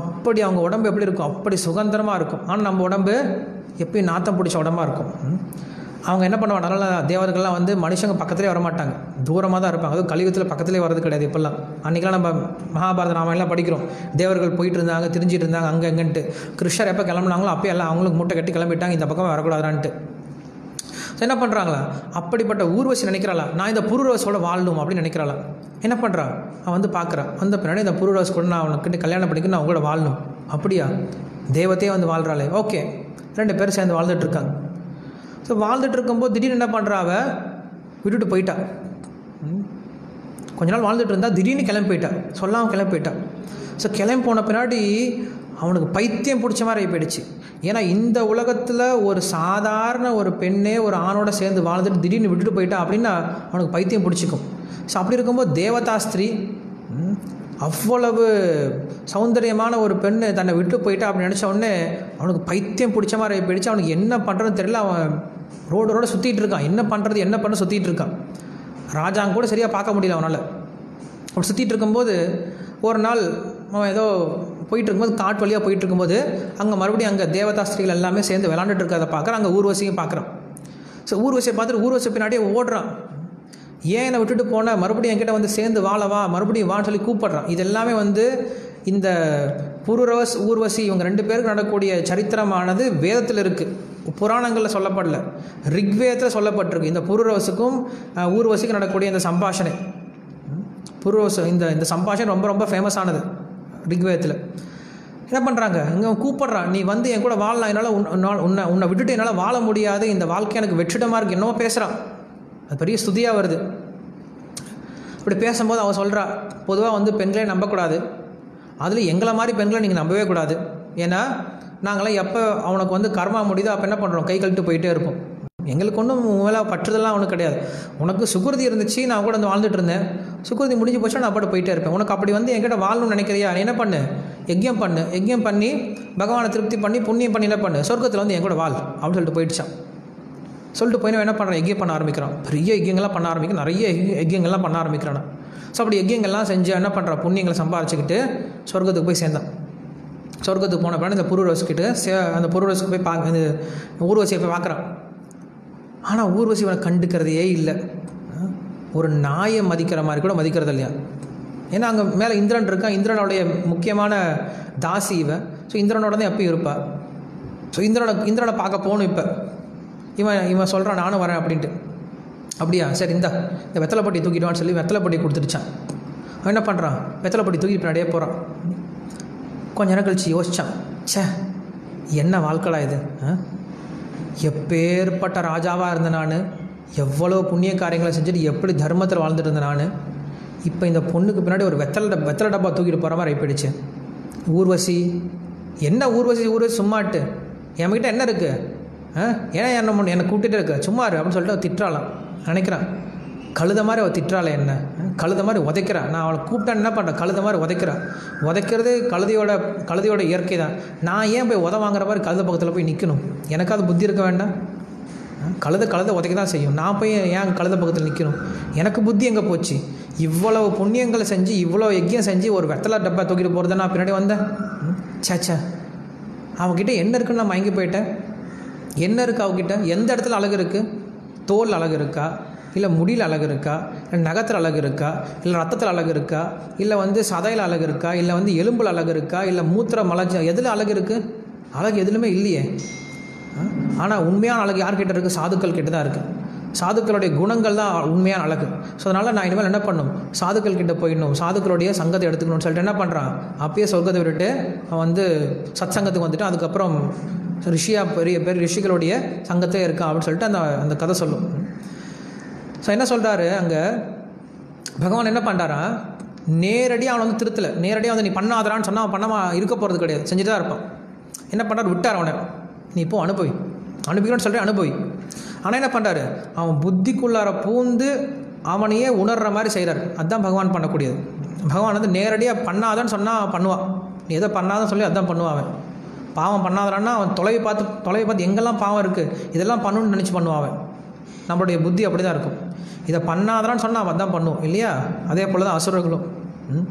அப்படி அவங்க உடம்பு எப்படி இருக்கும், அப்படி சுதந்திரமாக இருக்கும். ஆனால் நம்ம உடம்பு எப்பயும் நாத்தம் பிடிச்ச உடம்பாக இருக்கும். அவங்க என்ன பண்ணுவாங்க, நல்ல தேவர்கள்லாம் மனுஷங்க பக்கத்துலேயே வரமாட்டாங்க, தூரமாக தான் இருப்பாங்க. அதுவும் கலியுகத்தில் பக்கத்துலேயே வரது கிடையாது. இப்போல்லாம் அன்றைக்கெல்லாம் நம்ம மகாபாரத ராமாயணம்லாம் படிக்கிறோம், தேவர்கள் போயிட்டு இருந்தாங்க, திரிஞ்சிட்டு இருந்தாங்க அங்கே எங்கன்ட்டு. கிருஷ்ணர் எப்போ கிளம்புனாங்களோ அப்போ எல்லாம் அவங்களுக்கு மூட்டை கட்டி கிளம்பிட்டாங்க, இந்த பக்கம் வரக்கூடாதான்ட்டு. ஸோ என்ன பண்ணுறாங்களா, அப்படிப்பட்ட ஊர்வசி நினைக்கிறாளா, நான் இந்த புருரவசோட வாழணும் அப்படின்னு நினைக்கிறாளா. என்ன பண்ணுறான், அவன் பார்க்குறான், பின்னாடி இந்த புருரவஸ் கூட நான் அவனுக்கிட்ட கல்யாணம் பண்ணிக்கணும், நான் அவங்களோட வாழணும். அப்படியா, தேவத்தையே வாழ்கிறாளே, ஓகே. 2 பேரும் சேர்ந்து வாழ்ந்துட்டுருக்காங்க. ஸோ வாழ்ந்துட்டு இருக்கும்போது திடீர்னு என்ன பண்ணுறா, அவள் விட்டுட்டு போயிட்டா. கொஞ்ச நாள் வாழ்ந்துட்டு இருந்தா திடீர்னு கிளம்பி போயிட்டா, சொல்லாமல் கிளம்பி போயிட்டா. ஸோ கிளம்பி போன பின்னாடி அவனுக்கு பைத்தியம் பிடிச்ச மாதிரி போயிடுச்சு. ஏன்னா இந்த உலகத்தில் ஒரு சாதாரண ஒரு பெண்ணே ஒரு ஆணோட சேர்ந்து வாழ்ந்துட்டு திடீர்னு விட்டுட்டு போயிட்டா அப்படின்னா அவனுக்கு பைத்தியம் பிடிச்சிக்கும். ஸோ அப்படி இருக்கும்போது தேவதாஸ்திரி அவ்வளவு சௌந்தரியமான ஒரு பெண்ணு தன்னை விட்டு போயிட்டா அப்படின்னு நினச்ச உடனே அவனுக்கு பைத்தியம் பிடிச்ச மாதிரி போயிடுச்சு. அவனுக்கு என்ன பண்ணுறதுன்னு தெரியல. அவன் ரோடு சுற்றிட்டு இருக்கான், என்ன பண்ணுறது சுற்றிட்டு இருக்கான். ராஜாங்க கூட சரியாக பார்க்க முடியல அவனால். அப்படி சுற்றிட்டு இருக்கும்போது ஒரு நாள் அவன் ஏதோ போயிட்டு இருக்கும்போது காட்டு வழியாக போயிட்டு இருக்கும்போது அங்கே மறுபடியும் அங்கே தேவதாஸ்திரிகள் எல்லாமே சேர்ந்து விளாண்டுட்டு இருக்கிறத பார்க்குறான். அங்கே ஊர்வசியும் பார்க்குறான். ஸோ ஊர்வசியை பார்த்துட்டு ஊர்வசி பின்னாடியே ஓடுறான். ஏன் என்னை விட்டுட்டு போன, மறுபடியும் என்கிட்ட சேர்ந்து வாழவா, மறுபடியும் வான்னு சொல்லி கூப்பிட்றான். இது எல்லாமே இந்த புருரவஸ் ஊர்வசி இவங்க 2 பேருக்கு நடக்கக்கூடிய சரித்திரமானது வேதத்தில் இருக்குது, புராணங்களில் சொல்லப்படல, ரிக்வேதத்தில் சொல்லப்பட்டிருக்கு. இந்த புருரவசுக்கும் ஊர்வசிக்கும் நடக்கக்கூடிய இந்த சம்பாஷணை புருவசம் இந்த சம்பாஷணம் ரொம்ப ரொம்ப ஃபேமஸானது ரிக்வேதத்தில். என்ன பண்ணுறாங்க, இங்கே கூப்பிட்றான், நீ வந்து என் கூட வாழலாம், என்னால் உன்னை விட்டுட்டு என்னால் வாழ முடியாது, இந்த வாழ்க்கை எனக்கு வெற்றிடமாக இருக்குது, என்னவோ பேசுகிறான். அது பெரிய ஸ்துதியாக வருது. அப்படி பேசும்போது அவள் சொல்கிறா, பொதுவாக வந்து பெண்களே நம்பக்கூடாது, அதில் எங்களை மாதிரி பெண்களை நீங்கள் நம்பவே கூடாது. ஏன்னா நாங்களாம் எப்போ அவனுக்கு வந்து கர்மா முடியுதோ அப்போ என்ன பண்ணுறோம், கை கழிட்டு போயிட்டே இருப்போம். எங்களுக்கு ஒன்றும் மேலே பற்றுதெல்லாம் அவனுக்கு கிடையாது. உனக்கு சுகிருதி இருந்துச்சு, நான் கூட வந்து வாழ்ந்துட்டு இருந்தேன், சுகிருதி முடிஞ்சு போச்சா நான் அப்படி போயிட்டே இருப்பேன். உனக்கு அப்படி வந்து என்கிட்ட வாழணும்னு நினைக்கிறியா, நீ என்ன பண்ணு, யஜ்யம் பண்ணு, யஜ்யம் பண்ணி பகவானை திருப்தி பண்ணி புண்ணியம் பண்ணி என்ன பண்ணு, சொர்க்கத்தில் வந்து என் கூட வாழ் அப்படின்னு சொல்லிட்டு போயிடுச்சான். சொல்லிட்டு போய் என்ன பண்ணுறான், யஜ்யம் பண்ண ஆரம்பிக்கிறான். பெரிய யஜ்யங்கள்லாம் பண்ண ஆரம்பிக்கிறான், நிறைய யஜ்யங்கள்லாம் பண்ண ஆரம்பிக்கிறான். ஸோ அப்படி யஜ்யங்கள்லாம் செஞ்சு என்ன பண்ணுறான், புண்ணியங்களை சம்பாரிச்சுக்கிட்டு சொர்க்கத்துக்கு போய் சேர்ந்தான். சொர்க்கத்துக்கு போன பிறகு இந்த புருவரசுக்கிட்டு அந்த புருவரசுக்கு போய் இந்த ஊர்வசியை போய் பார்க்குறான். ஆனால் ஊர்வசி இவனை கண்டுக்கிறதையே இல்லை. ஒரு நாயை மதிக்கிற மாதிரி கூட மதிக்கிறது இல்லையா. ஏன்னா அங்கே மேலே இந்திரன் இருக்கான், இந்திரனுடைய முக்கியமான தாசி இவன். ஸோ இந்திரனோட தான் எப்பயும் இருப்பாள். ஸோ இந்திரனை பார்க்க போகணும். இப்போ இவன் சொல்கிறான், நானும் வரேன் அப்படின்ட்டு. அப்படியா, சரி இந்த வெத்தலைப்பட்டி தூக்கிடுவான்னு சொல்லி வெத்தலைப்பட்டி கொடுத்துடுச்சான். அவன் என்ன பண்ணுறான், வெத்தலைப்பட்டி தூக்கிட்டு பின்னாடியே போகிறான். கொஞ்ச நேரம் கழிச்சு யோசித்தான், சே என்ன வாழ்க்கைடா இது, எப்பேற்பட்ட ராஜாவாக இருந்த நான், எவ்வளோ புண்ணிய காரியங்களை செஞ்சுட்டு எப்படி தர்மத்தில் வாழ்ந்துட்டு இருந்தேன் நான், இப்போ இந்த பொண்ணுக்கு பின்னாடி ஒரு வெத்தலை டப்பா தூக்கிட்டு போகிற மாதிரி ஆகிப்போயிடுச்சு. ஊர்வசி என்ன ஊர்வசி சும்மாட்டு, என்கிட்ட என்ன இருக்குது, ஏன்னா என்னை கூப்பிட்டுட்டே இருக்க, சும்மா இரு அப்படின்னு சொல்லிட்டு அவள் திட்டுறாளாம். நினைக்கிறான், கழுத மாதிரி அவள் திட்டுறாள், என்ன கழுத மாதிரி உதைக்கிறான். நான் அவளை கூப்பிட்டேன், என்ன பண்ணுறேன், கழுத மாதிரி உதைக்கிறான். உதைக்கிறது கழுதையோட இயற்கை தான். நான் ஏன் போய் வாங்குற மாதிரி கழுத பக்கத்தில் போய் நிற்கணும், எனக்கு அது புத்தி இருக்க வேண்டாம். கழுத உதைக்க தான் செய்யும், நான் போய் ஏன் கழுத பக்கத்தில் நிற்கணும், எனக்கு புத்தி எங்கே போச்சு. இவ்வளவு புண்ணியங்களை செஞ்சு இவ்வளோ யஜ்யம் செஞ்சு ஒரு வெத்தலை டப்பா தூக்கிட்டு போகிறத நான் பின்னாடி வந்தேன். சேச்சா, அவங்ககிட்ட என்ன இருக்குன்னு நான் மயங்கி போயிட்டேன். என்ன இருக்குது அவகிட்ட, எந்த இடத்துல அழகு இருக்குது, தோல் அழகு இருக்கா, இல்லை முடியில் அழகு இருக்கா, இல்லை நகத்தில் அழகு இருக்கா, இல்லை ரத்தத்தில் அழகு இருக்கா, இல்லை வந்து சதையில் அழகு இருக்கா, இல்லை வந்து எலும்பில் அழகு இருக்கா, இல்லை மூத்திர மலஜ எதில் அழகு இருக்குது, அழகு எதுலுமே இல்லையே. ஆனால் உண்மையான அழகு யார்கிட்ட இருக்குது, சாதுக்கள் கிட்ட தான் இருக்குது. சாதுக்களுடைய குணங்கள் தான் உண்மையான அழகு. ஸோ அதனால் நான் இனிமேல் என்ன பண்ணணும், சாதுக்கள் கிட்ட போயிடணும், சாதுக்களுடைய சங்கத்தை எடுத்துக்கணும்னு சொல்லிட்டு என்ன பண்ணுறான், அப்பயே சொர்க்கத்தை விட்டுட்டு அவன் வந்து சத் சங்கத்துக்கு வந்துட்டு அதுக்கப்புறம் பெரிய ரிஷிகளுடைய சங்கத்தே இருக்கான் அப்படின்னு சொல்லிட்டு அந்த கதை சொல்லும். ஸோ என்ன சொல்கிறாரு அங்கே பகவான் என்ன பண்ணுறாரா, நேரடியாக அவனை வந்து திருத்தலை, நேரடியாக வந்து நீ பண்ணாதரான்னு சொன்னால் அவன் பண்ணாமல் இருக்க போகிறது கிடையாது, செஞ்சுட்டு தான் இருப்பான். என்ன பண்ணுறாரு, விட்டார் அவனை, நீ இப்போ அனுபவிக்கணும்னு சொல்லிட்டு அனுபவி. ஆனால் என்ன பண்ணுறாரு, அவன் புத்திக்குள்ளார பூந்து அவனையே உணர்கிற மாதிரி செய்கிறார். அதுதான் பகவான் பண்ணக்கூடியது. பகவான் வந்து நேரடியாக பண்ணாதான்னு சொன்னால் பண்ணுவான், நீ எதை பண்ணாதான் சொல்லி அதுதான் பண்ணுவான். அவன் பாவம் பண்ணாதான்னா அவன் தொலைவை பார்த்து எங்கெல்லாம் பாவம் இருக்குது இதெல்லாம் பண்ணணும்னு நினச்சி பண்ணுவான். அவன் நம்மளுடைய புத்தி அப்படி தான் இருக்கும். இதை பண்ணாதான்னு சொன்னால் அவன் தான் பண்ணுவோம் இல்லையா. அதே போல் தான் அசுரர்களும்.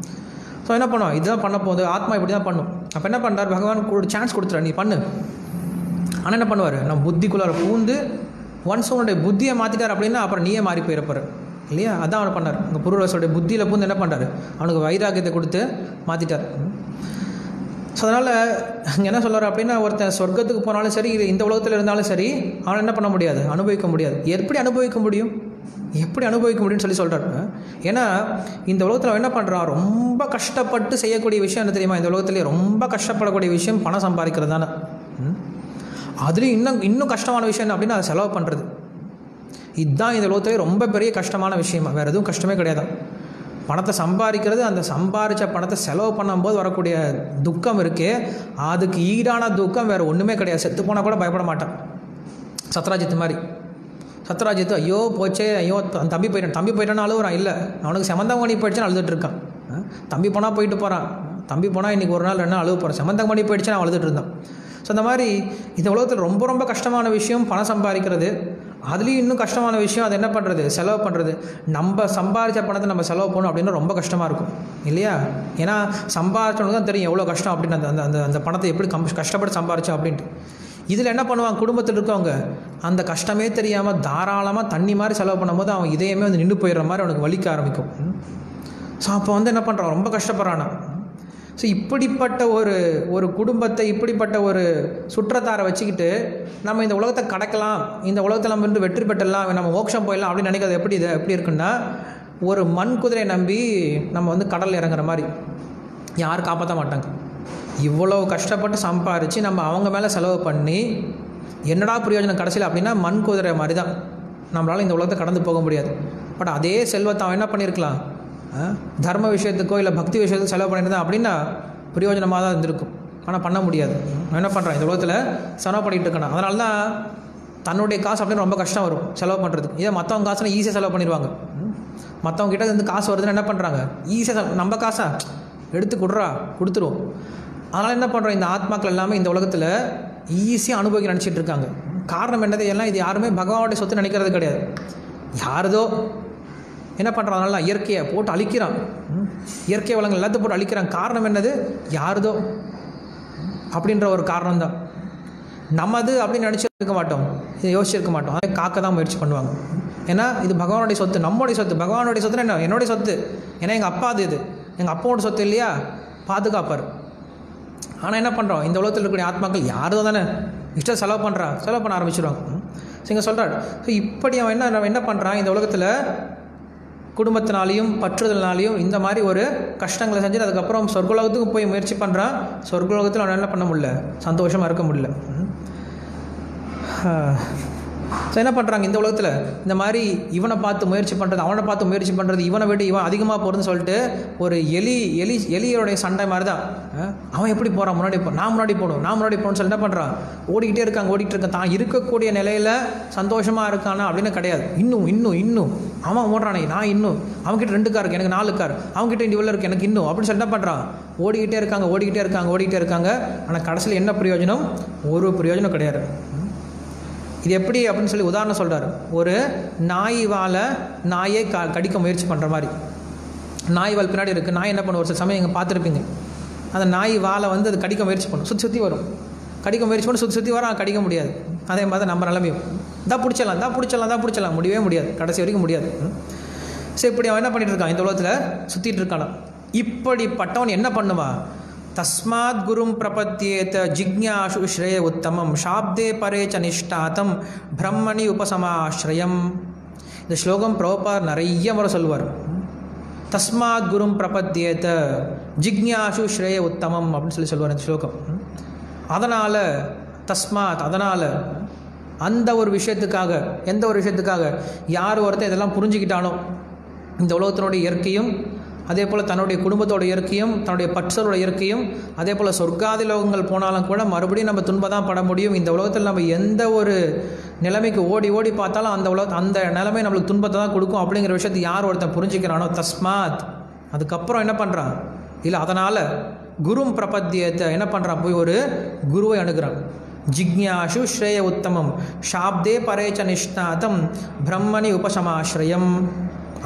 ஸோ என்ன பண்ணுவான், இதுதான் பண்ண போகுது, ஆத்மா இப்படி தான் பண்ணும். அப்போ என்ன பண்ணுறார், பகவான் ஒரு சான்ஸ் கொடுத்துறாரு, நீ பண்ணு. ஆனால் என்ன பண்ணுவார், நம்ம புத்திக்குள்ளார பூந்து ஒன்ஸ் உன்னுடைய புத்தியை மாற்றிட்டார் அப்படின்னா அப்புறம் நீயே மாறி போயிருப்பார் இல்லையா. அதான் அவனை பண்ணார். உங்கள் புருவரசோடைய புத்தியில் பூந்து என்ன பண்ணுறாரு, அவனுக்கு வைராக்கியத்தை கொடுத்து மாற்றிட்டார். ஸோ அதனால் இங்கே என்ன சொல்கிறார் அப்படின்னா, ஒருத்தன் சொர்க்கத்துக்கு போனாலும் சரி, இந்த உலகத்தில் இருந்தாலும் சரி, அவனை என்ன பண்ண முடியாது, அனுபவிக்க முடியாது. எப்படி அனுபவிக்க முடியும்னு சொல்லி சொல்கிறார். ஏன்னா இந்த உலகத்தில் அவன் என்ன பண்ணுறான், ரொம்ப கஷ்டப்பட்டு செய்யக்கூடிய விஷயம் என்ன தெரியுமா, இந்த உலகத்துலேயே ரொம்ப கஷ்டப்படக்கூடிய விஷயம் பணம் சம்பாதிக்கிறது தானே. அதுலேயும் இன்னும் கஷ்டமான விஷயம் என்ன அப்படின்னா அதை செலவு பண்ணுறது. இதுதான் இந்த உலகத்துலேயே ரொம்ப பெரிய கஷ்டமான விஷயமா, வேறு எதுவும் கஷ்டமே கிடையாது. பணத்தை சம்பாதிக்கிறது, அந்த சம்பாதிச்ச பணத்தை செலவு பண்ணும்போது வரக்கூடிய துக்கம் இருக்கே, அதுக்கு ஈடான துக்கம் வேறு ஒன்றுமே கிடையாது. செத்து போனால் கூட பயப்பட மாட்டான். சத்ராஜித் மாதிரி. சத்ராஜித் ஐயோ போச்சே, ஐயோ தம்பி போயிட்டான்னு அழுகுறான். இல்லை, அவனுக்கு செமந்தமணி போயிடுச்சுன்னு அழுதுட்டு இருக்கான். தம்பி போனால் போயிட்டு போகிறான், தம்பி போனால் இன்றைக்கி ஒரு நாள் 2 நாள் அழுக போகிறான், செமந்தமணி போயிடுச்சுன்னு அவன் அழுதுட்டு இருந்தான். ஸோ அந்த மாதிரி இந்த உலகத்தில் ரொம்ப ரொம்ப கஷ்டமான விஷயம் பணம் சம்பாதிக்கிறது. அதுலேயும் இன்னும் கஷ்டமான விஷயம் அது என்ன பண்ணுறது, செலவு பண்ணுறது. நம்ம சம்பாதிச்ச பணத்தை நம்ம செலவு பண்ணணும் அப்படின்னா ரொம்ப கஷ்டமாக இருக்கும் இல்லையா. ஏன்னா சம்பாதிச்சவனுக்கு தான் தெரியும் எவ்வளோ கஷ்டம் அப்படின்னு, அந்த பணத்தை எப்படி கஷ்டப்பட்டு சம்பாதிச்சோம் அப்படின்ட்டு. இதில் என்ன பண்ணுவாங்க, குடும்பத்தில் இருக்கவங்க அந்த கஷ்டமே தெரியாமல் தாராளமாக தண்ணி மாதிரி செலவு பண்ணும்போது அவன் இதயமே வந்து நின்று போயிடுற மாதிரி அவனுக்கு வலிக்க ஆரம்பிக்கும். ஸோ அப்போ வந்து என்ன பண்ணுறான், ரொம்ப கஷ்டப்படுறானா. ஸோ இப்படிப்பட்ட ஒரு குடும்பத்தை, இப்படிப்பட்ட ஒரு சுற்றத்தாரை வச்சுக்கிட்டு நம்ம இந்த உலகத்தை கடக்கலாம், இந்த உலகத்தில் நம்ம வந்து வெற்றி பெற்றலாம், நம்ம மோட்சம் போயிடலாம் அப்படின்னு நினைக்கிறது எப்படி இருக்குன்னா, ஒரு மண் குதிரையை நம்பி நம்ம வந்து கடலில் இறங்குற மாதிரி யாரும் காப்பாற்ற மாட்டாங்க. இவ்வளோ கஷ்டப்பட்டு சம்பாரித்து நம்ம அவங்க மேலே செலவு பண்ணி என்னடா பிரயோஜனம் கடைசியில் அப்படின்னா மண் குதிரை மாதிரி தான். நம்மளால் இந்த உலகத்தை கடந்து போக முடியாது. பட் அதே செல்வத்தை அவன் என்ன பண்ணியிருக்கலாம், தர்ம விஷயத்துக்கோ இல்லை பக்தி விஷயத்துக்கு செலவு பண்ணியிருந்தான் அப்படின்னா பிரயோஜனமாக தான் இருந்திருக்கும். ஆனால் பண்ண முடியாது. அவன் என்ன பண்ணுறான், இந்த உலகத்தில் செலவு பண்ணிகிட்டு இருக்கான். அதனால தான் தன்னுடைய காசு அப்படின்னு ரொம்ப கஷ்டம் வரும் செலவு பண்ணுறதுக்கு. இதை மற்றவங்க காசுனா ஈஸியாக செலவு பண்ணிடுவாங்க. மற்றவங்க கிட்ட இருந்து காசு வருதுன்னு என்ன பண்ணுறாங்க, ஈஸியாக நம்ம காசா எடுத்து கொடுத்துருவோம். அதனால் என்ன பண்ணுறோம், இந்த ஆத்மாக்கள் எல்லாமே இந்த உலகத்தில் ஈஸியாக அனுபவிக்க நினச்சிட்டு இருக்காங்க. காரணம் என்னது, எல்லாம் இது யாருமே பகவானுடைய சொத்து நினைக்கிறது கிடையாது. யாரதோ என்ன பண்ணுறான், அதனால இயற்கையை போட்டு அழிக்கிறான், இயற்கை வளங்கள் எல்லாத்தையும் போட்டு அழிக்கிறான். காரணம் என்னது, யாரதோ அப்படின்ற ஒரு காரணம் தான். நம்மது அப்படின்னு நினச்சிருக்க மாட்டோம், இதை யோசிச்சிருக்க மாட்டோம். அதை காக்க தான் முயற்சி பண்ணுவாங்க. ஏன்னா இது பகவானுடைய சொத்து, நம்மளுடைய சொத்து. பகவானுடைய சொத்துன்னு என்ன, என்னுடைய சொத்து. ஏன்னா எங்கள் அப்பா அது, இது எங்கள் அப்பாவோட சொத்து இல்லையா, பாதுகாப்பார். ஆனால் என்ன பண்ணுறோம், இந்த உலகத்தில் இருக்கக்கூடிய ஆத்மாக்கள் யாரோ தானே இஷ்டம் செலவு பண்ண ஆரம்பிச்சிடுவாங்க. ஸோ இங்கே சொல்கிறார், ஸோ இப்படி அவன் என்ன பண்ணுறான், இந்த உலகத்தில் குடும்பத்தினாலையும் பற்றுதல்னாலையும் இந்த மாதிரி ஒரு கஷ்டங்களை செஞ்சுட்டு அதுக்கப்புறம் சொர்க்கலோகத்துக்கு போய் முயற்சி பண்ணுறான். சொர்க்கலோகத்தில் அவன் என்ன பண்ண முடியல, சந்தோஷமாக இருக்க முடியல. ஸோ என்ன பண்ணுறாங்க, இந்த உலகத்தில் இந்த மாதிரி இவனை பார்த்து முயற்சி பண்ணுறது, அவனை பார்த்து முயற்சி பண்ணுறது, இவனை விட்டு இவன் அதிகமாக போகிறதுன்னு சொல்லிட்டு ஒரு எலியோடைய சண்டை மாதிரி தான். அவன் எப்படி போகிறான், நான் முன்னாடி போகணும்னு சொல்லி என்ன பண்ணுறான், ஓடிக்கிட்டே இருக்காங்க. தான் இருக்கக்கூடிய நிலையில் சந்தோஷமாக இருக்கானா அப்படின்னு கிடையாது. இன்னும் அவன் ஓடுறானே, நான் இன்னும் அவன்கிட்ட 2 கார் இருக்குது, எனக்கு 4 கார், அவங்ககிட்ட இவ்வளோ இருக்குது, எனக்கு இன்னும் அப்படின்னு சொல்லி என்ன பண்ணுறான், ஓடிக்கிட்டே இருக்காங்க. ஆனால் கடைசியில் என்ன பிரயோஜனம், ஒரு பிரயோஜனம் கிடையாது. இது எப்படி அப்படின்னு சொல்லி உதாரணம் சொல்கிறார். ஒரு நாய் வாழை நாயை கடிக்க முயற்சி பண்ணுற மாதிரி. நாய் வால் பின்னாடி இருக்குது. நாய் என்ன பண்ணும், ஒரு சில சமயம் நீங்கள் பார்த்துருப்பீங்க, அந்த நாய் வாழை வந்து அது கடிக்க முயற்சி பண்ணும், சுற்றி வரும், கடிக்க முயற்சி பண்ணி சுற்றி வரும், கடிக்க முடியாது. அதே மாதிரி தான் நம்ம நிலைமையும், தான் பிடிச்சலாம் முடியவே முடியாது, கடைசி வரைக்கும் முடியாது. சரி, இப்படி அவன் என்ன பண்ணிட்டு இருக்கான், இந்த உலகத்தில் சுற்றிட்டு இருக்கானா. இப்படிப்பட்டவன் என்ன பண்ணுவான், தஸ்மாத் குரும் பிரபத்தியேத ஜிக்ஞாசு ஸ்ரேய உத்தமம் ஷாப்தே பரேச்ச நிஷ்டாதம் பிரம்மணி உபசமாஸ்ரயம். இந்த ஸ்லோகம் பிரபுபாதர் நிறைய முறை சொல்லுவார். தஸ்மாத் குரும் பிரபத்தியேத ஜிக்ஞாசு ஸ்ரேய உத்தமம் அப்படின்னு சொல்லுவார் இந்த ஸ்லோகம். அதனால் அந்த ஒரு விஷயத்துக்காக, எந்த ஒரு விஷயத்துக்காக யார் ஒருத்தர் இதெல்லாம் புரிஞ்சுக்கிட்டானோ, இந்த உலகத்தினுடைய இயற்கையும் அதே போல் தன்னுடைய குடும்பத்தோட இயற்கையும் தன்னுடைய பற்றரோட இயற்கையும் அதே போல் சொர்க்காதி லோகங்கள் போனாலும் கூட மறுபடியும் நம்ம துன்பம் தான் பட முடியும். இந்த உலகத்தில் நம்ம எந்த ஒரு நிலைமைக்கு ஓடி பார்த்தாலும் அந்த நிலைமை நம்மளுக்கு துன்பத்தை தான் கொடுக்கும் அப்படிங்கிற விஷயத்தை யார் ஒருத்தன் புரிஞ்சுக்கிறானோ, தஸ்மாத், அதுக்கப்புறம் என்ன பண்ணுறான், இல்லை அதனால் குரும் பிரபத்தியத்தை என்ன பண்ணுறான், போய் ஒரு குருவை அணுகிறான். ஜிக்ஞாசு ஸ்ரேய உத்தமம் ஷாப்தே பரேச்ச நிஷ்டாதம் பிரம்மணி உபசமாஸ்ரயம்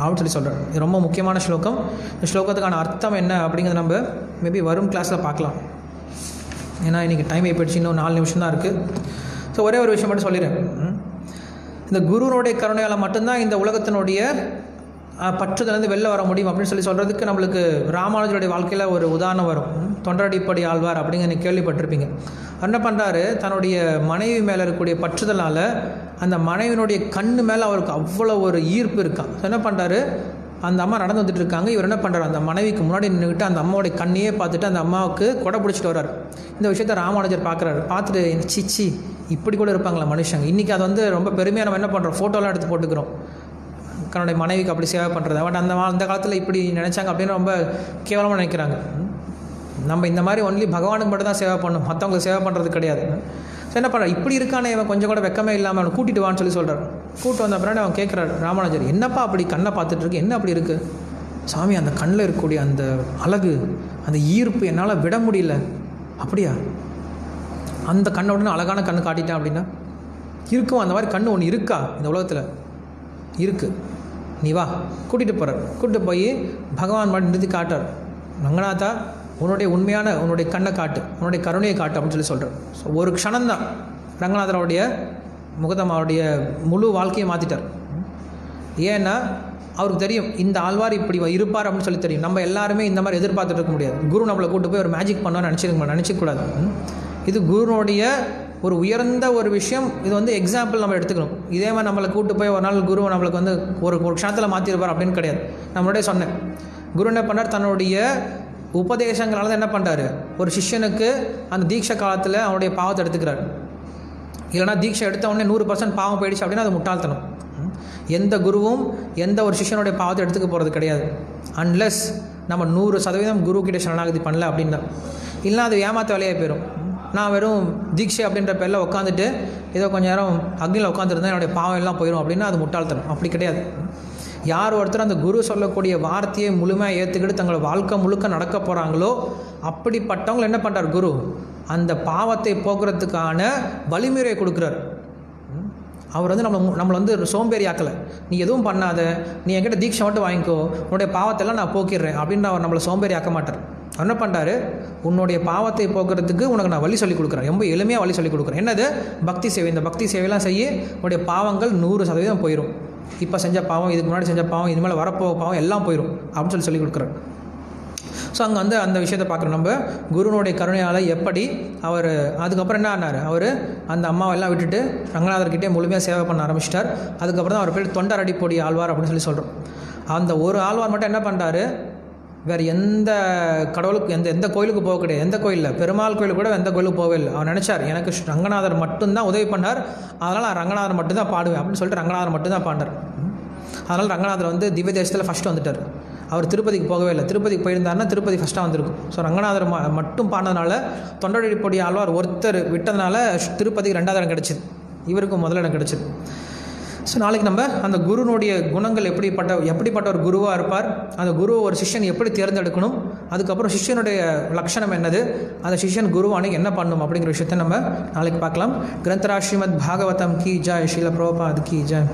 அப்படின்னு சொல்கிறார். இது ரொம்ப முக்கியமான ஸ்லோகம். இந்த ஸ்லோகத்துக்கான அர்த்தம் என்ன அப்படிங்கிறத நம்ம மேபி வரும் கிளாஸில் பார்க்கலாம். ஏன்னா இன்றைக்கி டைம் போயிடுச்சு, இன்னும் 4 நிமிஷம் தான் இருக்குது. ஸோ ஒரே ஒரு விஷயம் மட்டும் சொல்லிடுறேன். இந்த குருனுடைய கருணையால் மட்டும்தான் இந்த உலகத்தினுடைய பற்றுதலேருந்து வெளில வர முடியும் அப்படின்னு சொல்கிறதுக்கு நம்மளுக்கு ராமானுஜருடைய வாழ்க்கையில் ஒரு உதாரணம் வரும். தொண்டரடிப்படி ஆழ்வார் அப்படிங்கிற கேள்விப்பட்டிருப்பீங்க. என்ன பண்ணுறாரு, தன்னுடைய மனைவி மேலே இருக்கக்கூடிய பற்றுதலால் அந்த மனைவியினுடைய கண்ணு மேலே அவருக்கு அவ்வளோ ஒரு ஈர்ப்பு இருக்கான். என்ன பண்ணுறாரு, அந்த அம்மா நடந்து வந்துட்டு இருக்காங்க, இவர் என்ன பண்ணுறாரு, அந்த மனைவிக்கு முன்னாடி நின்றுக்கிட்டு அந்த அம்மாவுடைய கண்ணையே பார்த்துட்டு அந்த அம்மாவுக்கு கொடை பிடிச்சிட்டு வர்றாரு. இந்த விஷயத்தை ராமானுஜர் பார்த்துட்டு சிச்சி இப்படி கூட இருப்பாங்களா மனுஷங்க. இன்றைக்கி அது வந்து ரொம்ப பெருமையாக நம்ம என்ன பண்ணுறோம், ஃபோட்டோலாம் எடுத்து போட்டுக்கிறோம், தன்னுடைய மனைவிக்கு அப்படி சேவை பண்ணுறது. பட் அந்த காலத்தில் இப்படி நினச்சாங்க அப்படின்னு ரொம்ப கேவலமாக நினைக்கிறாங்க. நம்ம இந்த மாதிரி ஒன்லி பகவானுக்கு மட்டும் தான் சேவை பண்ணணும், மற்றவங்களுக்கு சேவை பண்ணுறது கிடையாது. ஸோ என்ன பண்ணுறாரு, இப்படி இருக்கானே இவன் கொஞ்சம் கூட வெக்கமே இல்லாமல் அவனை கூட்டிகிட்டு வான்னு சொல்கிறார். கூப்பிட்டு வந்த பின்னாடி அவன் கேட்குறாரு, ராமானுஜர் என்னப்பா அப்படி கண்ணை பார்த்துட்டு இருக்கு, என்ன அப்படி இருக்குது? சாமி, அந்த கண்ணில் இருக்கக்கூடிய அந்த அழகு, அந்த ஈர்ப்பு என்னால் விட முடியல. அப்படியா, அந்த கண்ணை உடனே அழகான கண்ணு காட்டிட்டேன் அப்படின்னா இருக்கும். அந்த மாதிரி கண்ணு ஒன்று இருக்கா இந்த உலகத்தில்? இருக்குது, நீ வா. கூட்டிகிட்டு போய் பகவான் மாதிரி நிறுத்தி காட்டார். ரங்கநாதா, உன்னுடைய கண்ணை காட்டு, உன்னுடைய கருணையை காட்டு அப்படின்னு சொல்கிறார். ஸோ ஒரு க்ஷணம்தான் ரங்கநாதருடைய முகதம் அவருடைய முழு வாழ்க்கையை மாற்றிட்டார். ஏன்னா அவருக்கு தெரியும் இந்த ஆழ்வார் இப்படி இருப்பார் அப்படின்னு சொல்லி தெரியும். நம்ம எல்லாருமே இந்த மாதிரி எதிர்பார்த்துட்டு இருக்க முடியாது. குரு நம்மளை கூட்டு போய் ஒரு மேஜிக் பண்ணோன்னு நினச்சிக்கூடாது. இது குருனுடைய ஒரு உயர்ந்த ஒரு விஷயம். இது வந்து எக்ஸாம்பிள் நம்ம எடுத்துக்கணும். இதே மாதிரி நம்மளை கூட்டு போய் ஒரு நாள் குரு நம்மளுக்கு வந்து ஒரு க்ஷணத்தில் மாற்றிருப்பார் அப்படின்னு கிடையாது. நம்மளோட சொன்னேன், குரு என்ன பண்ணார், தன்னுடைய உபதேசங்களால் தான் என்ன பண்ணுறாரு, ஒரு சிஷ்யனுக்கு அந்த தீட்சை காலத்தில் அவனுடைய பாவத்தை எடுத்துக்கிறார். இல்லைனா தீட்சை எடுத்த உடனே 100% பாவம் போயிடுச்சு அப்படின்னா அது முட்டாள்தனம். எந்த குருவும் எந்த ஒரு சிஷ்யனுடைய பாவத்தை எடுத்துக்க போகிறது கிடையாது. அன்லெஸ் நம்ம 100% குரு கிட்ட சரணாகதி பண்ணல அப்படின்னா, இல்லைனா அது ஏமாற்ற வேலையாக போயிடும். நான் வெறும் தீட்சை அப்படின்ற பேரில் உட்காந்துட்டு ஏதோ கொஞ்சம் நேரம் அக்னியில் உட்காந்துருந்தேன், என்னுடைய பாவம் எல்லாம் போயிடும் அப்படின்னா அது முட்டாள்தனம். அப்படி கிடையாது. யார் ஒருத்தர் அந்த குரு சொல்லக்கூடிய வார்த்தையை முழுமையாக ஏற்றுக்கிட்டு தங்களோட வாழ்க்கை முழுக்க நடக்க போகிறாங்களோ அப்படிப்பட்டவங்களை என்ன பண்ணுறார் குரு, அந்த பாவத்தை போக்குறதுக்கான வழிமுறையை கொடுக்குறார். அவர் வந்து நம்மளை வந்து சோம்பேறி ஆக்கலை. நீ எதுவும் பண்ணாத, நீ என்கிட்ட தீட்சை மட்டும் வாங்கிக்கோ, உன்னுடைய பாவத்தெல்லாம் நான் போக்கிடுறேன் அப்படின்னு அவர் நம்மளை சோம்பேறி ஆக்க மாட்டார். என்ன பண்ணுறாரு, உன்னுடைய பாவத்தை போக்குறதுக்கு உனக்கு நான் வழி சொல்லிக் கொடுக்குறேன், ரொம்ப எளிமையாக வழி சொல்லிக் கொடுக்குறேன். என்னது, பக்தி சேவை. இந்த பக்தி சேவையெல்லாம் செய்ய உன்னுடைய பாவங்கள் 100% போயிடும். இப்போ செஞ்ச பாவம், இதுக்கு முன்னாடி செஞ்ச பாவம், இது மேலே வரப்போக பாவம் எல்லாம் போயிடும் அப்படின்னு சொல்லி கொடுக்குறாரு. ஸோ அங்கே வந்து அந்த விஷயத்தை பார்க்குறோம். நம்ம குருனுடைய கருணையால் எப்படி அவர் அதுக்கப்புறம் என்ன ஆனார், அவர் அந்த அம்மாவெல்லாம் விட்டுட்டு ரங்கநாதர்கிட்டே முழுமையாக சேவை பண்ண ஆரம்பிச்சிட்டார். அதுக்கப்புறம் தான் அவர் பேர் தொண்டர் அடிப்பொடி ஆழ்வார் அப்படின்னு சொல்கிறோம். அந்த ஒரு ஆழ்வார் மட்டும் என்ன பண்ணுறாரு, வேறு எந்த கடவுளுக்கு எந்த கோயிலுக்கு போக கிடையாது. எந்த கோயிலில், பெருமாள் கோயிலுக்கு கூட எந்த கோயிலுக்கு போகவே இல்லை. அவர் நினச்சார், எனக்கு ரங்கநாதர் மட்டும்தான் உதவி பண்ணார், அதனால் நான் ரங்கநாதர் மட்டும்தான் பாடுவேன் அப்படின்னு சொல்லிட்டு ரங்கநாதர் மட்டும்தான் பாண்டார். அதனால் ரங்கநாதர் வந்து திவ்ய தேசத்தில் ஃபஸ்ட்டு வந்துட்டார். அவர் திருப்பதிக்கு போகவே இல்லை. திருப்பதிக்கு போயிருந்தாருன்னா திருப்பதி ஃபஸ்ட்டாக வந்திருக்கும். ஸோ ரங்கநாதர் மட்டும் பாடினதுனால, தொண்டடிப்பொடி ஆழ்வார் ஒருத்தர் விட்டதுனால திருப்பதிக்கு 2வது இடம் கிடச்சிது, இவருக்கும் முதலிடம் கிடச்சிது. ஸோ நாளைக்கு நம்ம அந்த குருனுடைய குணங்கள் எப்படிப்பட்ட ஒரு குருவாக இருப்பார், அந்த குருவை ஒரு சிஷ்யன் எப்படி தேர்ந்தெடுக்கணும், அதுக்கப்புறம் சிஷ்யனுடைய லட்சணம் என்னது, அந்த சிஷ்யன் குருவானுக்கு என்ன பண்ணணும் அப்படிங்கிற விஷயத்தை நம்ம நாளைக்கு பார்க்கலாம். கிரந்தராஜ் ஸ்ரீமத் பாகவதம் கி ஜாய், ஸ்ரீல பிரபுபாத் கி ஜாய்.